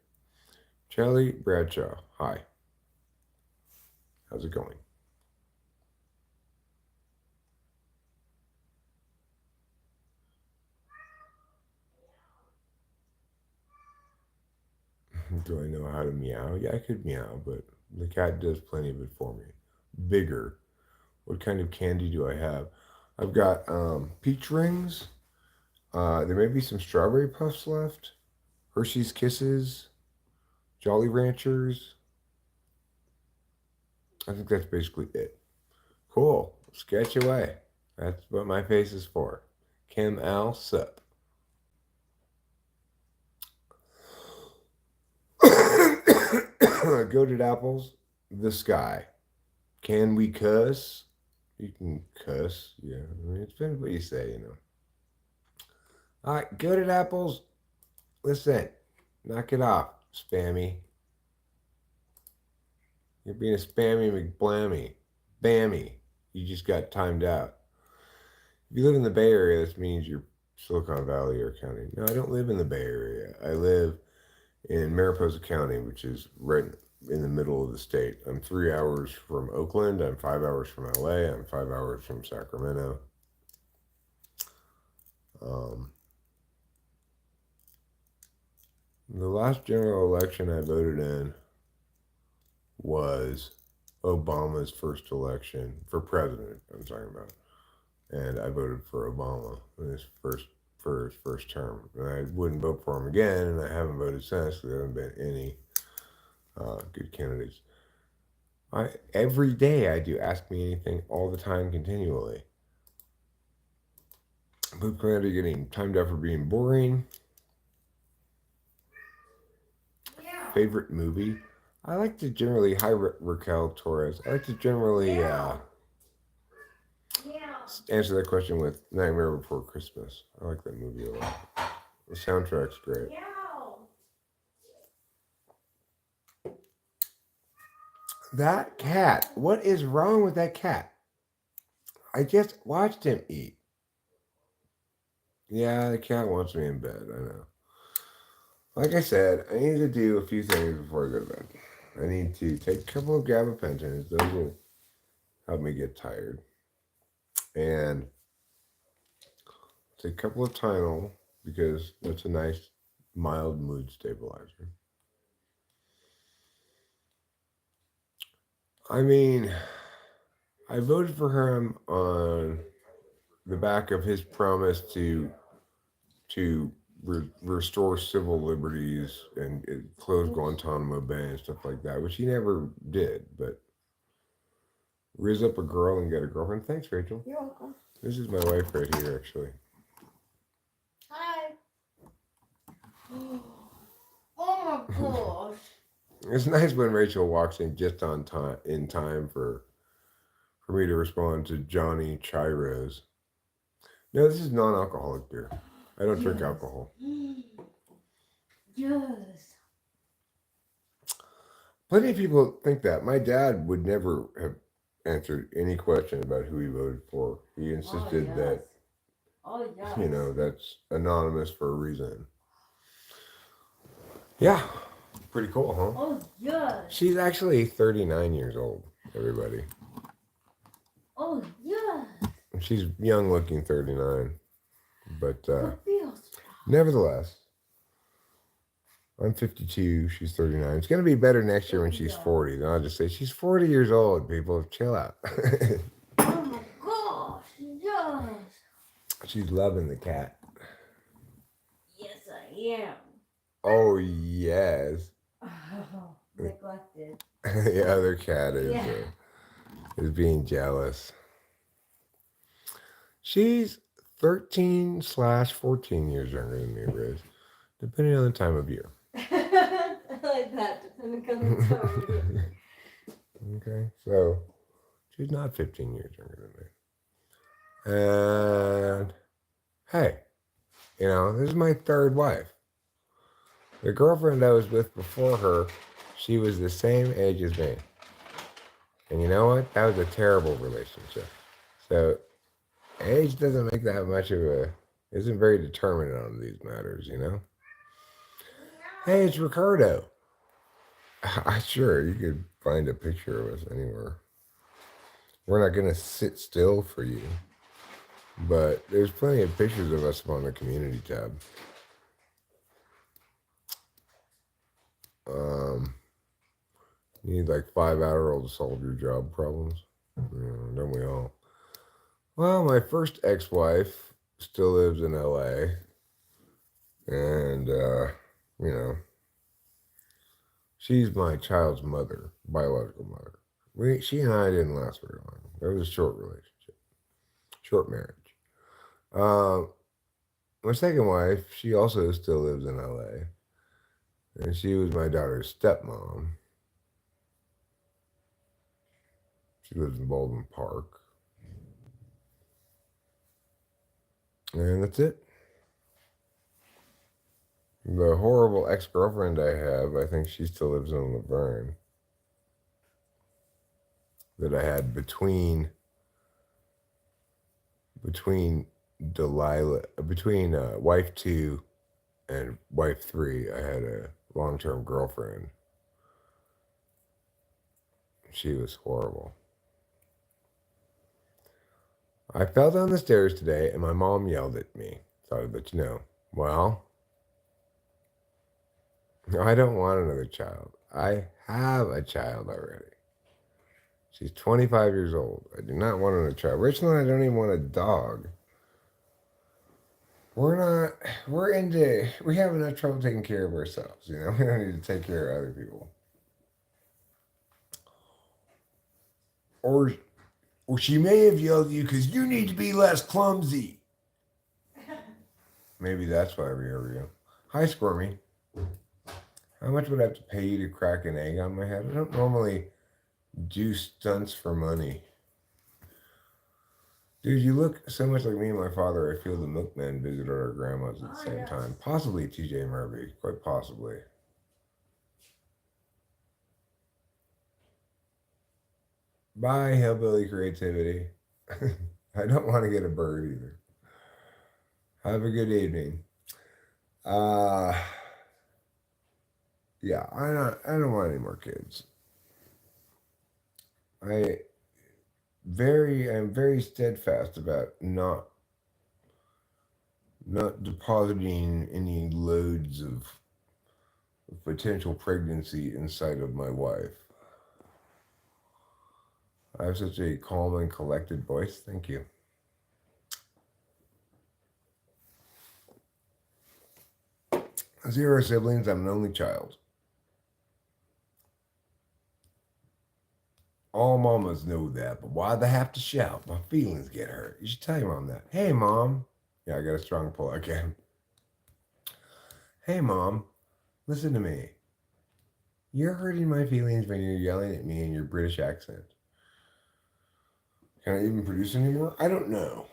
Charlie Bradshaw. Hi. How's it going? Do I know how to meow? Yeah, I could meow, but the cat does plenty of it for me. Bigger. What kind of candy do I have? I've got peach rings. There may be some strawberry puffs left. Hershey's Kisses. Jolly Ranchers. I think that's basically it. Cool. Sketch away. That's what my face is for. Kim Al Sup. Goated apples. The sky. Can we cuss? You can cuss. Yeah. I mean, it depends what you say, you know. All right. Goated apples. Listen. Knock it off, spammy. You're being a spammy McBlammy. Bammy. You just got timed out. If you live in the Bay Area, this means you're Silicon Valley or County. No, I don't live in the Bay Area. I live in Mariposa County, which is right in the middle of the state. I'm 3 hours from Oakland. I'm 5 hours from LA. I'm 5 hours from Sacramento. The last general election I voted in was Obama's first election for president, I'm talking about. And I voted for Obama in for his first term. And I wouldn't vote for him again, and I haven't voted since because there haven't been any good candidates. Every day I do Ask Me Anything all the time, continually. But plan are getting timed out for being boring. Favorite movie? I like to generally, hi Raquel Torres, I like to generally answer that question with Nightmare Before Christmas. I like that movie a lot. The soundtrack's great. That cat, what is wrong with that cat? I just watched him eat. Yeah, the cat wants me in bed, I know. Like I said, I need to do a few things before I go to bed. I need to take a couple of gabapentins. Those will help me get tired. And take a couple of Tylenol because that's a nice mild mood stabilizer. I mean, I voted for him on the back of his promise to restore civil liberties and close Guantanamo Bay and stuff like that, which he never did. But raise up a girl and get a girlfriend. Thanks, Rachel. You're welcome. This is my wife right here, actually. Hi. Oh my gosh. It's nice when Rachel walks in just on time, in time for me to respond to Johnny Chiros. No, this is non-alcoholic beer. I don't drink alcohol. Yes. Plenty of people think that. My dad would never have answered any question about who he voted for. He insisted that, you know, that's anonymous for a reason. Yeah. Pretty cool, huh? Oh, yes. She's actually 39 years old, everybody. Oh, yes. She's young looking 39. But nevertheless, I'm 52. She's 39. It's going to be better next year when she's 40. Then I'll just say, she's 40 years old, people. Chill out. Oh my gosh, yes. She's loving the cat. Yes, I am. Oh, yes. Oh, neglected. The other cat is being jealous. She's 13/14 years younger than me, Riz, depending on the time of year. I like that, depending on the time. Okay, so she's not 15 years younger than me. And hey, this is my third wife. The girlfriend I was with before her, she was the same age as me. And you know what? That was a terrible relationship. So age doesn't make that much of isn't very determinant on these matters, Hey, it's Ricardo. Sure, you could find a picture of us anywhere. We're not going to sit still for you. But there's plenty of pictures of us on the community tab. You need like 5 Adderall to solve your job problems. Don't we all? Well, my first ex-wife still lives in LA. And, she's my child's mother, biological mother. She and I didn't last very long. It was a short relationship, short marriage. My second wife, she also still lives in LA. And she was my daughter's stepmom. She lives in Baldwin Park. And that's it. The horrible ex-girlfriend I have, I think she still lives in Laverne. That I had between Delilah, between wife 2 and wife 3, I had a long-term girlfriend. She was horrible. I fell down the stairs today and my mom yelled at me. Thought I'd let you know. Well, I don't want another child. I have a child already. She's 25 years old. I do not want another child. Rachel and I don't even want a dog. We have enough trouble taking care of ourselves, We don't need to take care of other people. Or she may have yelled at you because you need to be less clumsy. Maybe that's why we are you. Hi, Squirmy. How much would I have to pay you to crack an egg on my head? I don't normally do stunts for money. Dude, you look so much like me and my father. I feel the milkman visited our grandmas at the same time. Possibly TJ Murphy. Quite possibly. Bye, hillbilly creativity. I don't want to get a bird either. Have a good evening. Yeah, I don't want any more kids. I'm very steadfast about not depositing any loads of potential pregnancy inside of my wife. I have such a calm and collected voice. Thank you. Zero siblings. I'm an only child. All mamas know that, but why they have to shout? My feelings get hurt. You should tell your mom that. Hey, Mom. Yeah, I got a strong pull. Okay. Hey, Mom. Listen to me. You're hurting my feelings when you're yelling at me in your British accent. Can I even produce anymore? I don't know.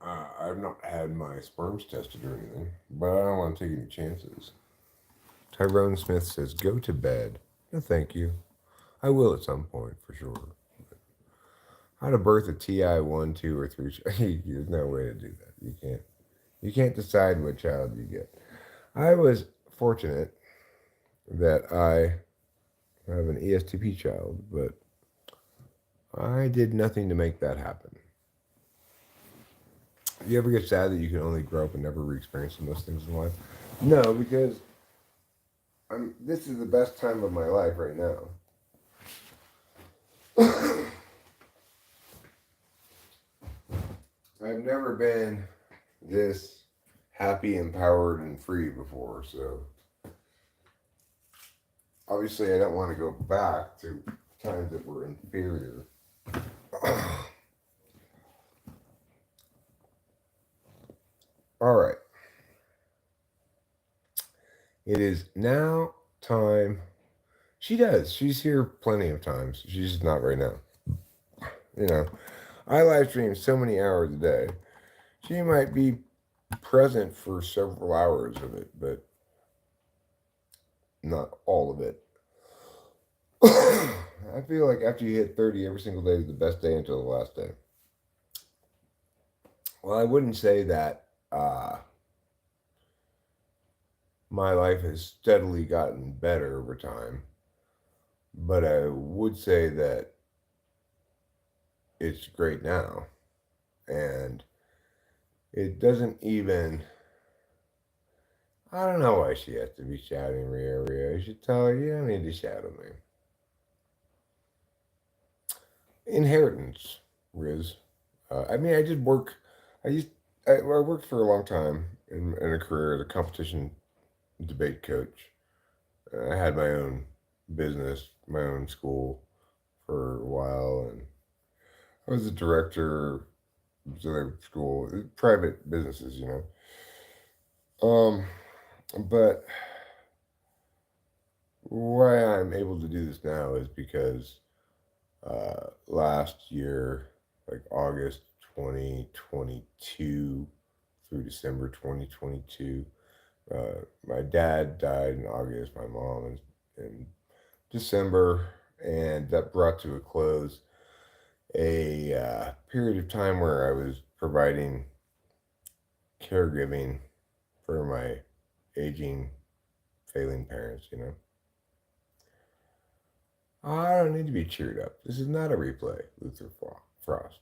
I've not had my sperms tested or anything, but I don't want to take any chances. Tyrone Smith says, go to bed. No, thank you. I will at some point, for sure. How to birth a TI 1, 2, or 3 There's no way to do that. You can't decide what child you get. I was fortunate that I have an ESTP child, but I did nothing to make that happen. Do you ever get sad that you can only grow up and never re-experience those things in life? No, because This is the best time of my life right now. I've never been this happy, empowered, and free before, so obviously I don't want to go back to times that were inferior. All right. It is now time. She does. She's here plenty of times. She's just not right now. You know, I live stream so many hours a day. She might be present for several hours of it, but not all of it. I feel like after you hit 30, every single day is the best day until the last day. Well, I wouldn't say that my life has steadily gotten better over time, but I would say that it's great now. And it doesn't even. I don't know why she has to be shouting, Rio, Rio. You should tell her you don't need to shout at me. Inheritance, Riz. I mean, I did work. I worked for a long time in a career as a competition debate coach. I had my own business, my own school for a while, and I was a director of the school, private businesses, you know. But why I'm able to do this now is because last year, like August 2022 through December 2022, my dad died in August, my mom in December, and that brought to a close a period of time where I was providing caregiving for my aging, failing parents, you know. I don't need to be cheered up. This is not a replay, Luther Frost.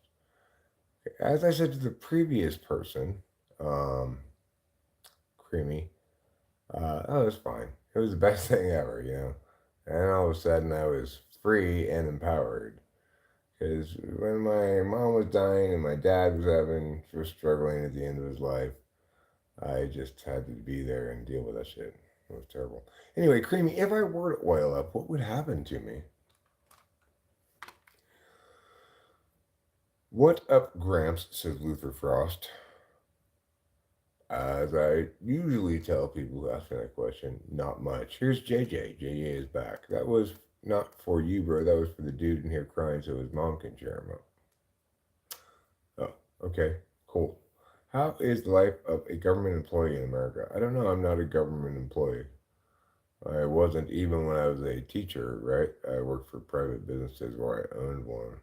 As I said to the previous person, Creamy, oh, it was fine. It was the best thing ever, you know. And all of a sudden, I was free and empowered. Because when my mom was dying and my dad was struggling at the end of his life, I just had to be there and deal with that shit. It was terrible. Anyway, Creamy, if I were to oil up, what would happen to me? What up, Gramps, says Luther Frost. As I usually tell people who ask me that question, not much. Here's JJ. JJ is back. That was not for you, bro. That was for the dude in here crying so his mom can cheer him up. Oh, okay. Cool. How is the life of a government employee in America? I don't know. I'm not a government employee. I wasn't even when I was a teacher, right? I worked for private businesses where I owned one.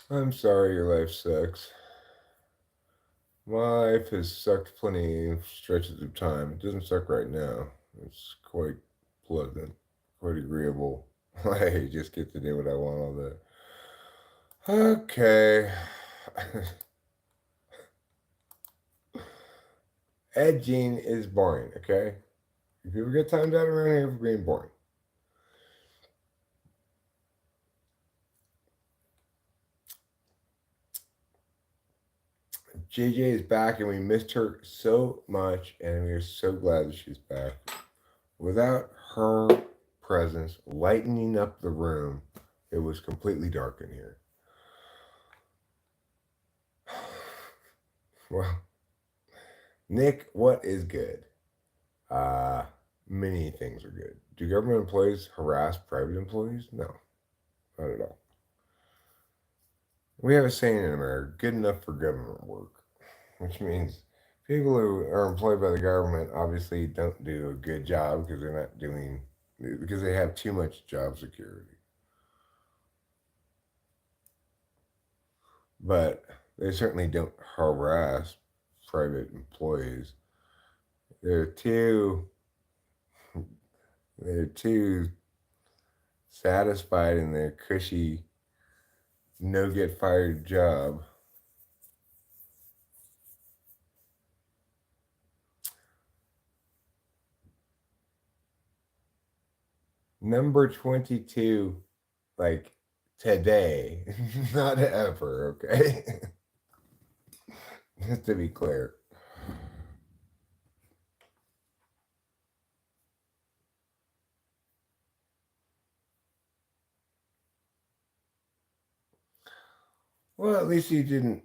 I'm sorry your life sucks. My life has sucked plenty of stretches of time. It doesn't suck right now. It's quite pleasant, quite agreeable. I just get to do what I want all day. Okay. Edging is boring, okay? If you ever get timed out around here for being boring. JJ is back and we missed her so much and we are so glad that she's back. Without her presence lightening up the room, it was completely dark in here. Well, Nick, what is good? Many things are good. Do government employees harass private employees? No, not at all. We have a saying in America, good enough for government work, which means people who are employed by the government obviously don't do a good job because because they have too much job security. But they certainly don't harass private employees. They're too They're too satisfied in their cushy, no get fired job. Number 22, like today, not ever, okay? Just to be clear. Well, at least he didn't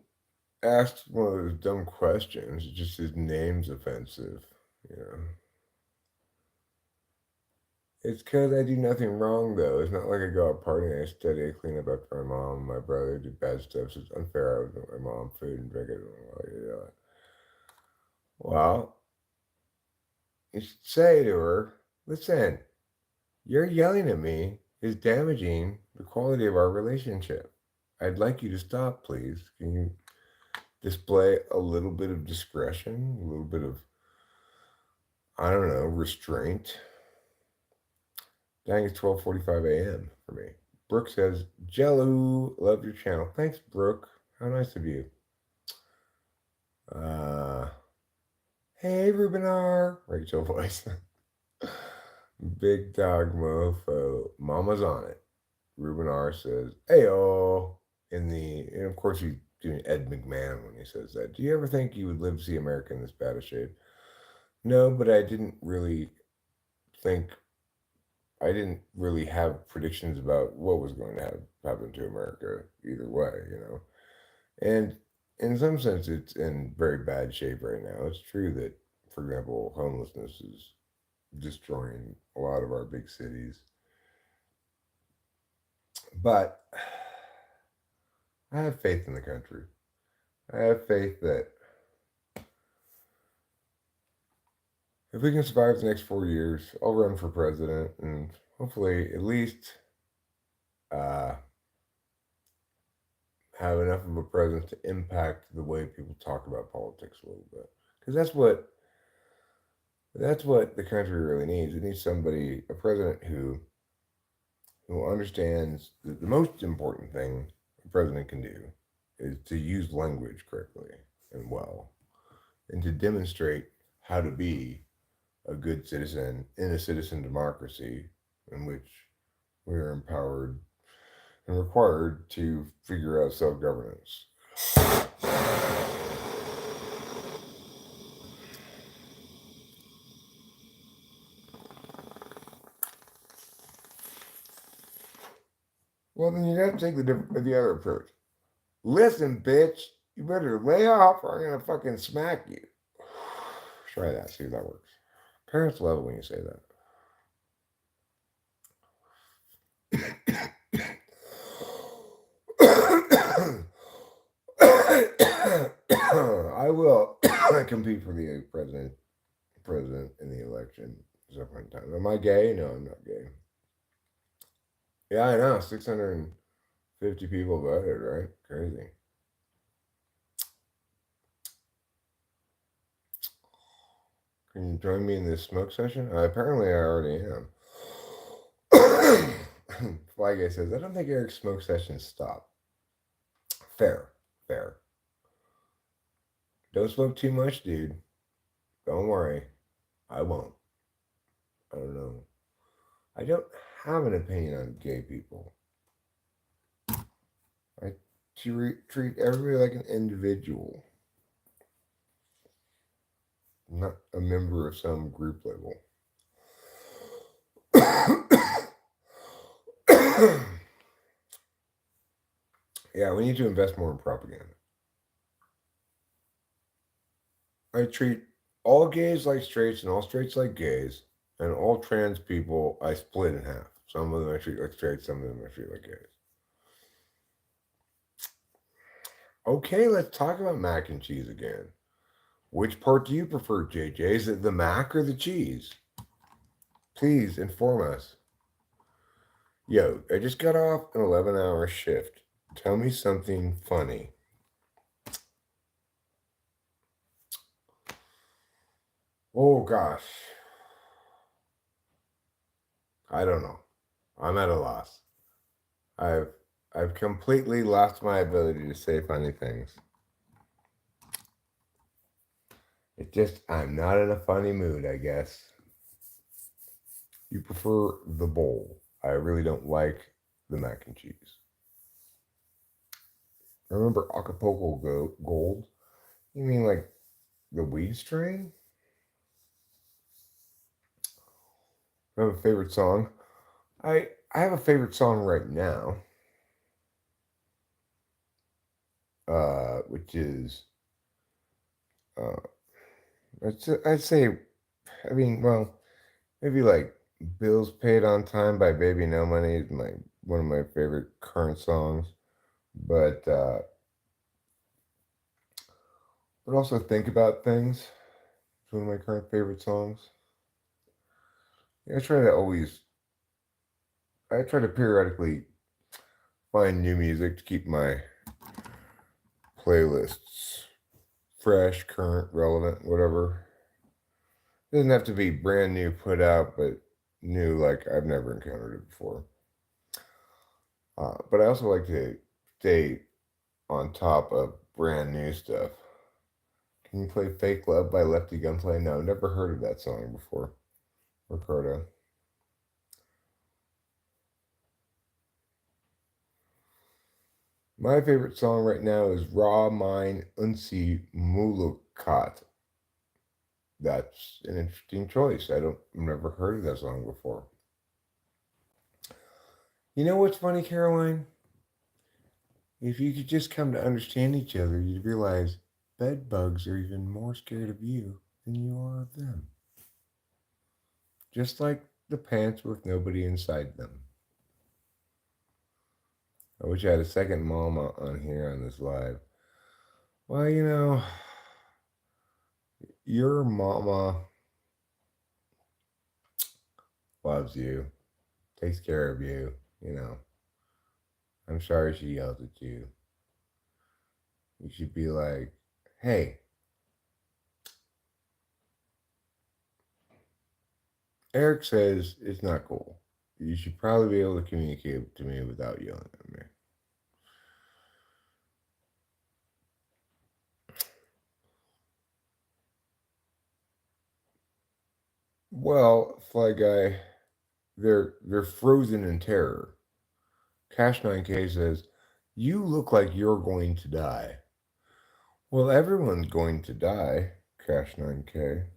ask one of those dumb questions. Just his name's offensive, you know. It's because I do nothing wrong, though. It's not like I go out partying, I study, I clean up after my mom and my brother, do bad stuff. So it's unfair. I would make my mom food and drink it. Well, you should say to her, listen, you're yelling at me is damaging the quality of our relationship. I'd like you to stop, please. Can you display a little bit of discretion, a little bit of, I don't know, restraint? Dang, it's 12:45 a.m. for me. Brooke says, Jello, love your channel. Thanks, Brooke. How nice of you. Uh, hey, Rubinar. Rachel voice. Big dog mofo. Mama's on it. Rubinar says, Heyo. And of course, he's doing Ed McMahon when he says that. Do you ever think you would live to see America in this bad of shape? No, but think I didn't really have predictions about what was going to happen to America either way, you know. And in some sense, it's in very bad shape right now. It's true that, for example, homelessness is destroying a lot of our big cities. But I have faith in the country. I have faith that if we can survive the next 4 years, I'll run for president and hopefully at least uh, have enough of a presence to impact the way people talk about politics a little bit. Because that's what the country really needs. It needs somebody, a president who understands that the most important thing a president can do is to use language correctly and well, and to demonstrate how to be a good citizen in a citizen democracy in which we are empowered and required to figure out self governance. Well, then you got to take the other approach. Listen, bitch, you better lay off or I'm going to fucking smack you. Try that, see if that works. Parents love it when you say that. I will compete for the president in the election at some point in time. Am I gay? No, I'm not gay. Yeah, I know. 650 people voted, right? Crazy. Can you join me in this smoke session? Apparently, I already am. Fly Guy says, I don't think Eric's smoke sessions stop. Fair. Fair. Don't smoke too much, dude. Don't worry. I won't. I don't know. I don't have an opinion on gay people. I treat everybody like an individual, not a member of some group level. Yeah, we need to invest more in propaganda. I treat all gays like straights and all straights like gays, and all trans people I split in half. Some of them I treat like straights, some of them I treat like gays. Okay, let's talk about mac and cheese again. Which part do you prefer, JJ? Is it the mac or the cheese? Please inform us. Yo, I just got off an 11-hour shift. Tell me something funny. Oh gosh. I don't know. I'm at a loss. I've completely lost my ability to say funny things. It just, I'm not in a funny mood, I guess. You prefer the bowl. I really don't like the mac and cheese. Remember Acapulco Gold? You mean like the weed strain? I have a favorite song. I have a favorite song right now, which is I'd say, I mean, well, maybe like "Bills Paid on Time" by Baby No Money is one of my favorite current songs. But also "Think About Things" is one of my current favorite songs. Yeah, I try to periodically find new music to keep my playlists fresh, current, relevant, whatever. It doesn't have to be brand new put out, but new like I've never encountered it before. But I also like to stay on top of brand new stuff. Can you play Fake Love by Lefty Gunplay? No, never heard of that song before. Ricardo. My favorite song right now is Raw Mine Unsi Mulukat. That's an interesting choice. I've never heard of that song before. You know what's funny, Caroline? If you could just come to understand each other, you'd realize bed bugs are even more scared of you than you are of them. Just like the pants with nobody inside them. I wish I had a second mama on here on this live. Well, your mama loves you, takes care of you, I'm sorry she yells at you. You should be like, hey, Eric says it's not cool. You should probably be able to communicate to me without yelling at me. Well, Fly Guy, they're frozen in terror. Cash 9K says, you look like you're going to die. Well, everyone's going to die, Cash 9K.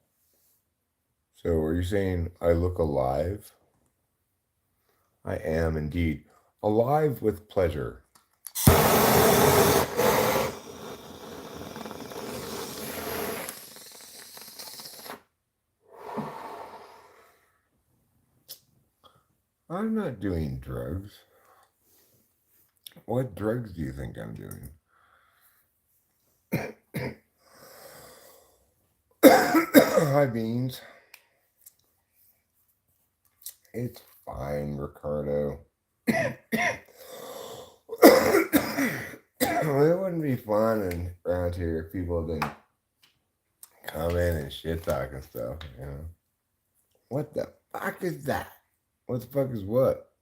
So are you saying I look alive? I am indeed alive with pleasure. I'm not doing drugs. What drugs do you think I'm doing? Hi, Beans. It's fine, Ricardo. It wouldn't be fun around here if people didn't come in and shit talk and stuff, What the fuck is that? What the fuck is what?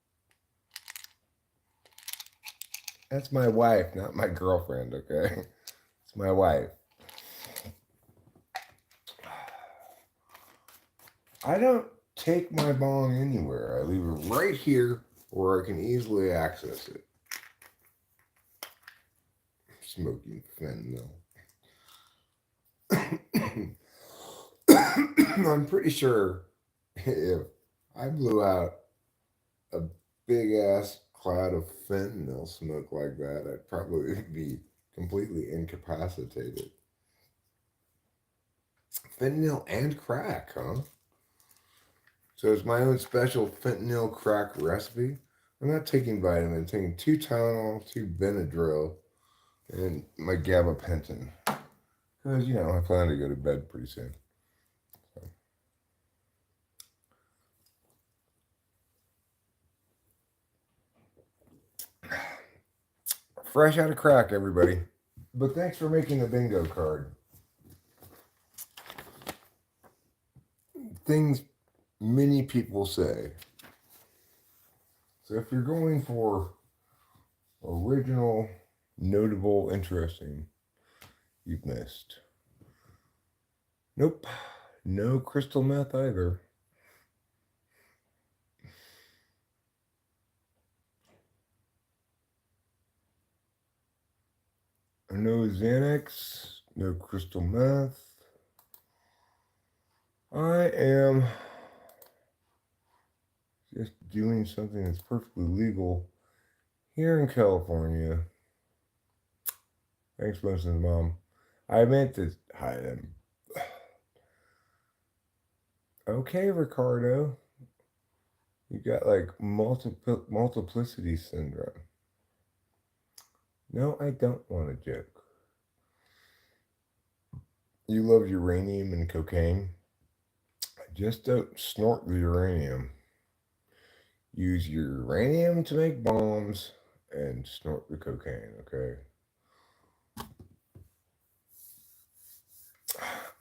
That's my wife, not my girlfriend, okay? It's my wife. I don't take my bong anywhere. I leave it right here where I can easily access it. Smoking fentanyl. I'm pretty sure if I blew out a big ass cloud of fentanyl smoke like that, I'd probably be completely incapacitated. Fentanyl and crack, huh? So it's my own special fentanyl crack recipe. I'm not taking vitamins, I'm taking 2 Tylenol, 2 Benadryl, and my gabapentin. Because, I plan to go to bed pretty soon. So. Fresh out of crack, everybody. But thanks for making the bingo card. Things many people say. So if you're going for original, notable, interesting, you've missed. Nope. No crystal meth either. No Xanax, no crystal meth. I am just doing something that's perfectly legal here in California. Thanks, Winston's mom. I meant to hide him. Okay, Ricardo. You got like multiplicity syndrome. No, I don't want a joke. You love uranium and cocaine. Just don't snort the uranium. Use uranium to make bombs and snort the cocaine, okay?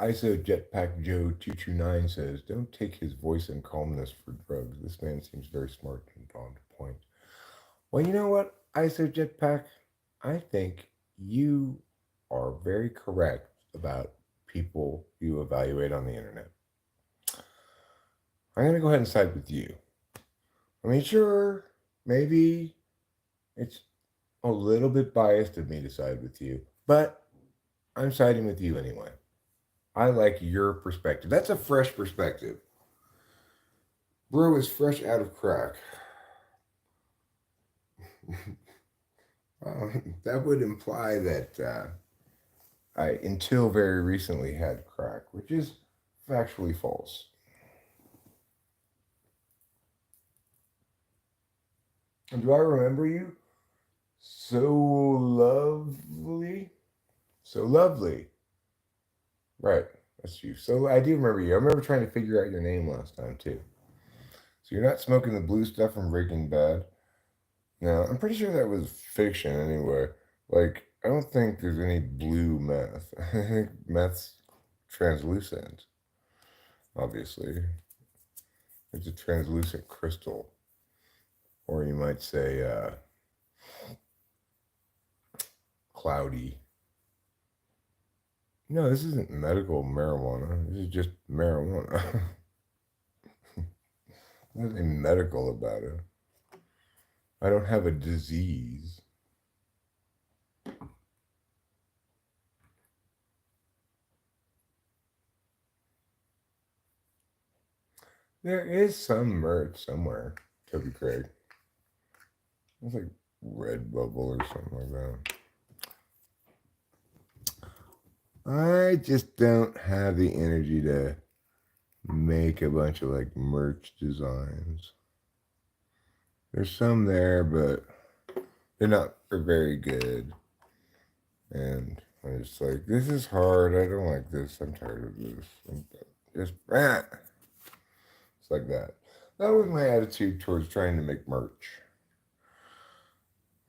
ISO Jetpack Joe 229 says, don't take his voice and calmness for drugs. This man seems very smart and on point. Well, you know what, ISO Jetpack? I think you are very correct about people you evaluate on the internet. I'm going to go ahead and side with you. I mean, sure, maybe it's a little bit biased of me to side with you, but I'm siding with you anyway. I like your perspective. That's a fresh perspective. Bro is fresh out of crack. That would imply that I, until very recently, had crack, which is factually false. And do I remember you? So lovely. So lovely. Right. That's you. So I do remember you. I remember trying to figure out your name last time, too. So you're not smoking the blue stuff from Breaking Bad? No, I'm pretty sure that was fiction anyway. Like, I don't think there's any blue meth. I think meth's translucent, obviously. It's a translucent crystal. Or you might say cloudy. No, this isn't medical marijuana. This is just marijuana. There's nothing medical about it. I don't have a disease. There is some merch somewhere, Toby Craig. It's like Redbubble or something like that. I just don't have the energy to make a bunch of like merch designs. There's some there, but they're not very good. And I'm just like, this is hard. I don't like this. I'm tired of this. It's like that. That was my attitude towards trying to make merch.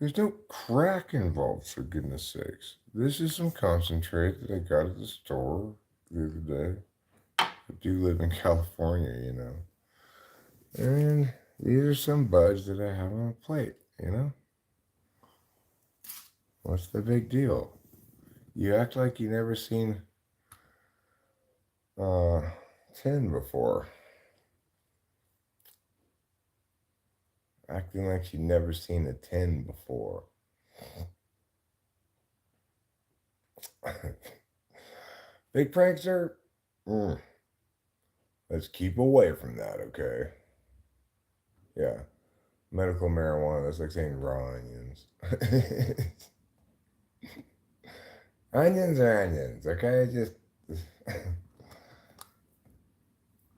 There's no crack involved, for goodness sakes. This is some concentrate that I got at the store the other day. I do live in California, you know. And these are some buds that I have on a plate, you know. What's the big deal? You act like you never seen 10 before. Acting like you never seen a 10 before. Big prankster? Let's keep away from that, okay? Yeah. Medical marijuana, that's like saying raw onions. Onions are onions, okay? Just.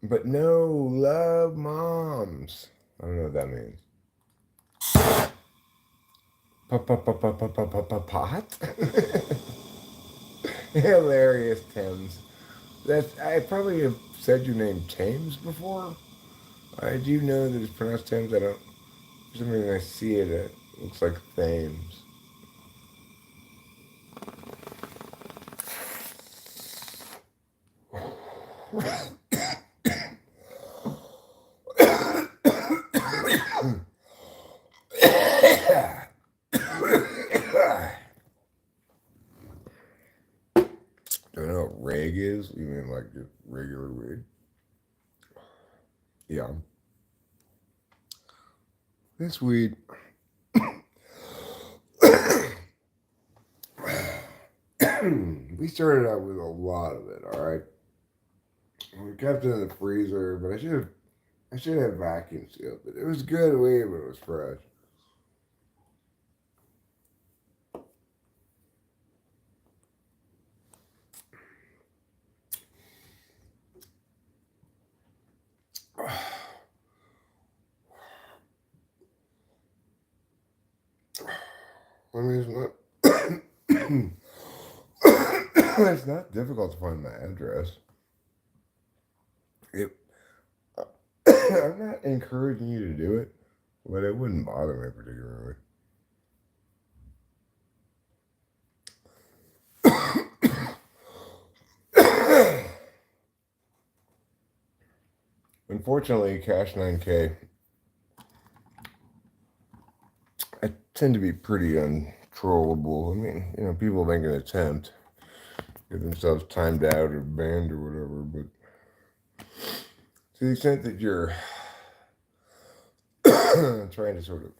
But no love moms. I don't know what that means. Pot? Hilarious, Thames. I probably have said your name Thames before. I do know that it's pronounced Thames. I don't. For some reason, I see it. It looks like Thames. Do you know what reg is? You mean like just regular weed? Yeah. This weed, we started out with a lot of it, all right? We kept it in the freezer, but I should have vacuum sealed it. It was good weed, but it was fresh. I mean, it's not. It's not difficult to find my address. It, I'm not encouraging you to do it, but it wouldn't bother me particularly. Unfortunately, Cash 9K, I tend to be pretty untrollable. I mean, people make an attempt, get themselves timed out or banned or whatever, but to the extent that you're trying to sort of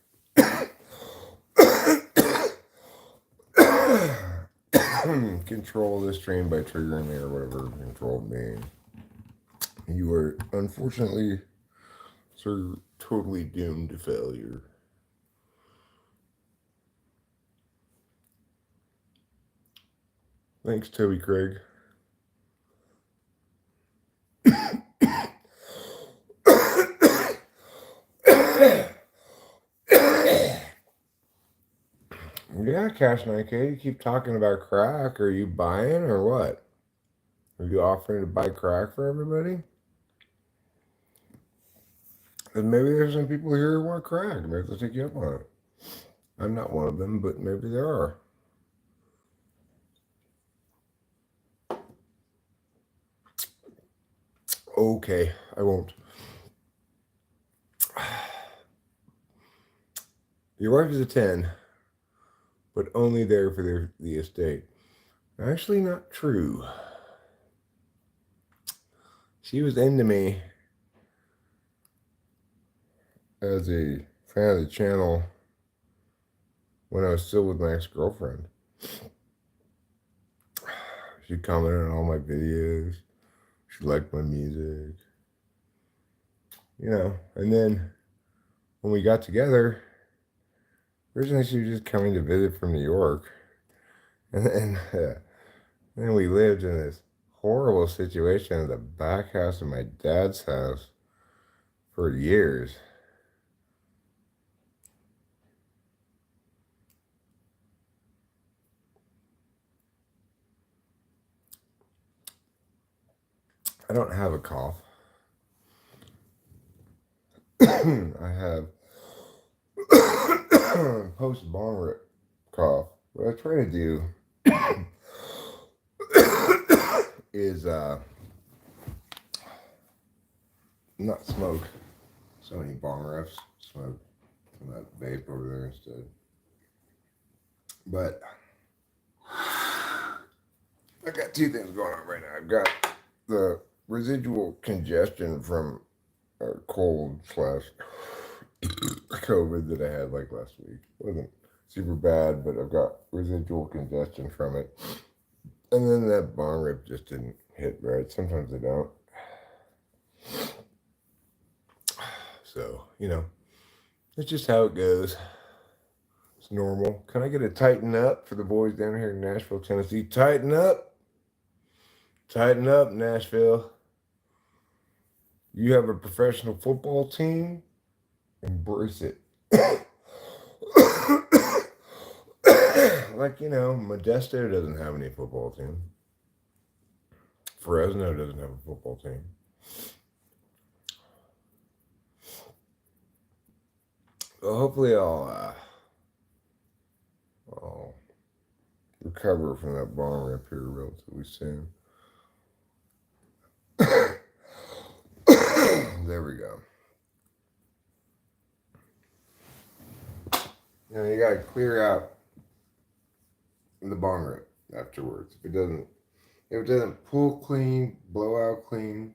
control this train by triggering me or whatever control me, you are unfortunately sort of totally doomed to failure. Thanks, Toby Craig. Yeah, Cash 9K, you keep talking about crack. Are you buying or what? Are you offering to buy crack for everybody? And maybe there's some people here who want crack. Maybe they'll take you up on it. I'm not one of them, but maybe there are. Okay, I won't. Your wife is a 10, but only there for the estate. Actually, not true. She was into me as a fan of the channel when I was still with my ex-girlfriend. She commented on all my videos. She liked my music. And then when we got together, originally she was just coming to visit from New York. And then we lived in this horrible situation in the back house of my dad's house for years. I don't have a cough. I have post-bong rip cough. What I try to do is not smoke so many bong rips. Smoke some of that vape over there instead. But I got two things going on right now. I've got the residual congestion from a cold / COVID that I had like last week. It wasn't super bad, but I've got residual congestion from it. And then that bong rip just didn't hit right. Sometimes they don't. So, it's just how it goes. It's normal. Can I get a tighten up for the boys down here in Nashville, Tennessee? Tighten up. Tighten up, Nashville. You have a professional football team? Embrace it. Like, Modesto doesn't have any football team. Fresno doesn't have a football team. Well, hopefully I'll recover from that bong rip here relatively soon. There we go. You gotta clear out the bong rip afterwards. If it doesn't If it doesn't pull clean, blow out clean,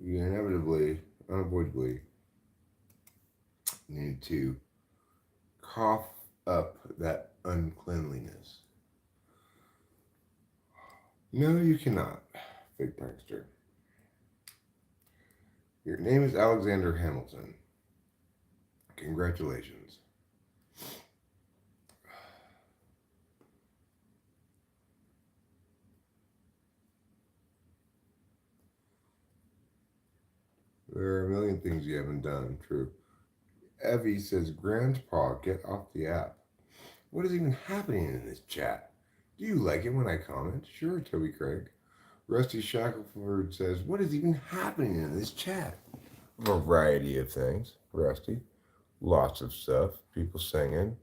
you inevitably, unavoidably need to cough up that uncleanliness. No, you cannot, fake prankster. Your name is Alexander Hamilton. Congratulations. There are a million things you haven't done, true. Evie says, Grandpa, get off the app. What is even happening in this chat? Do you like it when I comment? Sure, Toby Craig. Rusty Shackelford says, what is even happening in this chat? Variety of things, Rusty. Lots of stuff. People singing.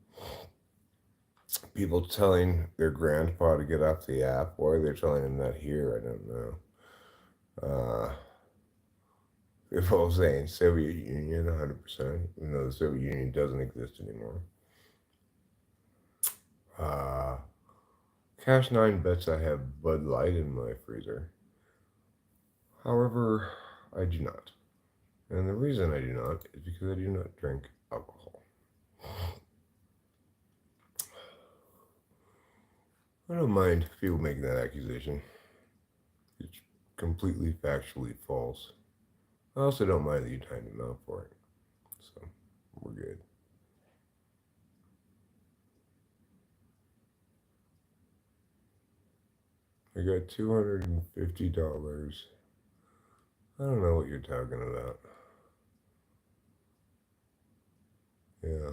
People telling their grandpa to get off the app. Why they're telling him that here, I don't know. People saying Soviet Union 100%, even though the Soviet Union doesn't exist anymore. Cash 9 bets I have Bud Light in my freezer. However, I do not. And the reason I do not is because I do not drink alcohol. I don't mind people making that accusation. It's completely factually false. I also don't mind that you timed him out for it. So, we're good. I got $250. I don't know what you're talking about. Yeah.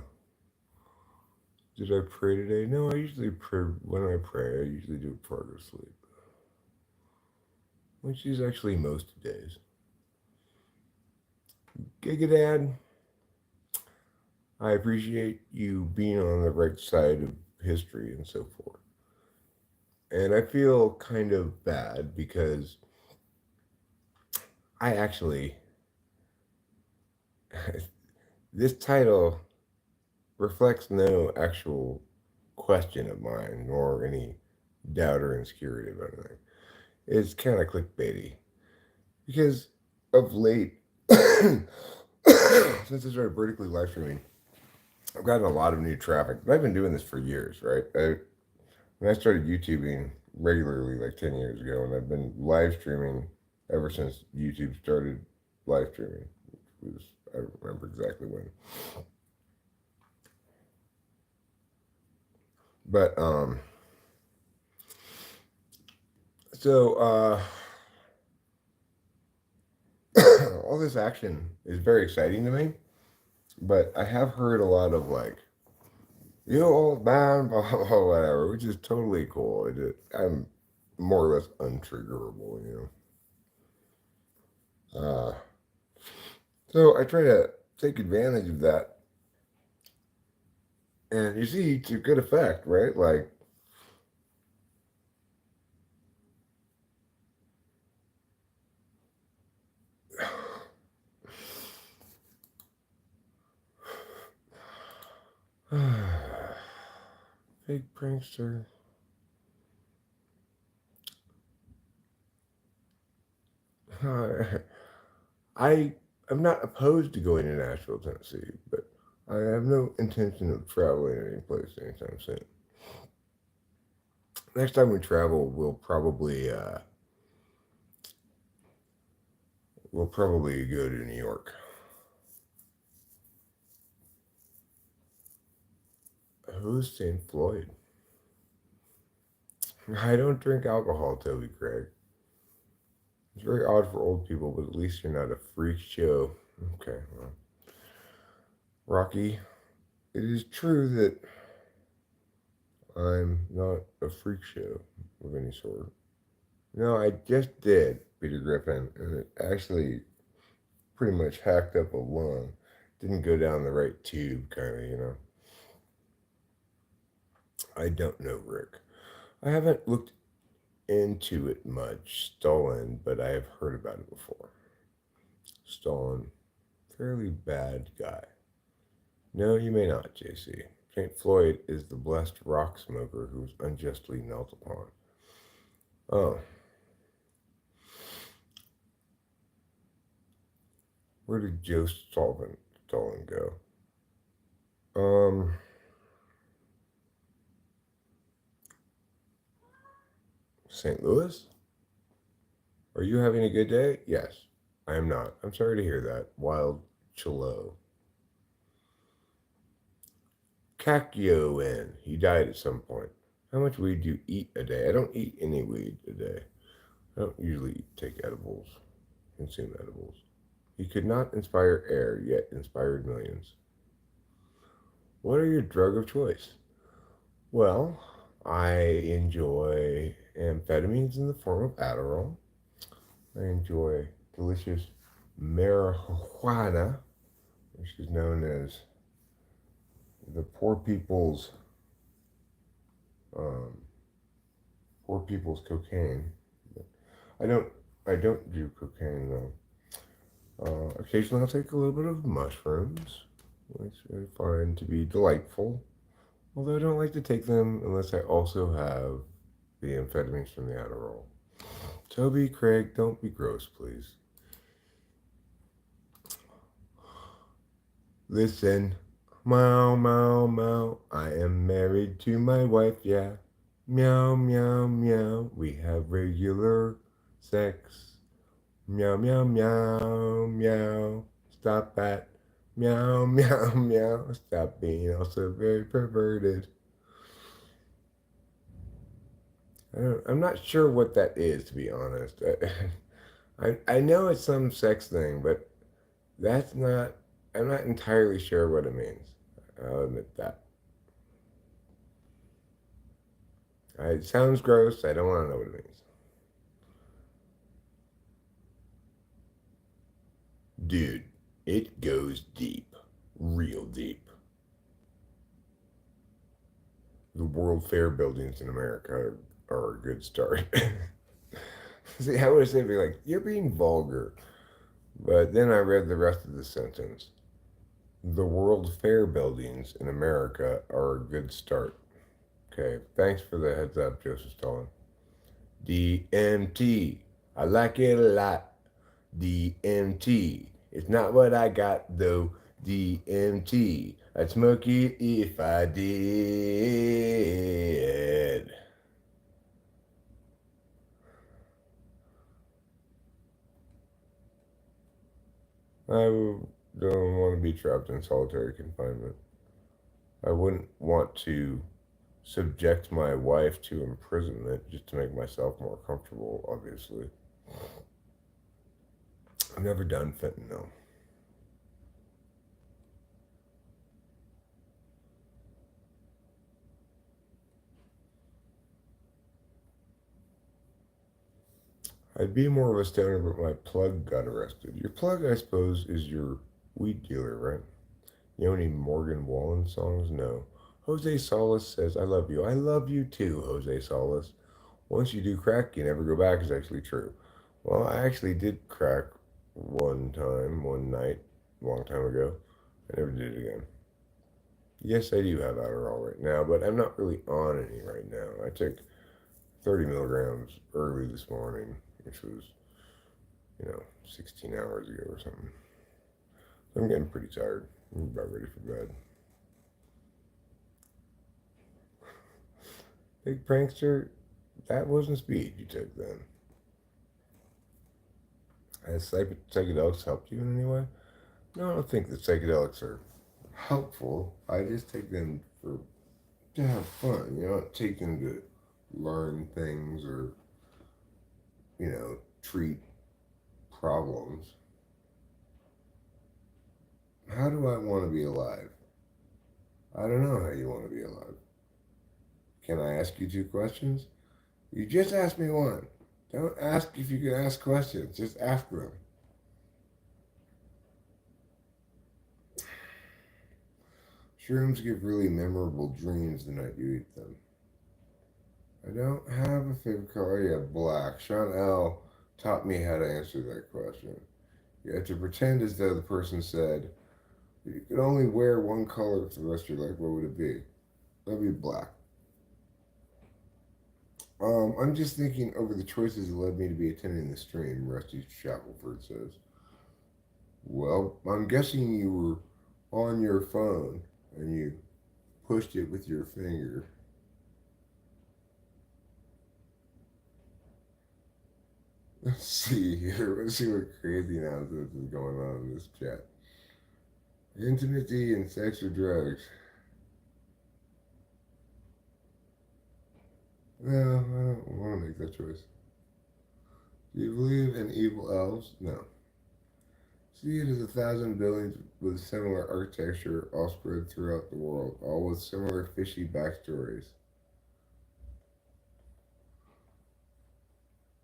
Did I pray today? No, I usually pray. When I pray, I usually do it before I go to sleep. Which is actually most days. Gigadad, I appreciate you being on the right side of history and so forth. And I feel kind of bad because I actually, this title reflects no actual question of mine, nor any doubt or insecurity about anything. It's kind of clickbaity. Because of late, since I started vertically live streaming, I've gotten a lot of new traffic. But I've been doing this for years, right? When I started YouTubing regularly like 10 years ago, and I've been live streaming ever since YouTube started live streaming. It was, I don't remember exactly when. But, so, all this action is very exciting to me, but I have heard a lot of like, you old man, blah, blah, blah, whatever, which is totally cool. I'm more or less untriggerable, you know. So I try to take advantage of that. And you see, to good effect, right? Like, fake prankster. I am not opposed to going to Nashville, Tennessee, but I have no intention of traveling any place anytime soon. Next time we travel, we'll probably go to New York. Who's St. Floyd? I don't drink alcohol, Toby Craig. It's very odd for old people, but at least you're not a freak show. Okay, well. Rocky, it is true that I'm not a freak show of any sort. No, I just did, Peter Griffin, and it actually pretty much hacked up a lung. Didn't go down the right tube, kind of, you know. I don't know, Rick. I haven't looked into it much, Stolen, but I have heard about it before. Stolen, fairly bad guy. No, you may not, JC. St. Floyd is the blessed rock smoker who was unjustly knelt upon. Oh, Where did Joe Sullivan go? St. Louis? Are you having a good day? Yes. I am not. I'm sorry to hear that. Wild Chilo. Kakyoin. He died at some point. How much weed do you eat a day? I don't eat any weed a day. I don't usually take edibles, consume edibles. He could not inspire air, yet inspired millions. What are your drug of choice? Well, I enjoy amphetamines in the form of Adderall. I enjoy delicious marijuana, which is known as the um, poor people's cocaine. I don't I don't do cocaine though. Occasionally, I'll take a little bit of mushrooms, which I find to be delightful. Although I don't like to take them unless I also have the amphetamines from the Adderall. Toby, Craig, don't be gross, please. Listen, meow, meow, meow. I am married to my wife, yeah. Meow, meow, meow. We have regular sex. Meow, meow, meow, meow. Stop that. Meow, meow, meow. Stop being also very perverted. I'm not sure what that is, to be honest. I know it's some sex thing, but that's not, I'm not entirely sure what it means. I'll admit that. It sounds gross. I don't want to know what it means. Dude, it goes deep. Real deep. The World Fair buildings in America are a good start. See, I would say be like, you're being vulgar. But then I read the rest of the sentence. The World Fair buildings in America are a good start. Okay, thanks for the heads up, Joseph Stalin. DMT. I like it a lot. DMT. It's not what I got though. DMT. I'd smoke it if I did. I don't want to be trapped in solitary confinement. I wouldn't want to subject my wife to imprisonment just to make myself more comfortable, obviously. I've never done fentanyl. I'd be more of a stoner, but my plug got arrested. Your plug, I suppose, is your weed dealer, right? You know any Morgan Wallen songs? No. Jose Solis says, I love you. I love you too, Jose Solis. Once you do crack, you never go back is actually true. Well, I actually did crack one time, one night, a long time ago. I never did it again. Yes, I do have Adderall right now, but I'm not really on any right now. I took 30 milligrams early this morning, which was, 16 hours ago or something. So I'm getting pretty tired. I'm about ready for bed. Big prankster, that wasn't speed you took then. Has psychedelics helped you in any way? No, I don't think that psychedelics are helpful. I just take them to have fun. You know, take them to learn things or, treat problems. How do I want to be alive? I don't know how you want to be alive. Can I ask you two questions? You just asked me one. Don't ask if you can ask questions. Just ask them. Shrooms give really memorable dreams the night you eat them. I don't have a favorite color. Yeah, black. Sean L. taught me how to answer that question. You have to pretend as though the person said, you could only wear one color for the rest of your life. What would it be? That'd be black. I'm just thinking over the choices that led me to be attending the stream, Rusty Shackelford says. Well, I'm guessing you were on your phone and you pushed it with your finger. Let's see here. Let's see what crazy nonsense is going on in this chat. Intimacy and sex or drugs? No, I don't want to make that choice. Do you believe in evil elves? No. See it as 1,000 buildings with similar architecture, all spread throughout the world, all with similar fishy backstories.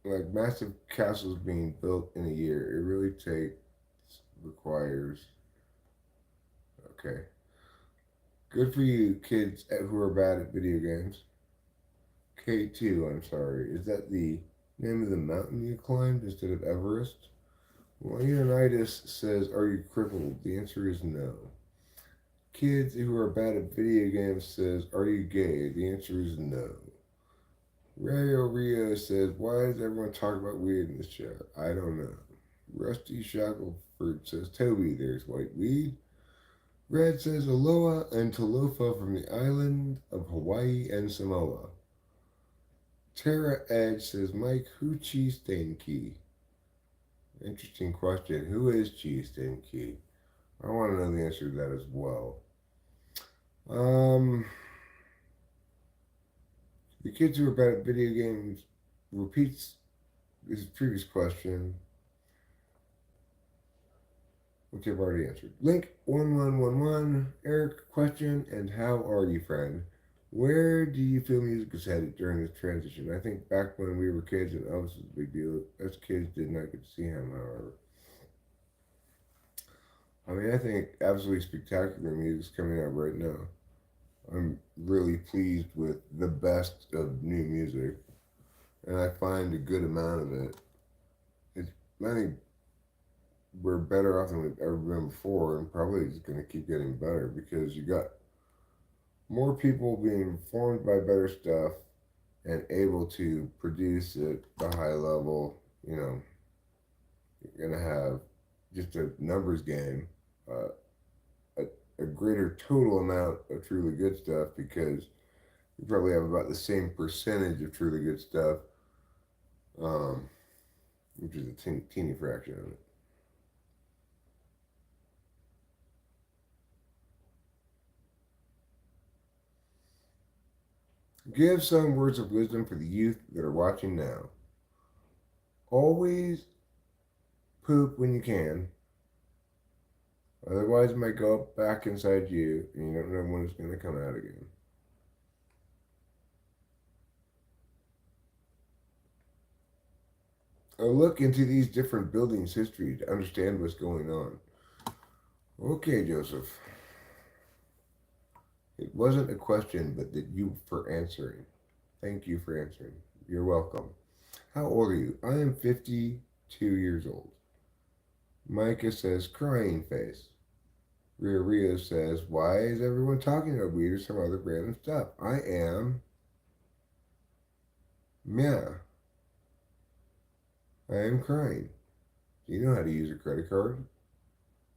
Like massive castles being built in a year. It really requires. Okay. Good for you, kids who are bad at video games. K2, I'm sorry. Is that the name of the mountain you climbed instead of Everest? Leonidas says, are you crippled? The answer is no. Kids who are bad at video games says, are you gay? The answer is no. Rayo Rio says, why does everyone talk about weed in this chat? I don't know. Rusty Shackelford says, Toby, there's white weed. Red says, Aloha and Talofa from the island of Hawaii and Samoa. Tara Edge says, Mike, who cheese stain key? Interesting question. Who is cheese stain key? I want to know the answer to that as well. The kids who are bad at video games repeats his previous question, which I've already answered. Link 1111, Eric, question, and how are you, friend? Where do you feel music is headed during this transition? I think back when we were kids and Elvis was a big deal. Us kids did not get to see him, however. I mean, I think absolutely spectacular music's coming out right now. I'm really pleased with the best of new music, and I find a good amount of it. I think we're better off than we've ever been before, and probably it's going to keep getting better because you got more people being informed by better stuff and able to produce at a high level. You're going to have just a numbers game, uh, a greater total amount of truly good stuff because you probably have about the same percentage of truly good stuff, um, which is a teeny fraction of it. Give some words of wisdom for the youth that are watching now. Always poop when you can. Otherwise, it might go back inside you, and you don't know when it's going to come out again. A look into these different buildings' history to understand what's going on. Okay, Joseph. It wasn't a question, but that you for answering. Thank you for answering. You're welcome. How old are you? I am 52 years old. Micah says, crying face. Rio says, why is everyone talking about weed or some other random stuff? I am. Yeah. I am crying. Do you know how to use a credit card?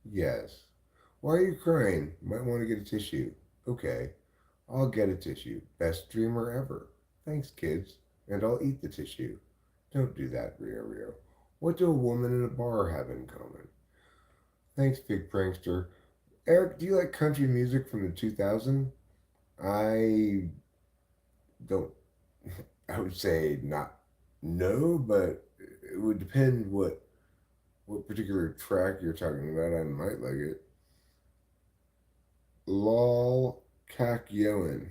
Yes. Why are you crying? Might want to get a tissue. Okay. I'll get a tissue. Best dreamer ever. Thanks, kids. And I'll eat the tissue. Don't do that, Rio. What do a woman and a bar have in common? Thanks, big prankster. Eric, do you like country music from the 2000s? I don't, I would say not no, but it would depend what particular track you're talking about. I might like it. Lol Kak Yoen.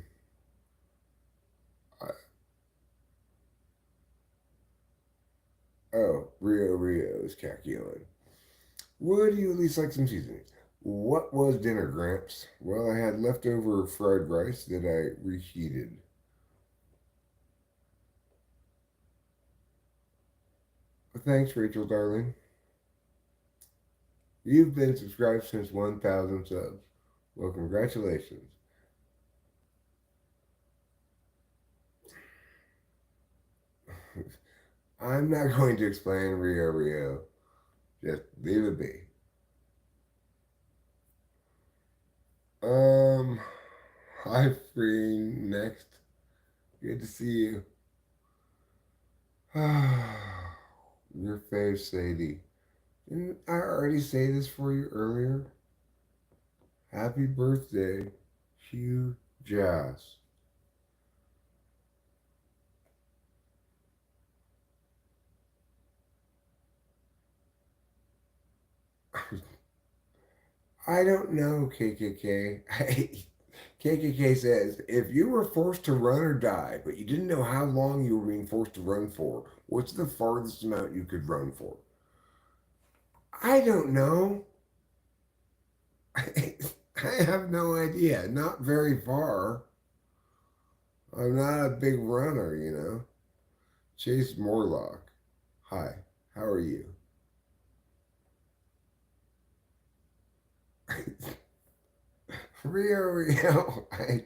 Oh, Rio is Kak Yoen. Would you at least like some seasonings? What was dinner, Gramps? Well, I had leftover fried rice that I reheated. Thanks, Rachel, darling. You've been subscribed since 1,000 subs. Well, congratulations. I'm not going to explain Rio. Just leave it be. Um, Hi, Freen. Next. Good to see you. Your fave Sadie. Didn't I already say this for you earlier? Happy birthday, Hugh Jass. I don't know, KKK. KKK says, if you were forced to run or die, but you didn't know how long you were being forced to run for, what's the farthest amount you could run for? I don't know. I have no idea. Not very far. I'm not a big runner, you know. Chase Morlock. Hi, how are you? Rio, I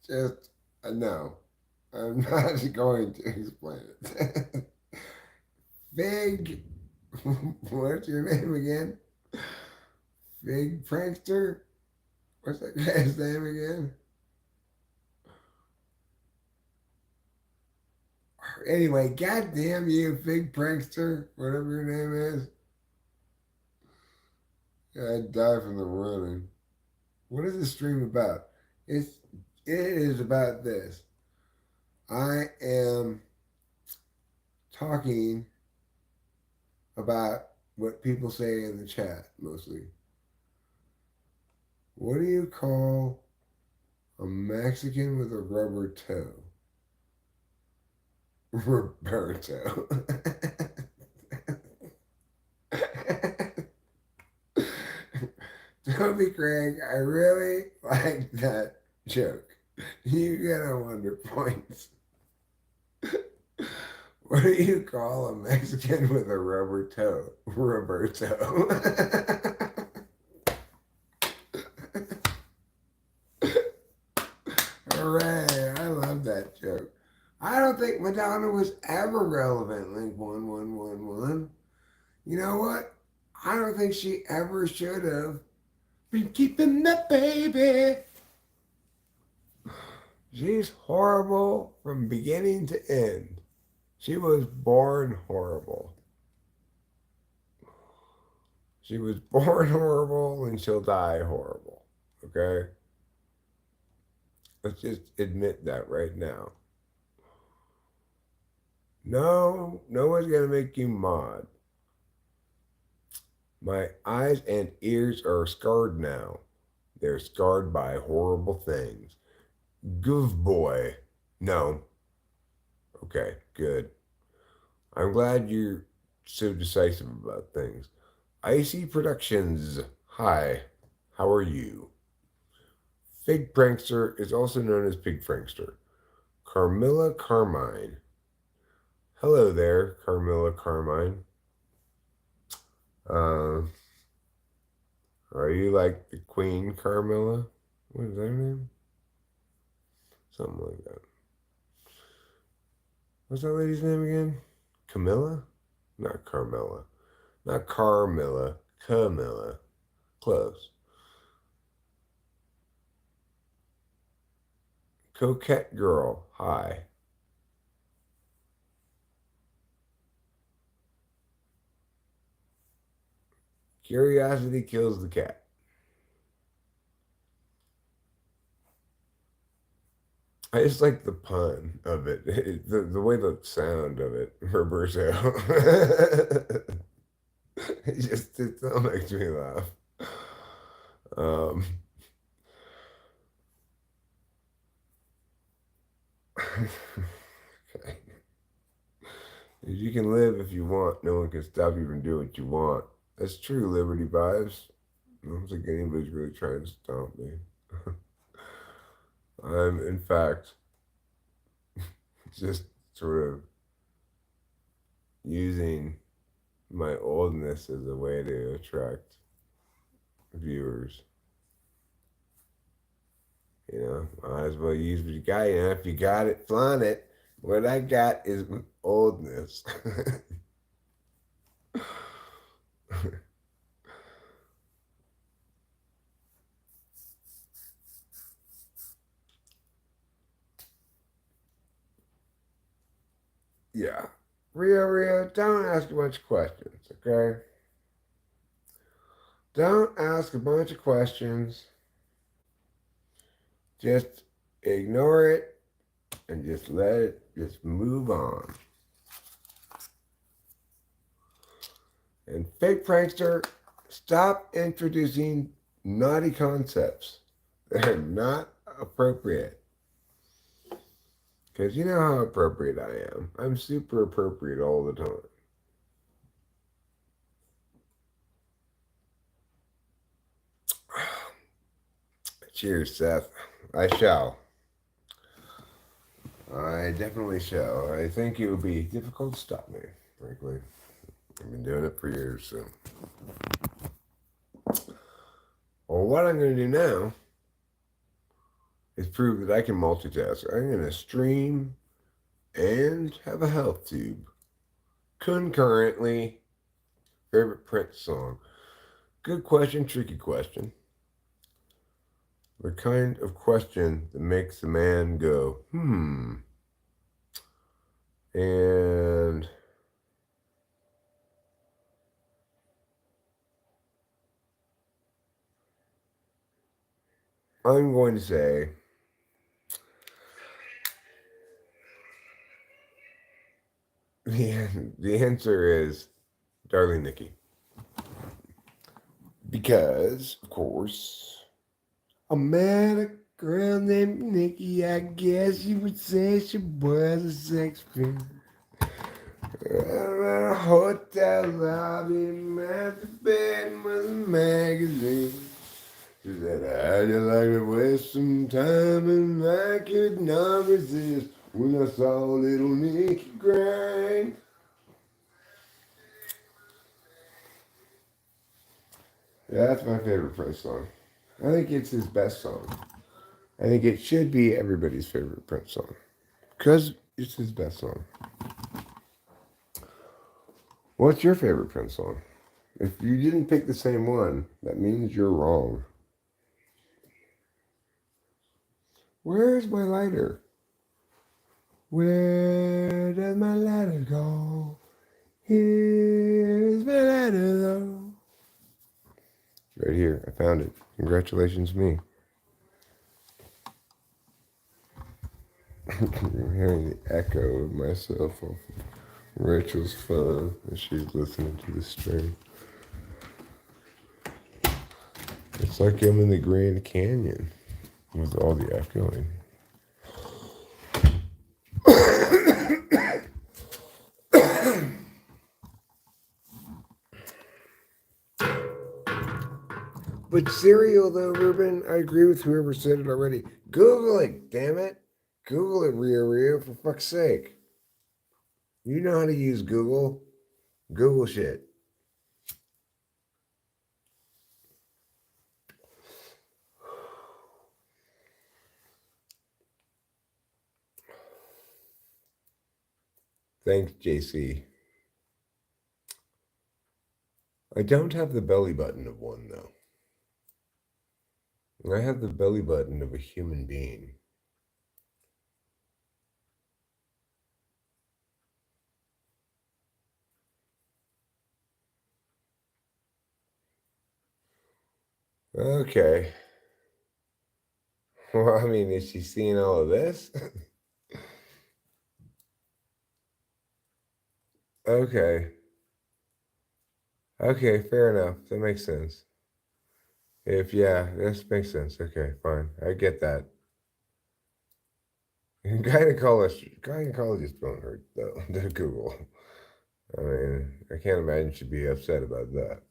just, no. I'm not going to explain it. Fig, what's your name again? Fig Prankster? What's that guy's name again? Anyway, goddamn you, Fig Prankster, whatever your name is. I'd die from the running. What is this stream about? It is about this. I am talking about what people say in the chat mostly. What do you call a Mexican with a rubber toe? Roberto. Toby Craig, I really like that joke. You get a wonder points. What do you call a Mexican with a rubber toe? Roberto. Hooray! I love that joke. I don't think Madonna was ever relevant, Link 1111. You know what? I don't think she ever should have been keeping that baby. She's horrible from beginning to end. She was born horrible. She was born horrible and she'll die horrible. Okay? Let's just admit that right now. No, no one's going to make you mod. My eyes and ears are scarred now. They're scarred by horrible things. Goof boy. No. Okay, good. I'm glad you're so decisive about things. Icy Productions. Hi, how are you? Fig Prankster is also known as Pig Prankster. Carmilla Carmine. Hello there, Carmilla Carmine. Uh, are you like the Queen Carmilla? What is that name? Something like that. What's that lady's name again? Camilla? Not Carmilla. Not Carmilla. Camilla. Close. Coquette Girl. Hi. Curiosity kills the cat. I just like the pun of it. The way the sound of it, Roberto. It still makes me laugh. Um, okay. You can live if you want. No one can stop you from doing what you want. That's true, Liberty vibes. I don't think anybody's really trying to stop me. I'm, in fact, just sort of using my oldness as a way to attract viewers. You know, might as well use what you got. You know, if you got it, flaunt it. What I got is oldness. Yeah. Rio, don't ask a bunch of questions, okay? Don't ask a bunch of questions. Just ignore it and just let it just move on. And fake prankster, stop introducing naughty concepts. They're not appropriate. Because you know how appropriate I am. I'm super appropriate all the time. Cheers, Seth. I shall. I definitely shall. I think it would be difficult to stop me, frankly. I've been doing it for years, so. Well, what I'm going to do now is prove that I can multitask. I'm going to stream and have a health tube concurrently. Favorite Prince song? Good question, tricky question. The kind of question that makes a man go, And I'm going to say the answer is Darling Nikki. Because, of course, I met a girl named Nikki. I guess you would say she was a sex fiend. A hotel lobby, master bed was a magazine. She said, how'd you like to waste some time? And I could not resist when I saw little Nikki grind. Yeah, that's my favorite Prince song. I think it's his best song. I think it should be everybody's favorite Prince song. Because it's his best song. What's your favorite Prince song? If you didn't pick the same one, that means you're wrong. Where's my lighter? Where does my lighter go? Here's my lighter though. Right here, I found it. Congratulations, me. I'm hearing the echo of myself off of Rachel's phone as she's listening to the stream. It's like I'm in the Grand Canyon with all the echoing. But cereal, though, Ruben, I agree with whoever said it already. Google it, damn it. Google it, Rio, for fuck's sake. You know how to use Google. Google shit. Thanks, JC. I don't have the belly button of one, though. I have the belly button of a human being. Okay. Well, I mean, is she seeing all of this? Okay. Okay, fair enough. That makes sense. Yeah, this makes sense. Okay, fine. I get that. Gynecologists don't hurt, though, to Google. I mean, I can't imagine she'd be upset about that.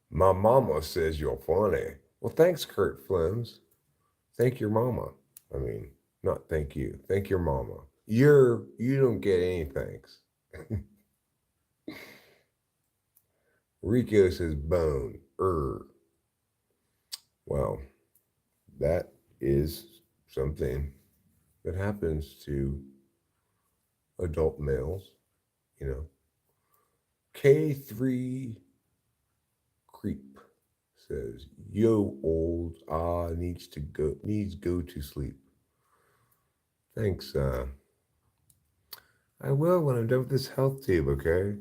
My mama says you're funny. Well, thanks, Kurt Flims. Thank your mama. I mean, not thank you. Thank your mama. You don't get any thanks. Rico says bone. Well, that is something that happens to adult males, you know. K3 Creep says, "Yo, old, needs go to sleep." Thanks. I will when I'm done with this health tube. Okay,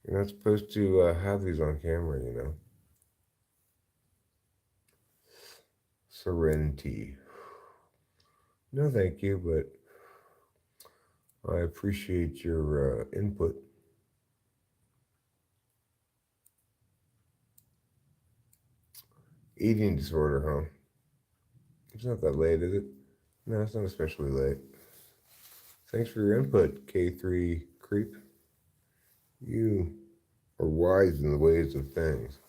you're not supposed to have these on camera, you know. Serenity. No, thank you, but I appreciate your input. Eating disorder, huh? It's not that late, is it? No, it's not especially late. Thanks for your input, K3 Creep. You are wise in the ways of things.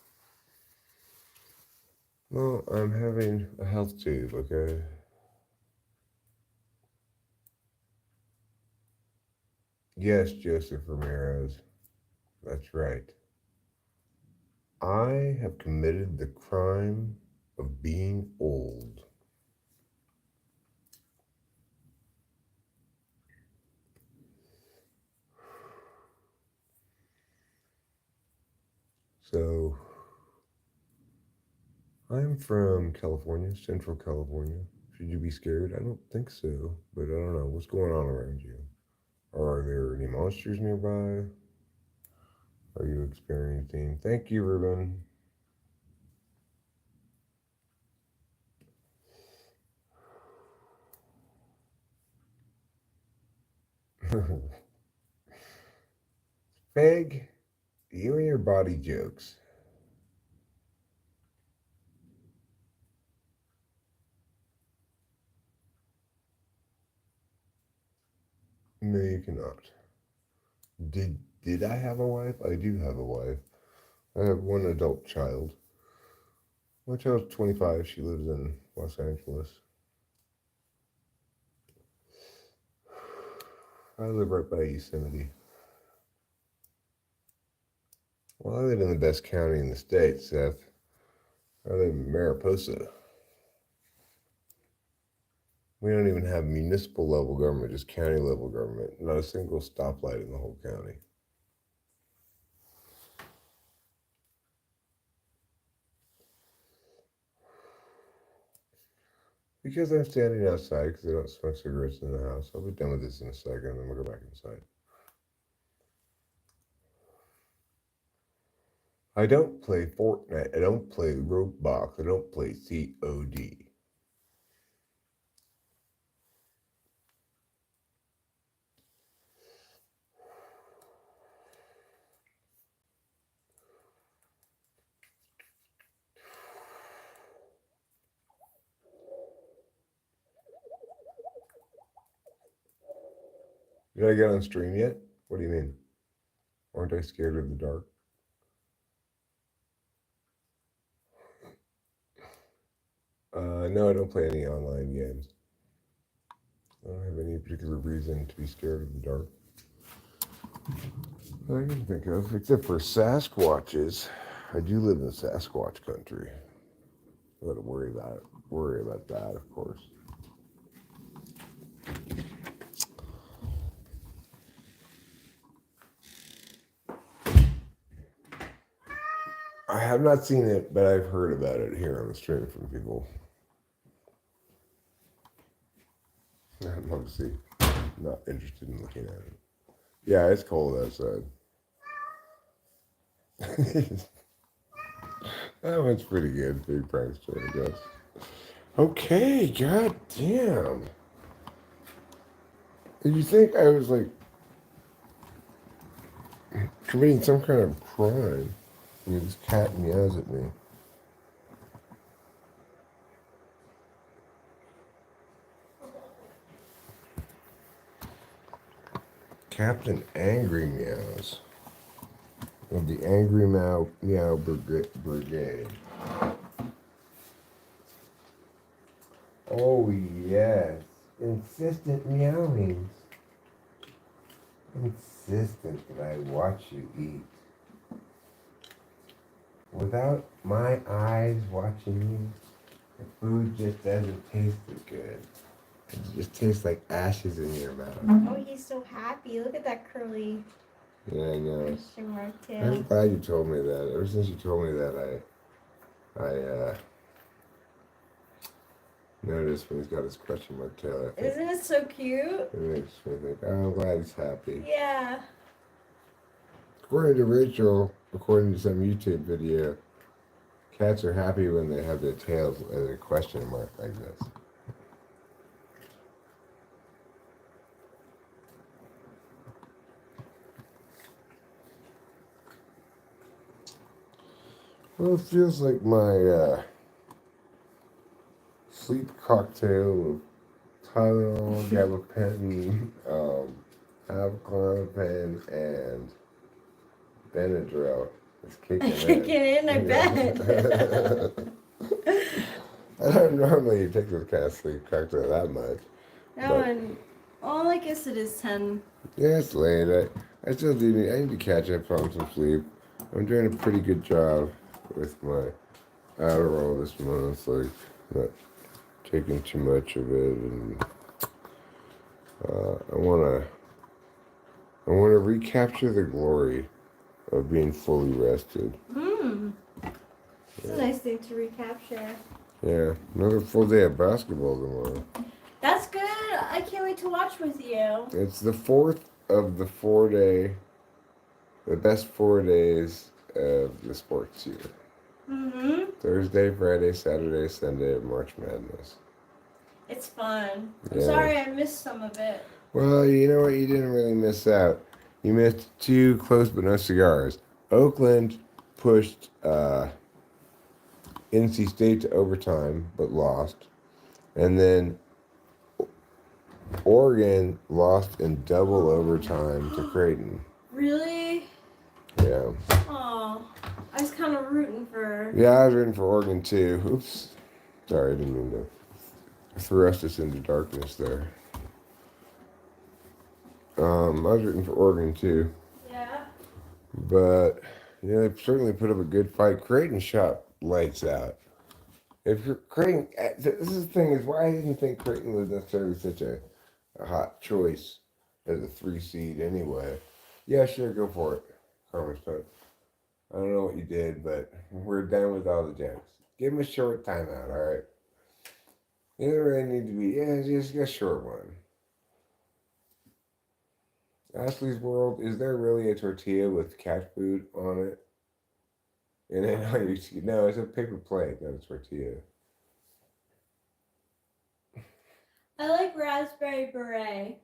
Well, I'm having a health tube, okay? Yes, Joseph Ramirez. That's right. I have committed the crime of being old. So, I'm from California, Central California. Should you be scared? I don't think so, but I don't know. What's going on around you? Are there any monsters nearby? Are you experiencing? Thank you, Ruben. Peg, you and your body jokes. No, you cannot. Did I have a wife? I do have a wife. I have one adult child. My child's 25. She lives in Los Angeles. I live right by Yosemite. Well, I live in the best county in the state, Seth. I live in Mariposa. We don't even have municipal level government, just county level government. Not a single stoplight in the whole county. Because I'm standing outside because I don't smoke cigarettes in the house. I'll be done with this in a second, then we'll go back inside. I don't play Fortnite. I don't play Roblox. I don't play COD. Did I get on stream yet? What do you mean? Aren't I scared of the dark? No, I don't play any online games. I don't have any particular reason to be scared of the dark that I can think of, except for Sasquatches. I do live in Sasquatch country. I got to worry about that, of course. I have not seen it, but I've heard about it here on the stream from people. I'm obviously not interested in looking at it. Yeah, it's cold outside. That one's pretty good. Big prankster, I guess. Okay, god damn. Did you think I was like committing some kind of crime? I mean, this cat meows at me. Captain Angry Meows of the Angry Meow Brigade. Oh yes, insistent meowings. Insistent that I watch you eat. Without my eyes watching you, the food just doesn't taste as good. It just tastes like ashes in your mouth. Oh, he's so happy. Look at that curly Yeah, I know. question mark I'm tail. glad you told me that. Ever since you told me that, I noticed when he's got his question mark tail. I think Isn't it so cute? it makes me think, oh, I'm glad he's happy. Yeah. According to Rachel, according to some YouTube video, cats are happy when they have their tails as a question mark like this. Well, it feels like my sleep cocktail of Tylenol, gabapentin, Avclonopin, and Benadryl is kicking Kicking in, I bet. I don't normally take this kind of sleep cocktail that much. No, and well, I guess it is 10. Yeah, it's late. I still do need, I need to catch up on some sleep. I'm doing a pretty good job with my Adderall this month, like not taking too much of it, and I wanna recapture the glory of being fully rested. It's a nice thing to recapture. Yeah, another full day of basketball tomorrow. That's good. I can't wait to watch with you. It's the fourth of the the best 4 days of the sports year. Thursday, Friday, Saturday, Sunday of March Madness. It's fun. I'm Yeah. sorry I missed some of it. Well, you know what? You didn't really miss out. You missed two close but no cigars. Oakland pushed NC State to overtime but lost. And then Oregon lost in double overtime to Creighton. Really? Yeah. Oh, I was kind of rooting for. Yeah, I was rooting for Oregon too. Oops. Sorry, I didn't mean to thrust us into darkness there. I was rooting for Oregon too. Yeah. But, yeah, they certainly put up a good fight. Creighton shot lights out. If you're Creighton, this is the thing is why I didn't think Creighton was necessarily such a hot choice as a 3 seed anyway. Yeah, sure, go for it, Carmen Stokes. I don't know what you did, but we're done with all the jokes. Give him a short timeout, all right? You don't really need to be, yeah, just a short one. Ashley's World, is there really a tortilla with cat food on it? And then all you see, no, it's a paper plate, not a tortilla. I like raspberry beret.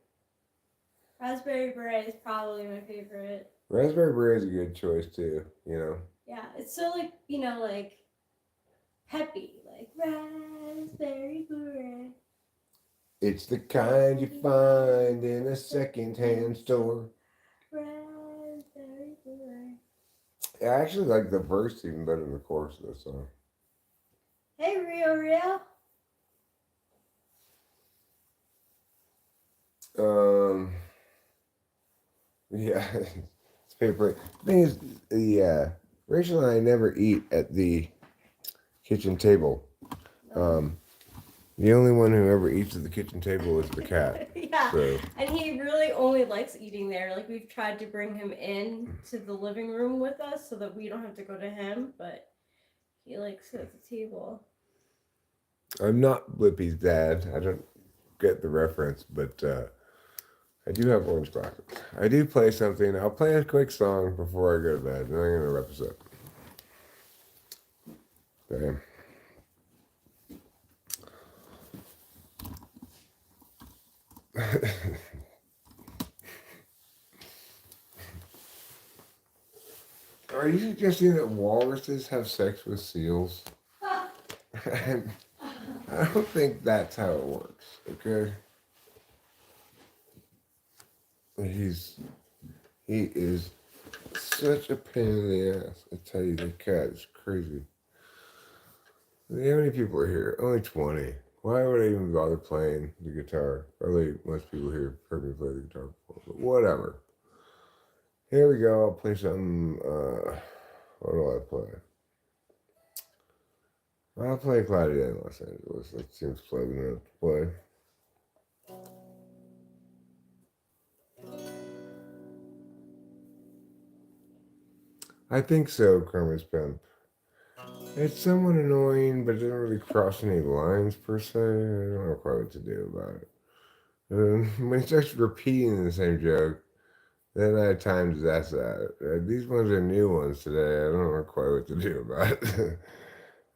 Raspberry beret is probably my favorite. Raspberry beret is a good choice too, you know. Yeah, it's so like, like peppy. Like raspberry beret. It's the kind you find in a secondhand store. Raspberry beret. I actually like the verse even better than the chorus of the song. Hey, Rio. Yeah, it's paper. The thing is, Rachel and I never eat at the kitchen table. The only one who ever eats at the kitchen table is the cat. Yeah, so. And he really only likes eating there. Like, we've tried to bring him in to the living room with us so that we don't have to go to him, but he likes it at the table. I'm not Blippi's dad. I don't get the reference, but I do have orange glasses. I do play something. I'll play a quick song before I go to bed, and then I'm going to wrap this up. Okay. Are you suggesting that walruses have sex with seals? I don't think that's how it works, okay? He is such a pain in the ass. I tell you, the cat is crazy. How many people are here? Only 20. Why would I even bother playing the guitar? Probably most people here heard me play the guitar before, but whatever. Here we go. I'll play something. What do I play? I'll play Cloudy Day in Los Angeles. That seems pleasant enough to play. I think so, Kermit's Pimp. It's somewhat annoying, but it doesn't really cross any lines per se. I don't know quite what to do about it. When he starts repeating the same joke, then I have time to ask that. These ones are new ones today. I don't know quite what to do about it.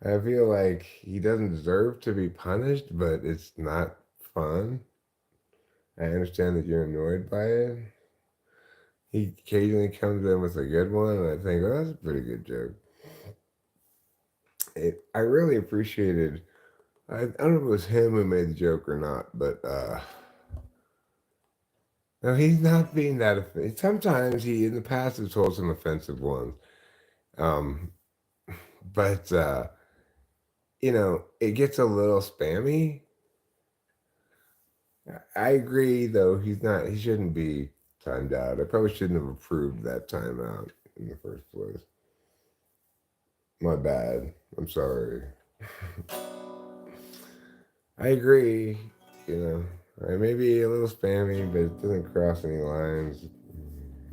I feel like he doesn't deserve to be punished, but it's not fun. I understand that you're annoyed by it. He occasionally comes in with a good one, and I think, oh, that's a pretty good joke. I really appreciated. I don't know if it was him who made the joke or not, but no, he's not being that offensive. Sometimes he, in the past, has told some offensive ones. Um, but it gets a little spammy. I agree, though. He's not. He shouldn't be timed out. I probably shouldn't have approved that timeout in the first place. My bad. I'm sorry. I agree. You know, I may be a little spammy, but it doesn't cross any lines.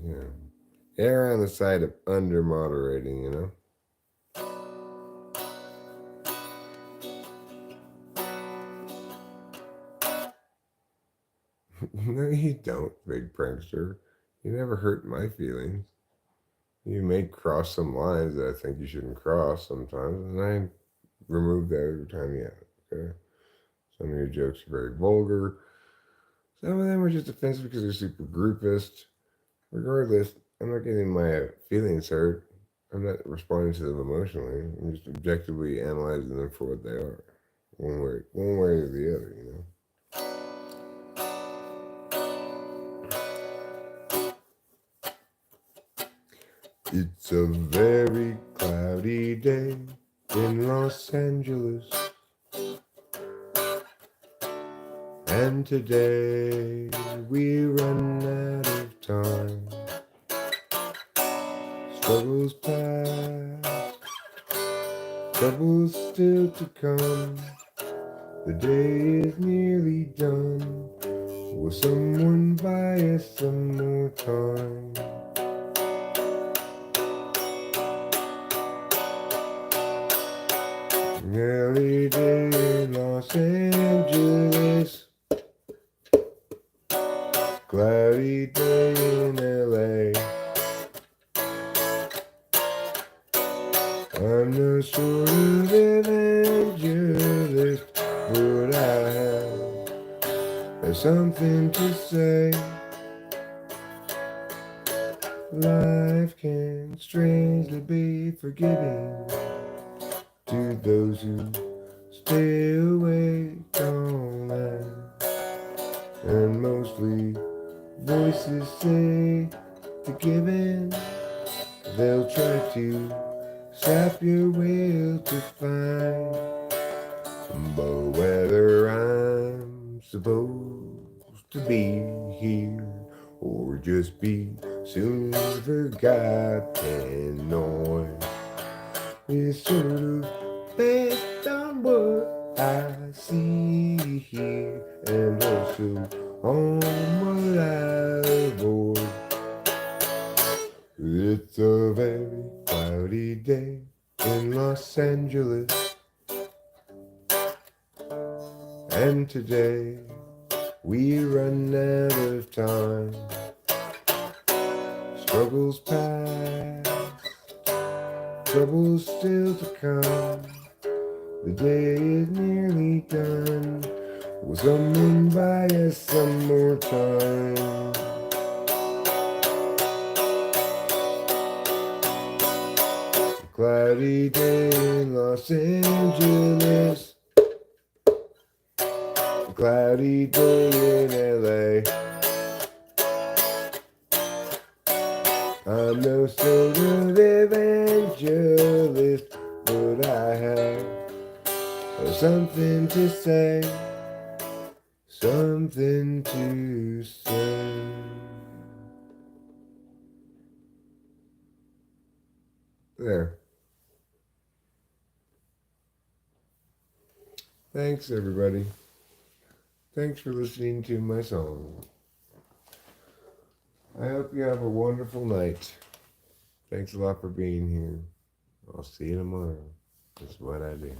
You know, err on the side of under moderating. No, you don't, big prankster. You never hurt my feelings. You may cross some lines that I think you shouldn't cross sometimes, and I remove that every time you have. Okay. Some of your jokes are very vulgar. Some of them are just offensive because they're super groupist. Regardless, I'm not getting my feelings hurt. I'm not responding to them emotionally. I'm just objectively analyzing them for what they are, one way or the other. It's a very cloudy day in Los Angeles, and today we run out of time. Struggles past, troubles still to come. The day is nearly done. Will someone buy us some more time? Early day in Los Angeles, cloudy day in LA. I'm no sort of evangelist, but I have something to say. Life can strangely be forgiving to those who stay awake all night. And mostly voices say to give in. They'll try to sap your will to find. But whether I'm supposed to be here or just be soon forgotten on, is sort of based on what I see here and also on what I avoid. It's a very cloudy day in Los Angeles, and today we run out of time. Struggles past, troubles still to come. The day is nearly done. Will someone buy us some more time? Cloudy day in Los Angeles, cloudy day in LA. I'm no sort of evangelist, but I have something to say, something to say. There. Thanks, everybody. Thanks for listening to my song. I hope you have a wonderful night. Thanks a lot for being here. I'll see you tomorrow. That's what I do.